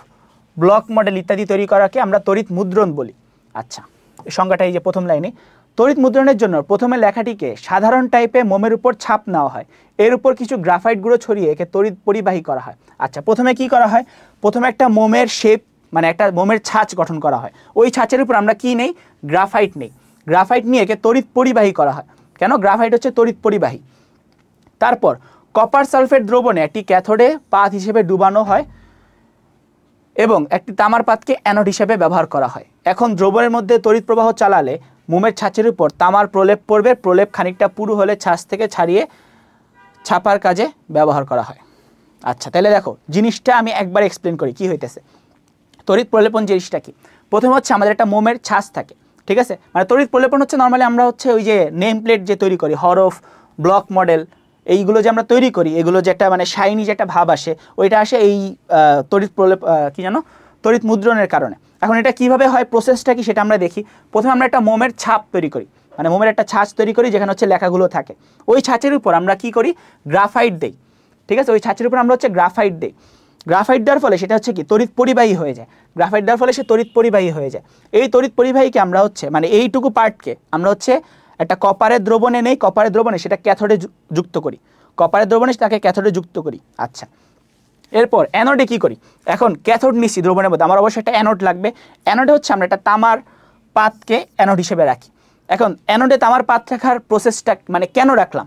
ব্লক মডেল ইত্যাদি তৈরি করাকে আমরা তড়িৎ মুদ্রণ বলি। আচ্ছা, এই সংজ্ঞাটা এই যে প্রথম লাইনে, তড়িৎ মুদ্রণের জন্য প্রথমে লেখাটিকে সাধারণ টাইপে মোমের উপর ছাপ নেওয়া হয়, এর উপর কিছু গ্রাফাইট গুঁড়ো ছড়িয়ে একে তড়িৎ পরিবাহী করা হয়। আচ্ছা, প্রথমে কি করা হয়? প্রথমে একটা মোমের শেপ, মানে একটা মোমের ছাঁচ গঠন করা হয়। ওই ছাঁচের উপর আমরা কি নেই? গ্রাফাইট নেই। গ্রাফাইট নিয়ে একে তড়িৎ পরিবাহী করা হয়। কেন? গ্রাফাইট হচ্ছে তড়িৎ পরিবাহী। তারপর কপার সালফেট দ্রবণে একটি ক্যাথোডে পাত হিসেবে ডুবানো হয় এবং একটি তামার পাতকে অ্যানোড হিসেবে ব্যবহার করা হয়। এখন দ্রবণের মধ্যে তড়িৎ প্রবাহ চালালে মোমের ছাঁচের উপর তামার প্রলেপ পড়বে। প্রলেপ খানিকটা পুরু হলে ছাঁচ থেকে ছাড়িয়ে ছাপার কাজে ব্যবহার করা হয়। আচ্ছা, তাহলে দেখো জিনিসটা আমি একবার এক্সপ্লেন করি কি হইতেছে। তড়িৎ প্রলেপন জিনিসটা কি? প্রথমে হচ্ছে আমাদের একটা মোমের ছাঁচ থাকে, ঠিক আছে? মানে তড়িৎ প্রলেপন হচ্ছে নর্মালি আমরা হচ্ছে ওই যে নেম প্লেট যে তৈরি করি, হরফ, ব্লক মডেল, এইগুলো যে আমরা তৈরি করি, এগুলো যে একটা মানে শাইনি যে একটা ভাব আসে, ওইটা আসে এই তড়িৎ প্রলেপ কি জানো, তড়িৎ মুদ্রণের কারণে। এখন এটা কিভাবে হয়, প্রসেসটা কি সেটা আমরা দেখি। প্রথমে আমরা একটা মোমের ছাপ তৈরি করি, মানে মোমের একটা ছাঁচ তৈরি করি যেখানে হচ্ছে লেখাগুলো থাকে। ওই ছাঁচের উপর আমরা কি করি? গ্রাফাইট দেই, ঠিক আছে? ওই ছাঁচের উপর আমরা হচ্ছে গ্রাফাইট দেই। গ্রাফাইট দেওয়ার ফলে সেটা হচ্ছে কি তড়িৎ পরিবাহী হয়ে যায়। গ্রাফাইট দেওয়ার ফলে সে তড়িৎ পরিবাহী হয়ে যায়। এই তড়িৎ পরিবাহীকে আমরা হচ্ছে মানে এইটুকু পার্টকে আমরা হচ্ছে একটা কপারের দ্রবণে নেই, কপারের দ্রবণে সেটা ক্যাথোডে যুক্ত করি, কপারের দ্রবণে তাকে ক্যাথোডে যুক্ত করি। আচ্ছা, এরপর অ্যানোডে কি করি? এখন ক্যাথোড নিচ্ছি দ্রবণের মধ্যে, আমার অবশ্যই একটা অ্যানোড লাগবে। অ্যানোডে হচ্ছে আমরা একটা তামার পাতকে অ্যানোড হিসেবে রাখি। এখন অ্যানোডে তামার পাত রাখার প্রসেসটা মানে কেন রাখলাম?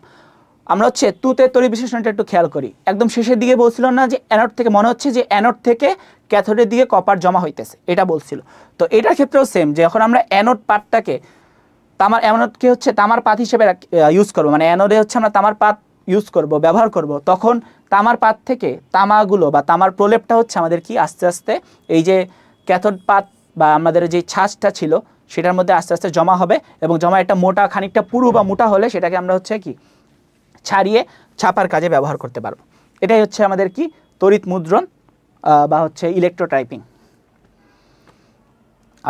আমরা হচ্ছে তুতে তড়িৎ বিশ্লেষণটা একটু খেয়াল করি। একদম শেষের দিকে বলছিল না যে অ্যানোড থেকে, মনে হচ্ছে যে অ্যানোড থেকে ক্যাথোডের দিকে কপার জমা হইতেছে, এটা বলছিল। তো এটার ক্ষেত্রেও সেম, যে যখন আমরা অ্যানোড পাতটাকে অ্যানোডকে হচ্ছে তামার পাত হিসেবে ইউজ করবো, মানে অ্যানোডে হচ্ছে আমরা তামার পাত ইউজ করব, ব্যবহার করব, তখন তামার পাত থেকে তামাগুলো বা তামার প্রলেপটা হচ্ছে আমাদের কি আস্তে আস্তে এই যে ক্যাথোড পাত বা আমাদের যে ছাঁচটা ছিল সেটার মধ্যে আস্তে আস্তে জমা হবে, এবং জমা একটা মোটা খানিকটা পুরু বা মোটা হলে সেটাকে আমরা হচ্ছে কি ছাড়িয়ে ছাপার কাজে ব্যবহার করতে পারবো। এটাই হচ্ছে আমাদের কি তড়িৎ মুদ্রণ বা হচ্ছে ইলেকট্রোটাইপিং।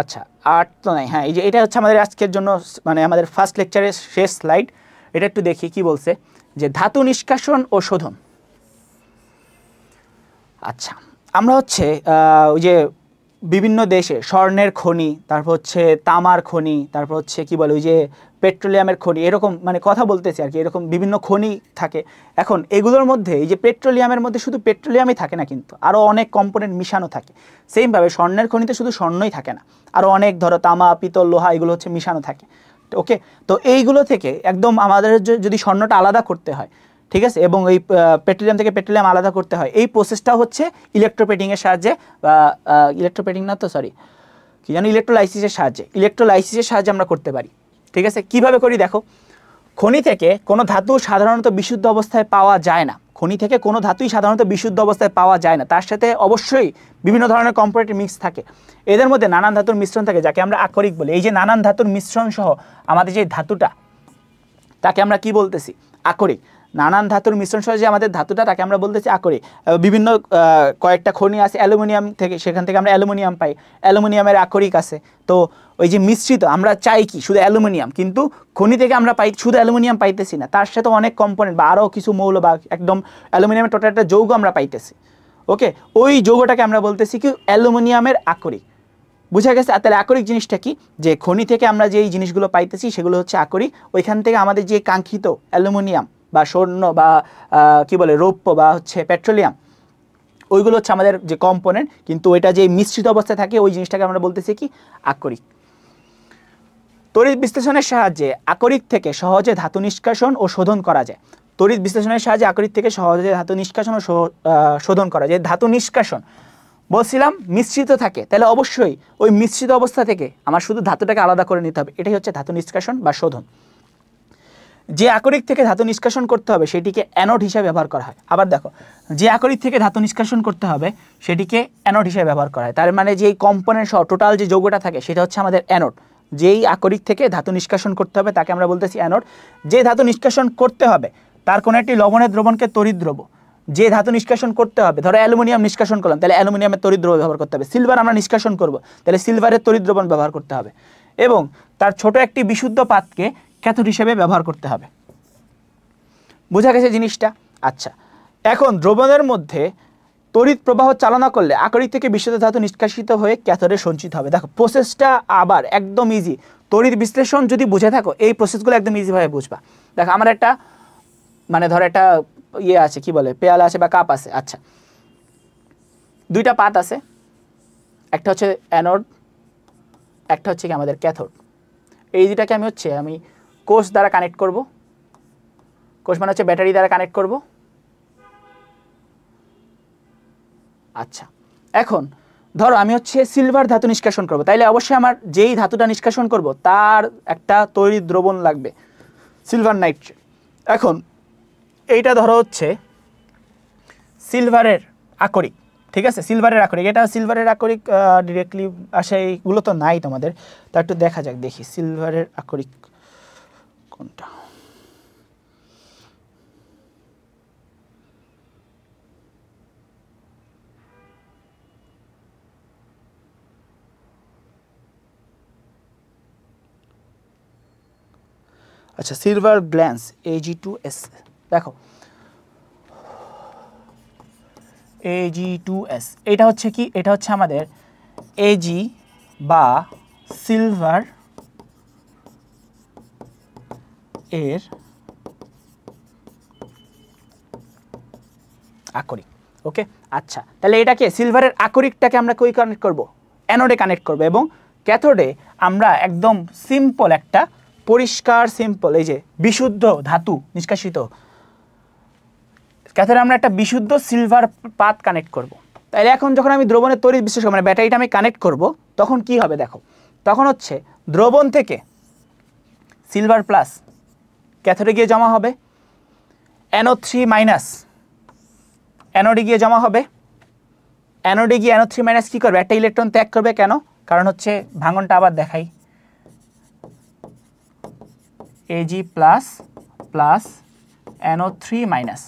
আচ্ছা, আর তো নাই, হ্যাঁ এই যে এটা হচ্ছে আমাদের আজকের জন্য মানে আমাদের ফার্স্ট লেকচারের শেষ স্লাইড। এটা একটু দেখি কি বলছে, যে ধাতু নিষ্কাশন ও শোধন। আচ্ছা, আমরা হচ্ছে ওই যে বিভিন্ন দেশে স্বর্ণের খনি, তারপর হচ্ছে তামার খনি, তারপর হচ্ছে কি বলে ওই যে পেট্রোলিয়ামের খনি, এরকম মানে কথা বলতেছি আর কি, এরকম বিভিন্ন খনি থাকে। এখন এগুলোর মধ্যে এই যে পেট্রোলিয়ামের মধ্যে শুধু পেট্রোলিয়ামই থাকে না, কিন্তু আরও অনেক কম্পোনেন্ট মিশানো থাকে। সেমভাবে স্বর্ণের খনিতে শুধু স্বর্ণই থাকে না, আরও অনেক ধরো তামা, পিতল, লোহা এগুলো হচ্ছে মিশানো থাকে। ওকে, তো এইগুলো থেকে একদম আমাদের যদি স্বর্ণটা আলাদা করতে হয়, ঠিক আছে, এবং এই পেট্রোলিয়াম থেকে পেট্রোলিয়াম আলাদা করতে হয়, এই প্রসেসটা হচ্ছে ইলেকট্রোপ্লেটিংয়ের সাহায্যে বা ইলেকট্রোপ্লেটিং না তো সরি কি জানো ইলেকট্রোলাইসিসের সাহায্যে আমরা করতে পারি। ঠিক আছে, কিভাবে করি দেখো। খনি থেকে কোনো ধাতু সাধারণত বিশুদ্ধ অবস্থায় পাওয়া যায় না, খনি থেকে কোনো ধাতুই সাধারণত বিশুদ্ধ অবস্থায় পাওয়া যায় না, তার সাথে অবশ্যই বিভিন্ন ধরনের কম্পোনেন্ট মিক্স থাকে। এদের মধ্যে নানান ধাতুর মিশ্রণ থাকে যাকে আমরা আকরিক বলি। এই যে নানান ধাতুর মিশ্রণ সহ আমাদের যে ধাতুটা তাকে আমরা কি বলতেছি? আকরিক। নানান ধাতুর মিশ্রণ সহ যে আমাদের ধাতুটা তাকে আমরা বলতেছি আকরিক। বিভিন্ন কয়েকটা খনি আছে অ্যালুমিনিয়াম থেকে, সেখান থেকে আমরা অ্যালুমিনিয়াম পাই, অ্যালুমিনিয়ামের আকরিক আছে। তো ওই যে মিশ্রিত আমরা চাই কি শুধু অ্যালুমিনিয়াম, কিন্তু খনি থেকে আমরা পাই শুধু অ্যালুমিনিয়াম পাইতেছি না, তার সাথে অনেক কম্পোনেন্ট বা আরও কিছু মৌল বা একদম অ্যালুমিনিয়ামের টোটাল একটা যৌগ আমরা পাইতেছি। ওকে, ওই যৌগটাকে আমরা বলতেছি কি অ্যালুমিনিয়ামের আকরিক। বুঝা গেছে? তাহলে আকরিক জিনিসটা কি? যে খনি থেকে আমরা যে এই জিনিসগুলো পাইতেছি সেগুলো হচ্ছে আকরিক। ওইখান থেকে আমাদের যে কাঙ্ক্ষিত অ্যালুমিনিয়াম বা স্বর্ণ বা কি বলে রৌপ্য বা হচ্ছে পেট্রোলিয়াম, ওইগুলো হচ্ছে আমাদের যে কম্পোনেন্ট, কিন্তু ওইটা যে মিশ্রিত অবস্থায় থাকে ওই জিনিসটাকে আমরা বলতেছি কি আকরিক। তড়িৎ বিশ্লেষণের সাহায্যে আকরিক থেকে সহজে ধাতু নিষ্কাশন ও শোধন করা যায়। তড়িৎ বিশ্লেষণের সাহায্যে আকরিক থেকে সহজে ধাতু নিষ্কাশন ও শোধন করা যায়। ধাতু নিষ্কাশন বলছিলাম মিশ্রিত থাকে, তাহলে অবশ্যই ওই মিশ্রিত অবস্থা থেকে আমার শুধু ধাতুটাকে আলাদা করে নিতে হবে, এটাই হচ্ছে ধাতু নিষ্কাশন বা শোধন। যে আকরিক থেকে ধাতু নিষ্কাশন করতে হবে সেটিকে অ্যানোড হিসেবে ব্যবহার করা হয়। আবার দেখো, যে আকরিক থেকে ধাতু নিষ্কাশন করতে হবে সেটিকে অ্যানোড হিসেবে ব্যবহার করা হয়। তার মানে যেই কম্পোনেন্ট সহ টোটাল যে যৌগটা থাকে সেটা হচ্ছে আমাদের অ্যানোড। যেই আকরিক থেকে ধাতু নিষ্কাশন করতে হবে তাকে আমরা বলতেছি অ্যানোড। যে ধাতু নিষ্কাশন করতে হবে তার কোনো একটি লবণের দ্রবণকে তড়িৎ দ্রব। যে ধাতু নিষ্কাশন করতে হবে, ধরো অ্যালুমিনিয়াম নিষ্কাশন করলাম, তাহলে অ্যালুমিনিয়ামের তড়িৎ দ্রবণ ব্যবহার করতে হবে। সিলভার আমরা নিষ্কাশন করব, তাহলে সিলভারের তড়িৎ দ্রবণ ব্যবহার করতে হবে, এবং তার ছোট একটি বিশুদ্ধ পাতকে ক্যাথোড হিসেবে ব্যবহার করতে হবে। বোঝা গেছে জিনিসটা? আচ্ছা, এখন দ্রবণের মধ্যে তড়িৎ প্রবাহ চালনা করলে আকরিক থেকে বিশুদ্ধ ধাতু নিষ্কাশিত হয়ে ক্যাথোডে সঞ্চিত হবে। দেখো প্রসেসটা আবার একদম ইজি। তড়িৎ বিশ্লেষণ যদি বুঝে থাকো এই প্রসেসগুলো একদম ইজিভাবে বুঝবা। দেখো আমার একটা মানে ধরো একটা ইয়ে আছে, কি বলে, পেয়ালা আছে বা কাপ আছে। আচ্ছা, দুইটা পাত আছে, একটা হচ্ছে অ্যানোড, একটা হচ্ছে কি আমাদের ক্যাথোড। এই দুটাকে আমি কোষ দ্বারা কানেক্ট করব। কোষ মানে হচ্ছে ব্যাটারি দ্বারা কানেক্ট করব। আচ্ছা, এখন ধরো আমি সিলভার ধাতু নিষ্কাশন করব, তাইলে অবশ্যই আমার যেই ধাতুটা নিষ্কাশন করব তার একটা তড়িৎ দ্রবণ লাগবে, সিলভার নাইট্রেট। এখন এইটা ধরো সিলভারের আকরিক, ঠিক আছে, সিলভারের আকরিক। এটা সিলভারের আকরিক ডিরেক্টলি আসে, এইগুলো তো নাই তোমাদের, তা একটু দেখা যাক, দেখি সিলভারের আকরিক কোনটা। আচ্ছা, সিলভার গ্ল্যান্স Ag2S, দেখো Ag2S, এটা হচ্ছে কি, এটা হচ্ছে আমাদের Ag বা সিলভার এর আকরিক। ওকে, আচ্ছা, তাহলে এটাকে সিলভারের আকরিকটাকে আমরা কই কানেক্ট করব? অ্যানোডে কানেক্ট করব, এবং ক্যাথোডে আমরা একদম সিম্পল একটা পরিষ্কার সিম্পল এই যে বিশুদ্ধ ধাতু নিষ্কাশিত, ক্যাথোডে আমরা একটা বিশুদ্ধ সিলভার পাত কানেক্ট করব। তাইলে এখন যখন আমি দ্রবণের তড়িৎ বিশ্লেষণ মানে ব্যাটারিটা আমি কানেক্ট করব, তখন কি হবে দেখো, তখন দ্রবণ থেকে সিলভার প্লাস ক্যাথোডে গিয়ে জমা হবে, NO3- অ্যানোডে গিয়ে জমা হবে। অ্যানোডে গিয়ে NO3- কী করবে? একটা ইলেকট্রন ত্যাগ করবে। কেন? কারণ ভাঙনটা আবার দেখাই, Ag প্লাস প্লাস NO3-,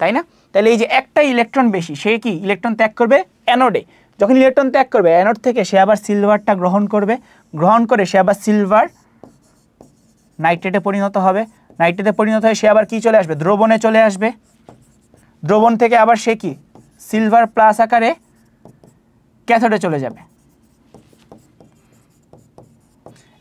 তাই না? তাহলে এই যে একটা ইলেকট্রন বেশি, সে কি ইলেকট্রন ত্যাগ করবে অ্যানোডে। যখন ইলেকট্রন ত্যাগ করবে অ্যানোড থেকে, সে আবার সিলভারটা গ্রহণ করবে, গ্রহণ করে সে আবার সিলভার নাইট্রেটে পরিণত হবে। নাইট্রেটে পরিণত হয়ে সে আবার কি চলে আসবে? দ্রবণে চলে আসবে। দ্রবণ থেকে আবার সে কি সিলভার প্লাস আকারে ক্যাথোডে চলে যাবে,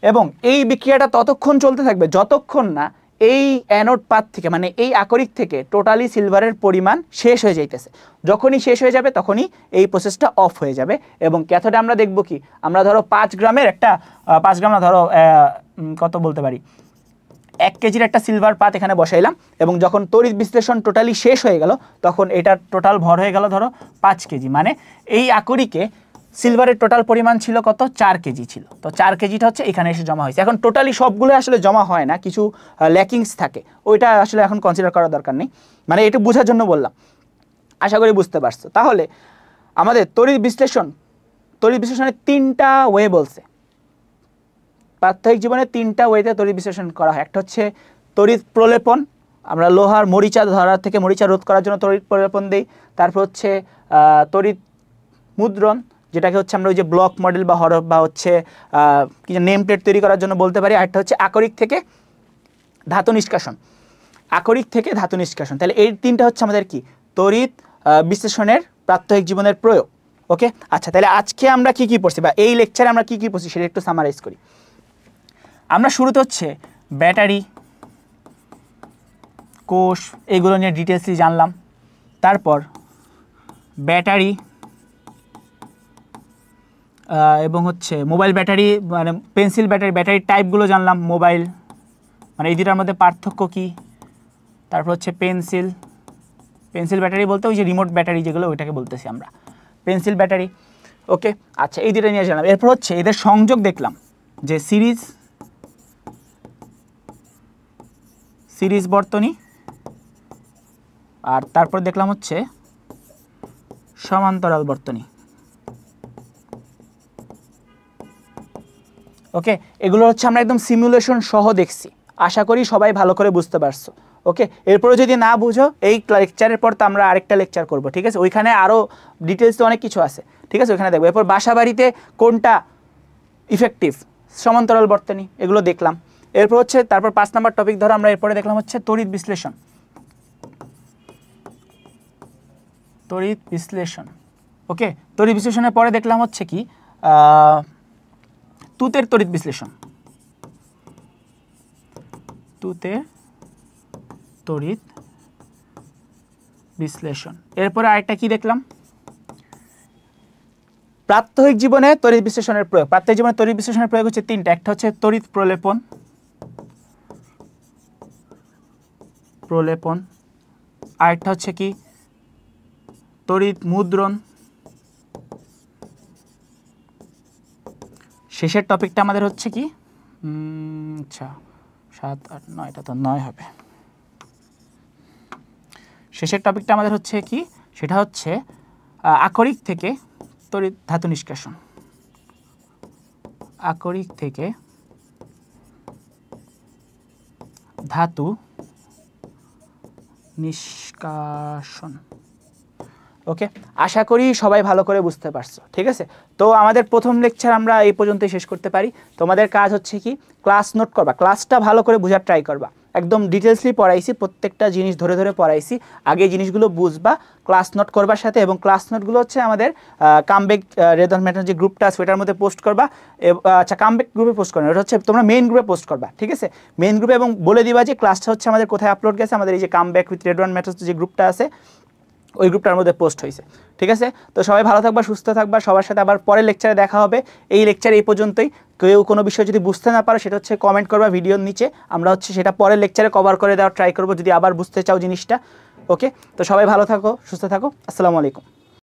এবং এই বিক্রিয়াটা ততক্ষণ চলতে থাকবে যতক্ষণ না এই অ্যানোড পাত থেকে মানে এই আকরিক থেকে টোটালি সিলভারের পরিমাণ শেষ হয়ে যাইতেছে। যখনই শেষ হয়ে যাবে তখনই এই প্রসেসটা অফ হয়ে যাবে, এবং ক্যাথোডে আমরা দেখব কি, আমরা ধরো 5 গ্রামের একটা 5 গ্রাম না, ধরো কত বলতে পারি, 1 কেজির একটা সিলভার পাত এখানে বসাইলাম, এবং যখন তড়িৎ বিশ্লেষণ টোটালি শেষ হয়ে গেল তখন এটার টোটাল ভর হয়ে গেল ধরো 5 কেজি। মানে এই আকরিকে সিলভারের টোটাল পরিমাণ ছিল কত? 4 কেজি ছিল। তো 4 কেজিটা এখানে এসে জমা হয়েছে। এখন টোটালি সবগুলো আসলে জমা হয় না, কিছু ল্যাকিংস থাকে, ওইটা আসলে এখন কনসিডার করার দরকার নেই, মানে এটা বোঝার জন্য বললাম। আশা করি বুঝতে পারছো। তাহলে আমাদের তড়িৎ বিশ্লেষণের 3টা ওয়ে বলছে, প্রাত্যহিক জীবনে 3টা ওয়েতে তড়িৎ বিশ্লেষণ করা হয়। একটা তড়িৎ প্রলেপন, আমরা লোহার মরিচা ধরা থেকে মরিচা রোধ করার জন্য তড়িৎ প্রলেপন দিই। তারপর তড়িৎ মুদ্রণ, যেটাকে আমরা ওই যে ব্লক মডেল বা হরফ বা কি নেম প্লেট তৈরি করার জন্য বলতে পারি। আরেকটা আকরিক থেকে ধাতু নিষ্কাশন, আকরিক থেকে ধাতু নিষ্কাশন। তাহলে এই 3টা আমাদের কি তড়িৎ বিশ্লেষণের প্রাত্যহিক জীবনের প্রয়োগ। ওকে, আচ্ছা, তাহলে আজকে আমরা কি কি পড়ছি বা এই লেকচারে আমরা কি কি পড়ছি সেটা একটু সামারাইজ করি। আমরা শুরুতে ব্যাটারি, কোষ, এইগুলো নিয়ে ডিটেলসলি জানলাম। তারপর ব্যাটারি এবং মোবাইল ব্যাটারি মানে পেন্সিল ব্যাটারি, ব্যাটারির টাইপগুলো জানলাম। মোবাইল মানে এই দুটার মধ্যে পার্থক্য কী। তারপর পেন্সিল ব্যাটারি বলতে ওই যে রিমোট ব্যাটারি যেগুলো, ওইটাকে বলতেছি আমরা পেন্সিল ব্যাটারি। ওকে, আচ্ছা, এই দুটো নিয়ে জানলাম। এরপর এদের সংযোগ দেখলাম, যে সিরিজ বর্তনী, আর তারপর দেখলাম সমান্তরাল বর্তনী। ওকে, এগুলো আমরা একদম সিমুলেশন সহ দেখছি। আশা করি সবাই ভালো করে বুঝতে পারছো। ওকে, এরপরে যদি না বুঝো এই লেকচারের পর তো আমরা আরেকটা লেকচার করব, ঠিক আছে? ওইখানে আরও ডিটেলসে অনেক কিছু আছে, ঠিক আছে? ওইখানে দেখবো। এরপর বাসা বাড়িতে কোনটা ইফেক্টিভ, সমান্তরাল বর্তনী, এগুলো দেখলাম। এরপর তারপর 5 নম্বর টপিক ধরো আমরা এরপরে দেখলাম তড়িৎ বিশ্লেষণ। ওকে, তড়িৎ বিশ্লেষণের পরে দেখলাম কি তুতের তড়িৎ বিশ্লেষণ। শুরুতে তড়িৎ বিশ্লেষণ। এরপরে আরেকটা কি দেখলাম, প্রাত্যহিক জীবনে তড়িৎ বিশ্লেষণের প্রয়োগ। প্রাত্যহিক জীবনে তড়িৎ বিশ্লেষণের প্রয়োগ হচ্ছে তিনটা। একটা হচ্ছে তড়িৎ প্রলেপন, আরেকটা হচ্ছে কি তড়িৎ মুদ্রণ, শেষের টপিকটা আমাদের হচ্ছে কি আচ্ছা 7 8 9, এটা তো 9 হবে। শেষের টপিকটা আমাদের হচ্ছে কি, সেটা হচ্ছে আকরিক থেকে তড়িৎ ধাতু নিষ্কাশন। আকরিক থেকে ধাতু নিষ্কাশন। ওকে, আশা করি সবাই ভালো করে বুঝতে পারছো। ঠিক আছে, তো আমাদের প্রথম লেকচার আমরা এই পর্যন্তই শেষ করতে পারি। তোমাদের কাজ হচ্ছে কি, ক্লাস নোট করবা, ক্লাসটা ভালো করে বোঝার ট্রাই করবা। একদম ডিটেলসলি পড়াইছি, প্রত্যেকটা জিনিস ধরে ধরে পড়াইছি। আগে জিনিসগুলো বুঝবা, ক্লাস নোট করবার সাথে, এবং ক্লাস নোটগুলো হচ্ছে আমাদের কামব্যাক রেদন ম্যাটার যে গ্রুপটা আছে ওটার মধ্যে পোস্ট করবা। আচ্ছা, কামব্যাক গ্রুপে পোস্ট করবে, ওটা হচ্ছে তোমরা মেইন গ্রুপে পোস্ট করবা। ঠিক আছে, মেইন গ্রুপে, এবং বলে দিবা যে ক্লাসটা হচ্ছে আমাদের কোথায় আপলোড গেছে, আমাদের এই যে কামব্যাক উইথ রেদন ম্যাটার যে গ্রুপটা আছে ওই গ্রুপটার মধ্যে পোস্ট হয়েছে। ঠিক আছে, তো সবাই ভালো থাকবা, সুস্থ থাকবা, সবার সাথে আবার পরের লেকচারে দেখা হবে। এই লেকচার এই পর্যন্তই। কেউ কোনো বিষয় যদি বুঝতে না পারো সেটা হচ্ছে কমেন্ট করবা ভিডিওর নিচে, আমরা হচ্ছে সেটা পরের লেকচারে কভার করে দেওয়ার ট্রাই করবো যদি আবার বুঝতে চাও জিনিসটা। ওকে, তো সবাই ভালো থাকো, সুস্থ থাকো, আসসালামু আলাইকুম।